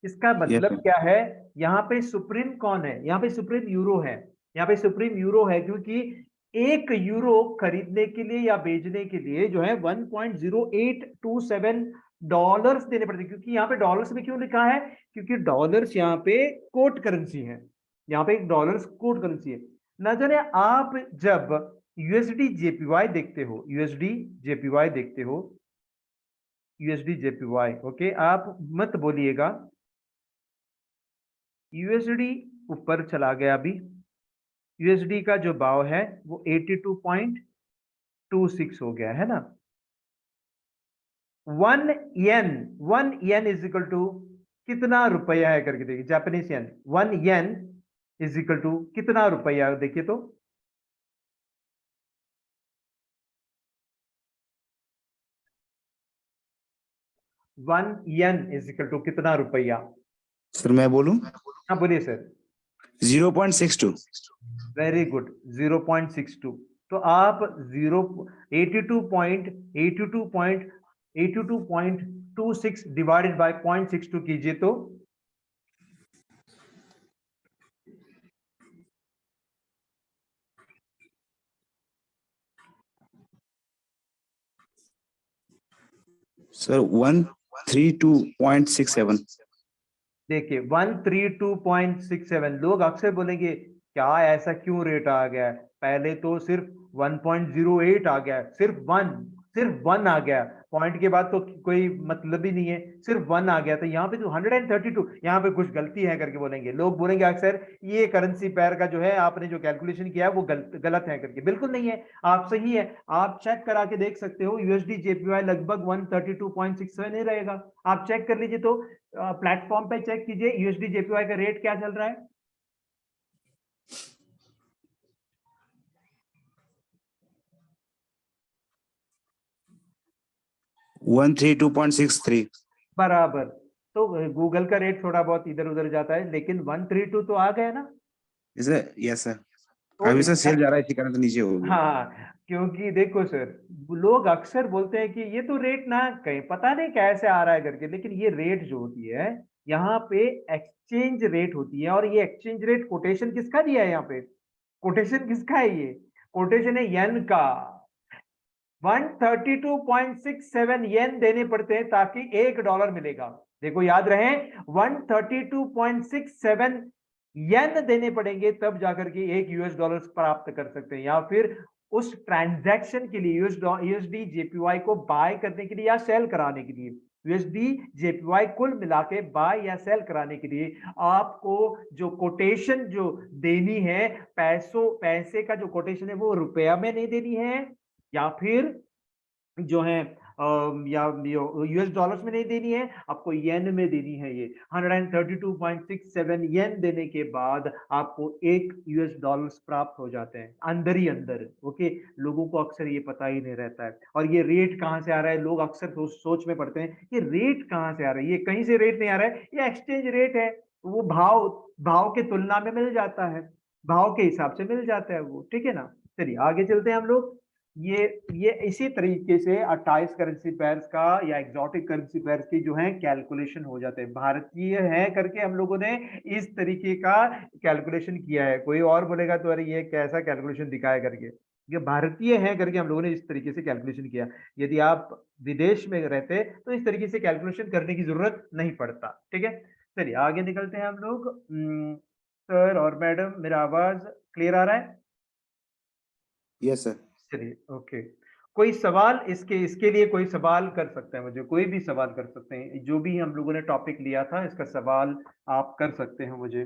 इसका यस मतलब सर। क्या है, यहाँ पे सुप्रीम कौन है, यहाँ पे सुप्रीम यूरो है, यहाँ पे सुप्रीम यूरो है, क्योंकि 1 यूरो खरीदने के लिए या बेचने के लिए जो है 1.0827 डॉलर्स देने पड़ते हैं। क्योंकि यहाँ पे डॉलर्स में क्यों लिखा है, क्योंकि डॉलर्स यहाँ पे कोट करेंसी है, यहाँ पे डॉलर्स कोट करेंसी है। ना जाने आप जब यूएसडी जेपीवाई देखते हो, यूएसडी जेपीवाई देखते हो, यूएसडी जेपीवाई, ओके, आप मत बोलिएगा। यूएसडी ऊपर चला गया अभी, यूएसडी का जो भाव है वो 82.26 हो गया है ना। 1 येन इज इक्वल टू कितना रुपया है करके देखिए, Japanese yen, 1 yen is equal to कितना रुपया, देखिए तो 1 येन इज इक्वल टू कितना रुपया। सर मैं बोलूं? हाँ बोलिए सर। 0.62। Very good, 0.62। तो आप 82.26 डिवाइडेड बाय 0.62 कीजिए तो सर 132.67। देखिए 132.67। लोग अक्सर बोलेंगे क्या ऐसा क्यों रेट आ गया है, पहले तो सिर्फ 1.08 आ गया, सिर्फ वन आ गया, पॉइंट के बाद तो कोई मतलब ही नहीं है, सिर्फ वन आ गया। तो यहाँ पे तो 132, यहाँ पे कुछ गलती है करके बोलेंगे लोग, बोलेंगे अक्सर ये करेंसी पेयर का जो है आपने जो कैलकुलेशन किया है वो गलत है करके। बिल्कुल नहीं है, आप सही है, आप चेक करा के देख सकते हो। यूएसडी जेपीवाई लगभग 132.67 ही रहेगा, आप चेक कर लीजिए। तो प्लेटफॉर्म पे चेक कीजिए यूएसडी जेपीवाई का रेट क्या चल रहा है। वन 132.63। बराबर। तो गूगल का रेट थोड़ा बहुत इधर उधर जाता है, लेकिन 132 तो आ गया ना। Sir yes sir. तो अभी सर इसका, सेल जा रहा है, इसी कारण तो नीचे हो गया। हाँ, क्योंकि देखो सर, लोग अक्सर बोलते हैं कि ये तो रेट ना कहीं पता नहीं कैसे आ रहा है करके, लेकिन ये रेट जो होती है यहाँ पे एक्सचेंज रेट होती है, और ये एक्सचेंज रेट कोटेशन किसका दिया है यहाँ पे, कोटेशन किसका है, ये कोटेशन है येन का। 132.67 येन देने पड़ते हैं ताकि $1 मिलेगा। देखो याद रहे, 132.67 येन देने पड़ेंगे तब जाकर के $1 प्राप्त कर सकते हैं, या फिर उस ट्रांजैक्शन के लिए यूएसडी जेपीवाई को बाय करने के लिए या सेल कराने के लिए, यूएसडी जेपीवाई कुल मिला के बाय या सेल कराने के लिए आपको जो कोटेशन जो देनी है, पैसे का जो कोटेशन है वो रुपया में नहीं देनी है, या फिर जो है या यूएस डॉलर्स में नहीं देनी है, आपको येन में देनी है। ये 132.67 येन देने के बाद आपको $1 प्राप्त हो जाते हैं अंदर ही अंदर। ओके, लोगों को अक्सर ये पता ही नहीं रहता है, और ये रेट कहाँ से आ रहा है, लोग अक्सर सोच में पड़ते हैं ये रेट कहाँ से आ रहा है, ये कहीं से रेट नहीं आ रहा है, ये एक्सचेंज रेट है, वो भाव के तुलना में मिल जाता है, भाव के हिसाब से मिल जाता है वो, ठीक है ना। चलिए आगे चलते हैं हम लोग। ये इसी तरीके से 28 करेंसी पेयर्स का या एग्जॉटिक करेंसी पेयर्स की जो है कैलकुलेशन हो जाते हैं। भारतीय है करके हम लोगों ने इस तरीके का कैलकुलेशन किया है। कोई और बोलेगा तो अरे ये कैसा कैलकुलेशन दिखाया करके, ये भारतीय है करके हम लोगों ने इस तरीके से कैलकुलेशन किया। यदि आप विदेश में रहते तो इस तरीके से कैलकुलेशन करने की जरूरत नहीं पड़ता, ठीक है। चलिए आगे निकलते हैं हम लोग। सर और मैडम, मेरा आवाज क्लियर आ रहा है? Yes sir. चलिए ओके। कोई सवाल इसके लिए कोई सवाल कर सकते हैं, मुझे कोई भी सवाल कर सकते हैं, जो भी हम लोगों ने टॉपिक लिया था इसका सवाल आप कर सकते हैं मुझे।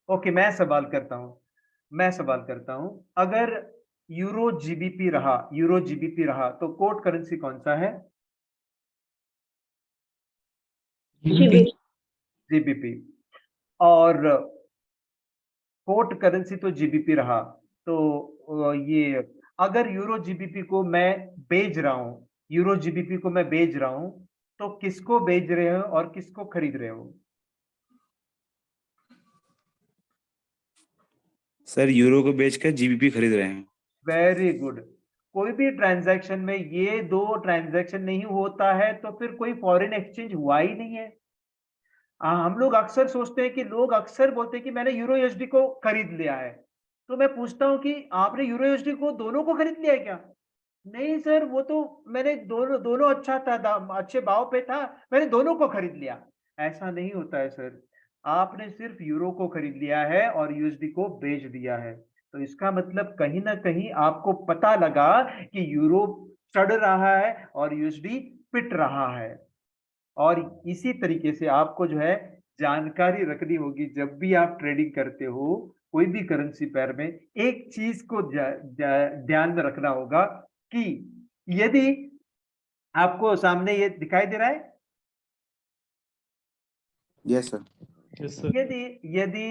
ओके, मैं सवाल करता हूं, अगर यूरो जीबीपी रहा तो कोड करेंसी कौन सा है? जीबीपी। और कोट करेंसी तो जीबीपी रहा, तो ये अगर यूरो जीबीपी को मैं बेच रहा हूं, यूरो जीबीपी को मैं बेच रहा हूं, तो किसको बेच रहे हो और किसको खरीद रहे हो? सर यूरो को बेचकर जीबीपी खरीद रहे हैं। Very good. कोई भी ट्रांजैक्शन में ये दो ट्रांजैक्शन नहीं होता है तो फिर कोई फॉरेन एक्सचेंज हुआ ही नहीं है। हम लोग अक्सर सोचते हैं कि लोग अक्सर बोलते हैं कि मैंने यूरो यूएसडी को खरीद लिया है। तो मैं पूछता हूं कि आपने यूरो यूएसडी को दोनों को खरीद लिया है क्या? नहीं सर, वो तो मैंने दोनों दोनों अच्छा था, अच्छे भाव पे था, मैंने दोनों को खरीद लिया। ऐसा नहीं होता है सर। आपने सिर्फ यूरो को खरीद लिया है और यूएसडी को बेच दिया है। तो इसका मतलब कहीं ना कहीं आपको पता लगा कि यूरो चढ़ रहा है और यूएसडी पिट रहा है। और इसी तरीके से आपको जो है जानकारी रखनी होगी जब भी आप ट्रेडिंग करते हो कोई भी करेंसी पेयर में। एक चीज को ध्यान में रखना होगा कि यदि आपको सामने ये दिखाई दे रहा है, यस सर। Yes sir. यदि यदि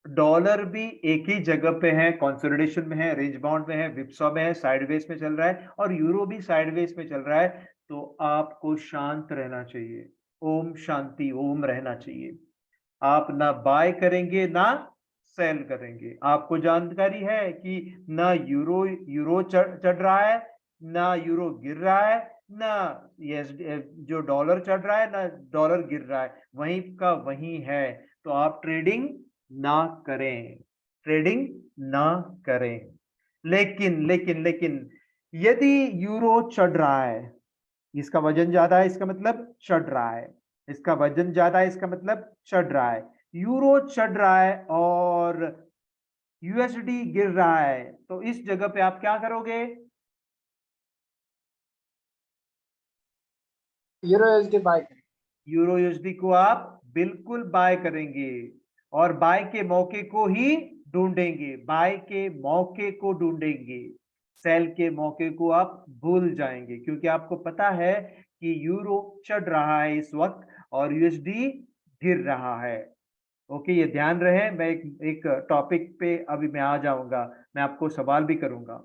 डॉलर भी एक ही जगह पे है, कंसोलिडेशन में है, रेंज बाउंड में है, विप्सॉ में है, साइडवेज में चल रहा है और यूरो भी साइडवेज में चल रहा है, तो आपको शांत रहना चाहिए। ओम शांति ओम रहना चाहिए। आप ना बाय करेंगे ना सेल करेंगे। आपको जानकारी है कि ना यूरो यूरो चढ़ रहा है, ना यूरो गिर रहा है, ना ये जो डॉलर चढ़ रहा है, ना डॉलर गिर रहा है, वहीं का वहीं है। तो आप ट्रेडिंग ना करें, ट्रेडिंग ना करें। लेकिन लेकिन लेकिन यदि यूरो चढ़ रहा है, इसका वजन ज्यादा है, इसका मतलब चढ़ रहा है, इसका वजन ज्यादा है, इसका मतलब चढ़ रहा है, यूरो चढ़ रहा है और यूएसडी गिर रहा है, तो इस जगह पे आप क्या करोगे? यूरो यूएसडी बाय करें। यूरो यूएसडी को आप बिल्कुल बाय करेंगे और बाय के मौके को ही ढूंढेंगे, बाय के मौके को ढूंढेंगे। सेल के मौके को आप भूल जाएंगे क्योंकि आपको पता है कि यूरो चढ़ रहा है इस वक्त और यूएसडी गिर रहा है। ओके, ये ध्यान रहे। मैं एक टॉपिक पे अभी मैं आ जाऊंगा, मैं आपको सवाल भी करूंगा।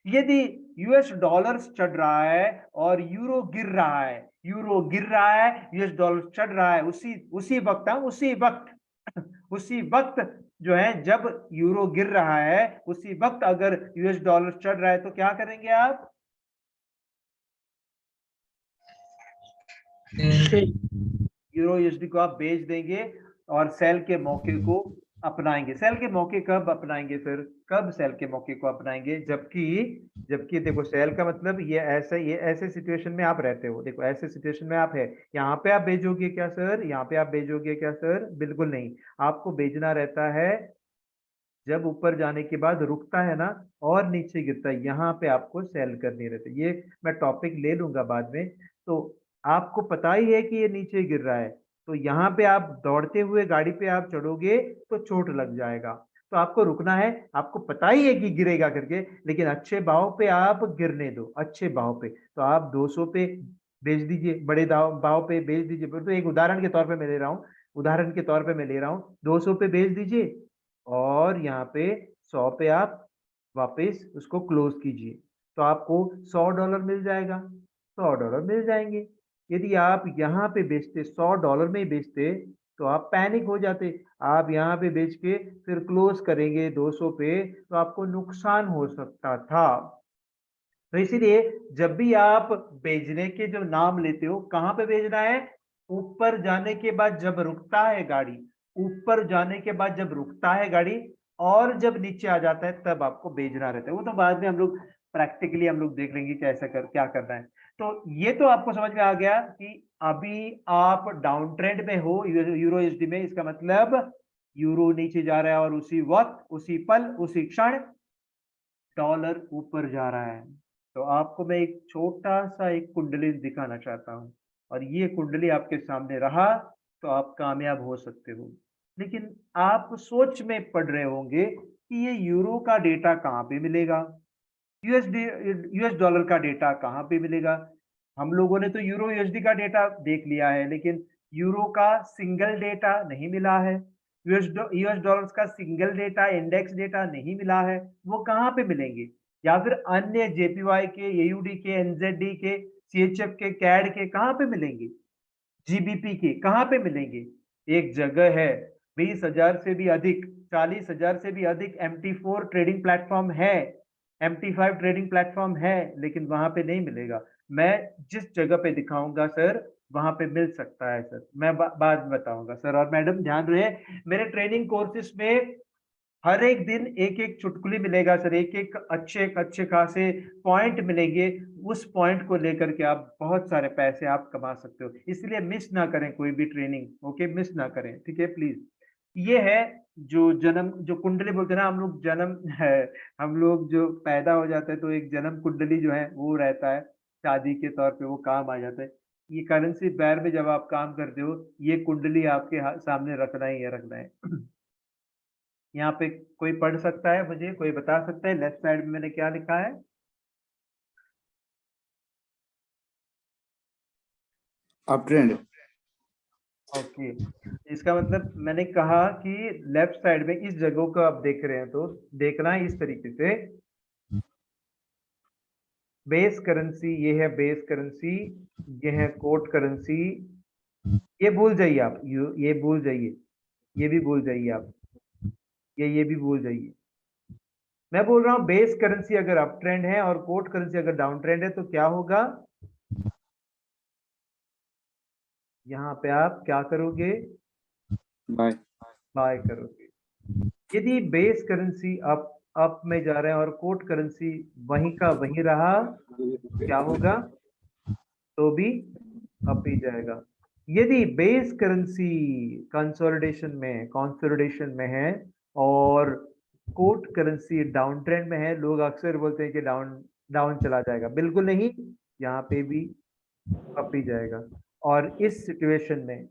यदि यूएस डॉलर चढ़ रहा है और यूरो गिर रहा है, यूरो गिर रहा है, यूएस डॉलर चढ़ रहा है, उसी उसी वक्त उसी वक्त उसी वक्त जो है जब यूरो गिर रहा है उसी वक्त अगर यूएस डॉलर चढ़ रहा है तो क्या करेंगे आप? यूरो यूएसडी को आप बेच देंगे और सेल के मौके को अपनाएंगे। सेल के मौके कब अपनाएंगे फिर? कब सेल के मौके को अपनाएंगे? जबकि जबकि देखो, सेल का मतलब ये ऐसे सिचुएशन में आप रहते हो। देखो, ऐसे सिचुएशन में आप है, यहाँ पे आप बेचोगे क्या सर? यहाँ पे आप बेचोगे क्या सर? बिल्कुल नहीं। आपको बेचना रहता है जब ऊपर जाने के बाद रुकता है ना और नीचे गिरता है, यहाँ पे आपको सेल करनी रहती है। ये मैं टॉपिक ले लूंगा बाद में। तो आपको पता ही है कि ये नीचे गिर रहा है, तो यहाँ पे आप दौड़ते हुए गाड़ी पे आप चढ़ोगे तो चोट लग जाएगा। तो आपको रुकना है, आपको पता ही है कि गिरेगा करके, लेकिन अच्छे भाव पे आप गिरने दो, अच्छे भाव पे। तो आप 200 पे बेच दीजिए, बड़े भाव पे बेच दीजिए। तो एक उदाहरण के तौर पे मैं ले रहा हूँ, उदाहरण के तौर पे मैं ले रहा हूँ, 200 पे बेच दीजिए और यहाँ पे 100 पे आप वापस उसको क्लोज कीजिए, तो आपको $100 मिल जाएगा, $100 मिल जाएंगे। यदि आप यहाँ पे बेचते, $100 में ही बेचते, तो आप पैनिक हो जाते। आप यहाँ पे बेच के फिर क्लोज करेंगे 200 पे, तो आपको नुकसान हो सकता था। तो इसीलिए जब भी आप बेचने के जो नाम लेते हो, कहाँ पे बेचना है? ऊपर जाने के बाद जब रुकता है गाड़ी, ऊपर जाने के बाद जब रुकता है गाड़ी और जब नीचे आ जाता है तब आपको बेचना रहता है। वो तो बाद में हम लोग प्रैक्टिकली हम लोग देख लेंगे कैसा क्या करना है। तो ये तो आपको समझ में आ गया कि अभी आप डाउन ट्रेंड में हो यूरो यूएसडी में। इसका मतलब यूरो नीचे जा रहा है और उसी वक्त, उसी पल, उसी क्षण डॉलर ऊपर जा रहा है। तो आपको मैं एक छोटा सा एक कुंडली दिखाना चाहता हूं और ये कुंडली आपके सामने रहा तो आप कामयाब हो सकते हो। लेकिन आप सोच में पड़ रहे होंगे कि ये यूरो का डेटा कहाँ पे मिलेगा, यूएस डॉलर का डेटा कहाँ पे मिलेगा? हम लोगों ने तो यूरो यूएसडी का डेटा देख लिया है, लेकिन यूरो का सिंगल डेटा नहीं मिला है, यूएस डॉलर्स का सिंगल डेटा, इंडेक्स डेटा नहीं मिला है। वो कहाँ पे मिलेंगे? या फिर अन्य जेपीवाई के, एयूडी के, एनजेडी के, सीएचएफ के, कैड के कहाँ पे मिलेंगे? जीबीपी के कहाँ पे मिलेंगे? एक जगह है, 20,000 से भी अधिक, 40,000 से भी अधिक MT4 ट्रेडिंग प्लेटफॉर्म है, MT5 ट्रेडिंग प्लेटफॉर्म है, लेकिन वहां पे नहीं मिलेगा। मैं जिस जगह पे दिखाऊंगा सर वहां पे मिल सकता है सर, मैं बाद में बताऊंगा सर। और मैडम ध्यान रहे, मेरे ट्रेनिंग कोर्सेज में हर एक दिन एक एक चुटकुली मिलेगा सर, एक एक अच्छे खासे पॉइंट मिलेंगे। उस पॉइंट को लेकर के आप बहुत सारे पैसे आप कमा सकते हो, इसलिए मिस ना करें कोई भी ट्रेनिंग, ओके? मिस ना करें, ठीक है प्लीज। ये है जो जन्म, जो कुंडली बोलते हैं ना हम लोग, जन्म है, हम लोग जो पैदा हो जाते हैं तो एक जन्म कुंडली जो है वो रहता है, शादी के तौर पे वो काम आ जाता है। ये करेंसी पैर में जब आप काम करते हो, ये कुंडली आपके सामने रखना ही है, रखना है। यहाँ पे कोई पढ़ सकता है, मुझे कोई बता सकता है लेफ्ट साइड में मैंने क्या लिखा है? Up trend. ओके, इसका मतलब मैंने कहा कि लेफ्ट साइड में इस जगह को आप देख रहे हैं तो देखना है इस तरीके से। बेस करेंसी ये है, बेस करेंसी ये है, कोट करेंसी, ये भूल जाइए आप, ये भूल जाइए, ये भी भूल जाइए आप, ये भी भूल जाइए। मैं बोल रहा हूं बेस करेंसी अगर अप ट्रेंड है और कोट करेंसी अगर डाउन ट्रेंड है तो क्या होगा? यहाँ पे आप क्या करोगे? बाय। बाय करोगे। यदि बेस करेंसी अप में जा रहे हैं और कोट करेंसी वहीं का वहीं रहा, क्या होगा? तो भी अप ही जाएगा। यदि बेस करेंसी कंसोलिडेशन में है और कोट करेंसी डाउन ट्रेंड में है, लोग अक्सर बोलते हैं कि डाउन डाउन चला जाएगा, बिल्कुल नहीं, यहाँ पे भी अप ही जाएगा। और इस सिचुएशन में,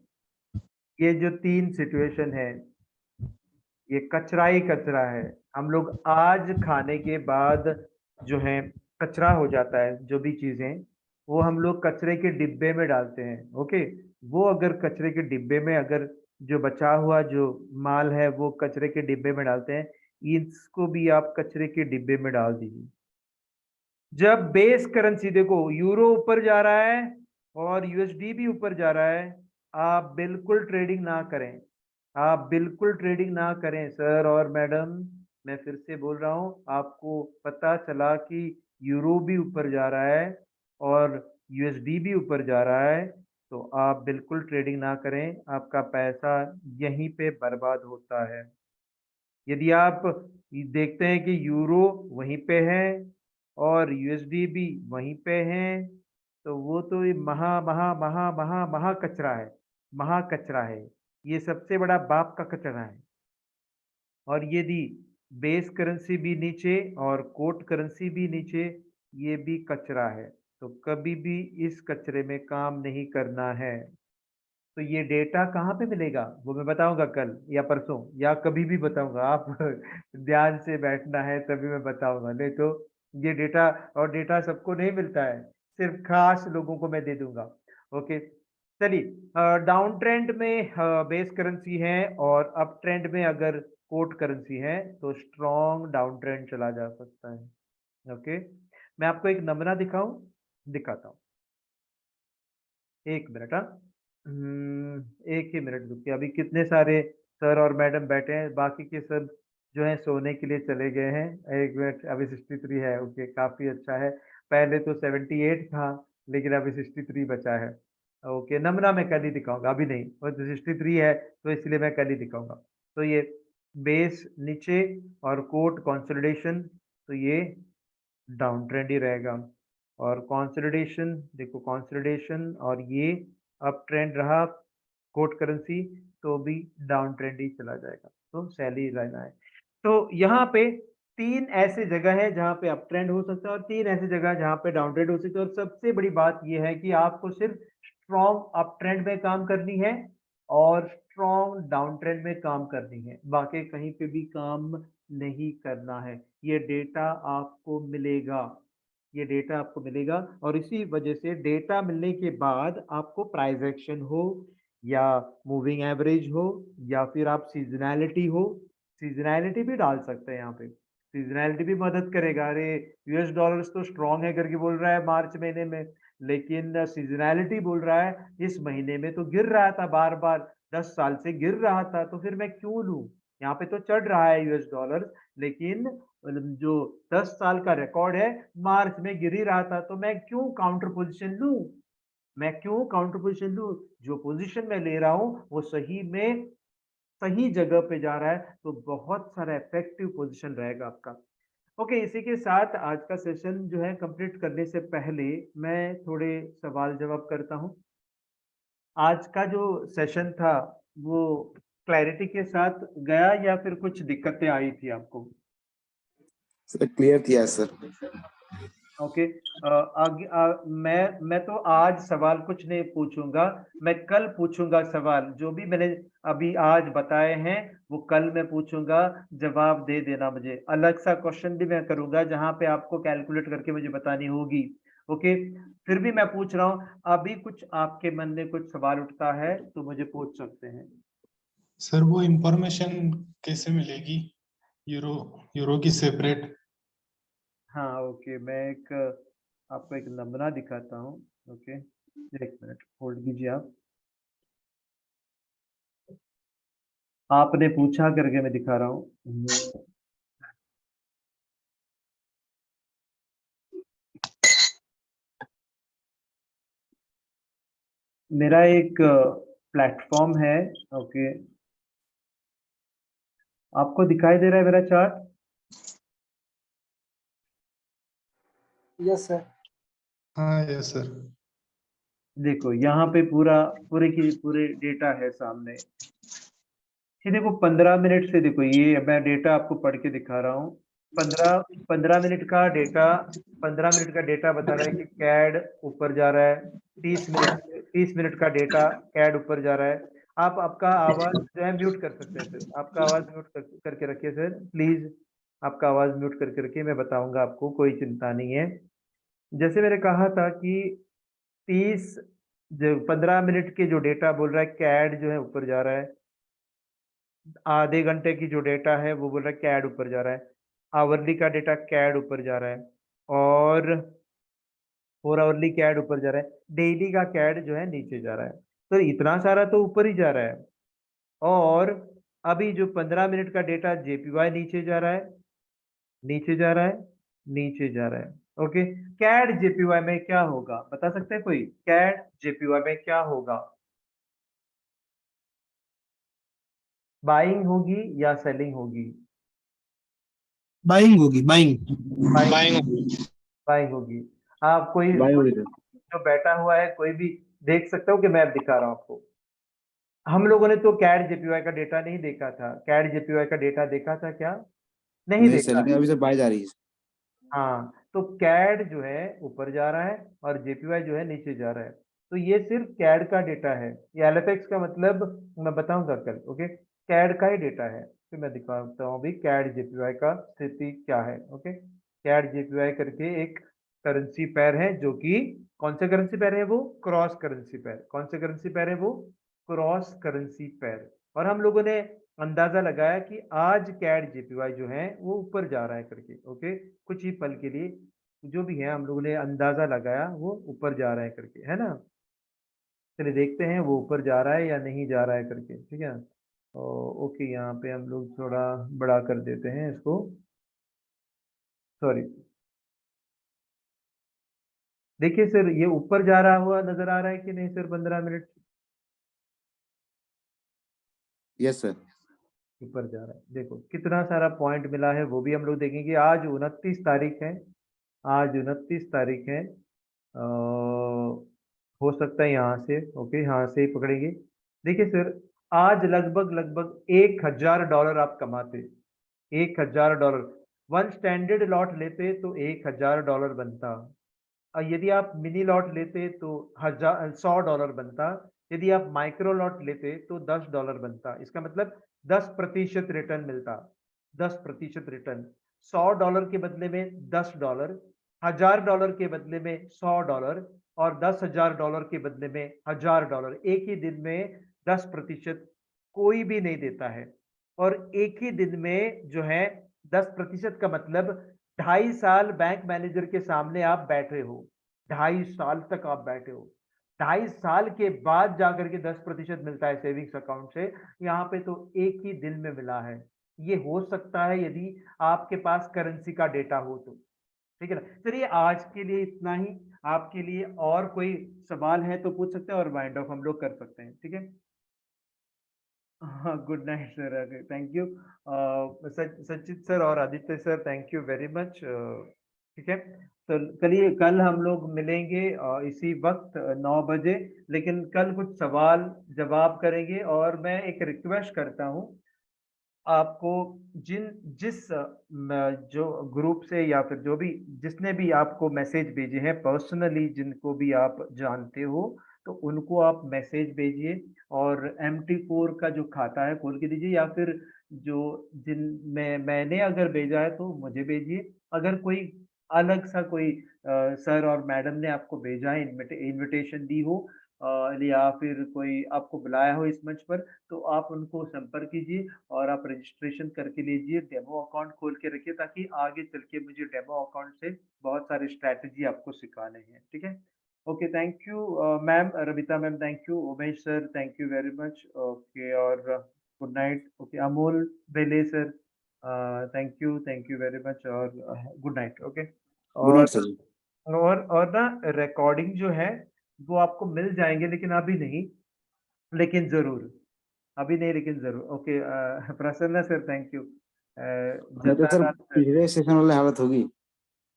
ये जो तीन सिचुएशन है, ये कचरा ही कचरा है। हम लोग आज खाने के बाद जो है कचरा हो जाता है, जो भी चीजें वो हम लोग कचरे के डिब्बे में डालते हैं, ओके? वो अगर कचरे के डिब्बे में अगर जो बचा हुआ जो माल है वो कचरे के डिब्बे में डालते हैं, इसको भी आप कचरे के डिब्बे में डाल दीजिए। जब बेस करेंसी देखो यूरो ऊपर जा रहा है और यूएसडी भी ऊपर जा रहा है, आप बिल्कुल ट्रेडिंग ना करें, आप बिल्कुल ट्रेडिंग ना करें सर और मैडम। मैं फिर से बोल रहा हूं, आपको पता चला कि यूरो भी ऊपर जा रहा है और यूएसडी भी ऊपर जा रहा है, तो आप बिल्कुल ट्रेडिंग ना करें, आपका पैसा यहीं पे बर्बाद होता है। यदि आप देखते हैं कि यूरो वहीं पे है और यूएसडी भी वहीं पे है, तो वो तो ये महा महा महा महा महा कचरा है, महा कचरा है, ये सबसे बड़ा बाप का कचरा है। और यदि बेस करेंसी भी नीचे और कोट करेंसी भी नीचे, ये भी कचरा है, तो कभी भी इस कचरे में काम नहीं करना है। तो ये डेटा कहाँ पे मिलेगा वो मैं बताऊंगा कल या परसों या कभी भी बताऊंगा, आप ध्यान से बैठना है तभी मैं बताऊंगा, नहीं तो ये डेटा, और डेटा सबको नहीं मिलता है, सिर्फ खास लोगों को मैं दे दूंगा, ओके? चलिए, डाउन ट्रेंड में बेस करेंसी है और अप ट्रेंड में अगर कोट करेंसी है तो स्ट्रॉन्ग डाउन ट्रेंड चला जा सकता है, ओके? मैं आपको एक नमूना दिखाता हूँ, एक मिनट। हाँ, एक ही मिनट रुकिए, अभी कितने सारे सर और मैडम बैठे हैं, बाकी के सब जो है सोने के लिए चले गए हैं। एक मिनट, अभी 63 है, ओके, काफी अच्छा है। पहले तो 78 था, लेकिन अभी 63 बचा है, ओके। नमूना मैं कल ही दिखाऊंगा, अभी नहीं, वो तो 63 है तो इसलिए मैं कल ही दिखाऊंगा। तो ये बेस नीचे और कोट कंसोलिडेशन, तो ये डाउन ट्रेंड ही रहेगा। और कंसोलिडेशन देखो, कंसोलिडेशन और ये अप ट्रेंड रहा कोट करेंसी, तो भी डाउन ट्रेंड ही चला जाएगा, तो सैली रहना है। तो यहाँ पे तीन ऐसे जगह है जहाँ पे अप ट्रेंड हो सकता है और तीन ऐसी जगह जहाँ पे डाउन ट्रेंड हो सकता है। और सबसे बड़ी बात यह है कि आपको सिर्फ स्ट्रॉन्ग अप ट्रेंड में काम करनी है और स्ट्रॉन्ग डाउन ट्रेंड में काम करनी है, बाकी कहीं पे भी काम नहीं करना है। ये डेटा आपको मिलेगा, ये डेटा आपको मिलेगा। और इसी वजह से डेटा मिलने के बाद आपको प्राइस एक्शन हो या मूविंग एवरेज हो या फिर आप सीजनैलिटी हो, सीजनैलिटी भी डाल सकते हैं यहाँ पे, सीजनैलिटी भी मदद करेगा। अरे यूएस डॉलर्स तो स्ट्रांग है करके बोल रहा है मार्च महीने में, लेकिन सीजनैलिटी बोल रहा है इस महीने में तो गिर रहा था, बार बार 10 साल से गिर रहा था, तो फिर मैं क्यों लूं? यहाँ पे तो चढ़ रहा है यूएस डॉलर, लेकिन जो 10 साल का रिकॉर्ड है मार्च में गिर ही रहा था, तो मैं क्यों काउंटर पोजीशन लूं? मैं क्यों काउंटर पोजीशन लूं? जो पोजीशन मैं ले रहा हूं वो सही में सही जगह पे जा रहा है, तो बहुत सारा इफेक्टिव पोजीशन रहेगा आपका। ओके, इसी के साथ आज का सेशन जो है कंप्लीट करने से पहले मैं थोड़े सवाल जवाब करता हूं। आज का जो सेशन था वो क्लैरिटी के साथ गया या फिर कुछ दिक्कतें आई थी आपको? सर क्लियर किया सर। ओके, मैं तो आज सवाल कुछ नहीं पूछूंगा, मैं कल पूछूंगा सवाल, जो भी मैंने अभी आज बताए हैं वो कल मैं पूछूंगा, जवाब दे देना मुझे। अलग सा क्वेश्चन भी मैं करूंगा जहां पे आपको कैलकुलेट करके मुझे बतानी होगी। ओके, फिर भी मैं पूछ रहा हूँ, अभी कुछ आपके मन में कुछ सवाल उठता है तो मुझे पूछ सकते हैं। सर वो इंफॉर्मेशन कैसे मिलेगी यूरो यूरो की सेपरेट? हाँ ओके, मैं एक आपको एक नमूना दिखाता हूँ। ओके, एक मिनट होल्ड कीजिए आप। आपने पूछा करके मैं दिखा रहा हूँ। मेरा एक प्लेटफॉर्म है। ओके, आपको दिखाई दे रहा है मेरा चार्ट? Yes sir. हाँ यस सर। देखो यहाँ पे पूरे की पूरे डेटा है सामने। ये देखो 15 मिनट से, देखो ये मैं डेटा आपको पढ़ के दिखा रहा हूँ। 15 मिनट का डेटा, 15 मिनट का डेटा बता रहा है कि कैड ऊपर जा रहा है। 30 मिनट का डेटा कैड ऊपर जा रहा है। आप आपका आवाज जो है म्यूट कर सकते हैं सर, आपका आवाज म्यूट करके रखिए सर प्लीज। आपका आवाज म्यूट करके रखिए, मैं बताऊंगा आपको, कोई चिंता नहीं है। जैसे मैंने कहा था कि 30 जो 15 मिनट के जो डेटा बोल रहा है कैड जो है ऊपर जा रहा है। आधे घंटे की जो डेटा है वो बोल रहा है कैड ऊपर जा रहा है। आवरली का डेटा कैड ऊपर जा रहा है, और 4 आवरली कैड ऊपर जा रहा है। डेली का कैड जो है नीचे जा रहा है। तो इतना सारा तो ऊपर ही जा रहा है। और अभी जो 15 मिनट का डेटा जेपीवाई नीचे जा रहा है, नीचे जा रहा है, नीचे जा रहा है। ओके, कैड जेपीवाई में क्या होगा बता सकते हैं कोई? कैड जेपीवाई में क्या होगा? बाइंग होगी या सेलिंग होगी? बाइंग होगी, बाइंग। बाइंग, बाइंग होगी। आप कोई बाय कोई होगी सर। जो बैठा हुआ है कोई भी देख सकता हो कि मैं दिखा रहा हूँ आपको। हम लोगों ने तो कैड जेपीवाई का डेटा नहीं देखा था। कैड जेपीवाई का डेटा देखा था क्या? नहीं नहीं सर, देखा लेकिन है। अभी सर बाय जा रही है। हाँ, तो कैड जो है ऊपर जा रहा है और जेपीवाई जो है नीचे जा रहा है। तो ये सिर्फ कैड का डेटा है। ये एलएफएक्स का मतलब मैं बताऊंगा कल। ओके, कैड का ही डेटा है। फिर मैं दिखाता हूँ अभी कैड जेपीवाई का स्थिति क्या है। ओके, कैड जेपीवाई करके एक करेंसी पेयर है, जो कि कौन से करेंसी पेयर है? वो क्रॉस करेंसी पेयर। कौन से करेंसी पेयर है वो? Cross currency pair. और हम लोगों ने अंदाजा लगाया कि आज कैड जेपीवाई जो है वो ऊपर जा रहा है करके। ओके, कुछ ही पल के लिए जो भी है हम लोगों ने अंदाजा लगाया वो ऊपर जा रहा है करके, है ना? चलिए देखते हैं वो ऊपर जा रहा है या नहीं जा रहा है करके, ठीक है। ओके, यहाँ पे हम लोग थोड़ा बड़ा कर देते हैं इसको, सॉरी। देखिए सर, ये ऊपर जा रहा हुआ नजर आ रहा है कि नहीं सर? 15 minute yes sir. ऊपर जा रहा है। देखो कितना सारा पॉइंट मिला है वो भी हम लोग देखेंगे। आज 29 तारीख है, आज 29 तारीख है। हो सकता है यहाँ से, ओके यहाँ से ही पकड़ेंगे। देखिए सर, आज लगभग लगभग $1000 आप कमाते। $1000 वन स्टैंडर्ड लॉट लेते तो $1000 बनता। और यदि आप मिनी लॉट लेते तो $100 बनता। यदि आप माइक्रो लॉट लेते तो $10 बनता। इसका मतलब 10% रिटर्न मिलता। 10% रिटर्न। $100 के बदले में $10, $1000 के बदले में $100, और $10,000 के बदले में $1000। एक ही दिन में 10% कोई भी नहीं देता है। और एक ही दिन में जो है 10% का मतलब 2.5 साल बैंक मैनेजर के सामने आप बैठे हो, 2.5 साल तक आप बैठे हो, 2.5 साल के बाद जाकर के 10% मिलता है सेविंग्स अकाउंट से। यहाँ पे तो एक ही दिन में मिला है। ये हो सकता है यदि आपके पास करेंसी का डेटा हो तो, ठीक है ना। चलिए आज के लिए इतना ही। आपके लिए और कोई सवाल है तो पूछ सकते हैं और वाइंड ऑफ हम लोग कर सकते हैं, ठीक है। हाँ, good night sir, thank you. Sachit sir और Aditya sir, thank you very much. ठीक है, तो कल हम लोग मिलेंगे इसी वक्त 9 बजे, लेकिन कल कुछ सवाल जवाब करेंगे। और मैं एक रिक्वेस्ट करता हूँ आपको, जो ग्रुप से या फिर जो भी जिसने भी आपको मैसेज भेजे हैं पर्सनली, जिनको भी आप जानते हो, तो उनको आप मैसेज भेजिए और MT4 का जो खाता है खोल के दीजिए, या फिर जो जिन मैंने अगर भेजा है तो मुझे भेजिए। अगर कोई अलग सा कोई सर और मैडम ने आपको भेजा है, इनविटेशन दी हो या फिर कोई आपको बुलाया हो इस मंच पर, तो आप उनको संपर्क कीजिए और आप रजिस्ट्रेशन करके लीजिए, डेमो अकाउंट खोल के रखिए, ताकि आगे चल के मुझे डेमो अकाउंट से बहुत सारे स्ट्रैटेजी आपको सिखाने हैं, ठीक है। Okay, thank you ma'am, Ravita ma'am, thank you, Umesh sir, thank you very much. Okay, और good night. Okay, Amol Bele sir, thank you very much और good night. Okay, good night और सर जी। और ना रिकॉर्डिंग जो है वो आपको मिल जाएंगे, लेकिन अभी नहीं, लेकिन जरूर, अभी नहीं लेकिन जरूर। Okay, Prasanna sir, thank you. नहीं तो सर जतारा सर, पिछले सेशन वाले हालत होगी।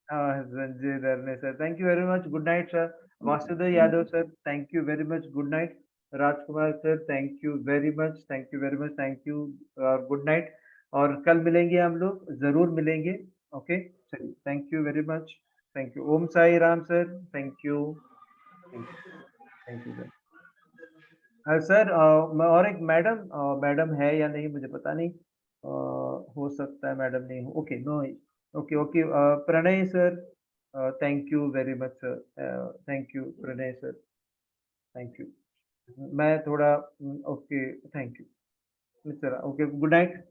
Sanjay Dharne sir, thank you very much, good night sir. Vasudev Yadav sir, thank you very much, good night. Rajkumar sir, thank you very much, thank you very much, thank you, good night. और कल मिलेंगे हम लोग, जरूर मिलेंगे। ओके, चलिए, thank you very much, thank you. Om Sai Ram sir, thank you, thank you sir. Sir, और एक मैडम है या नहीं मुझे पता नहीं, हो सकता है मैडम नहीं हो। Okay, no, okay okay, Pranay sir, thank you very much sir, thank you Pranay sir, thank you. मैं थोड़ा, okay, thank you sir, okay, good night.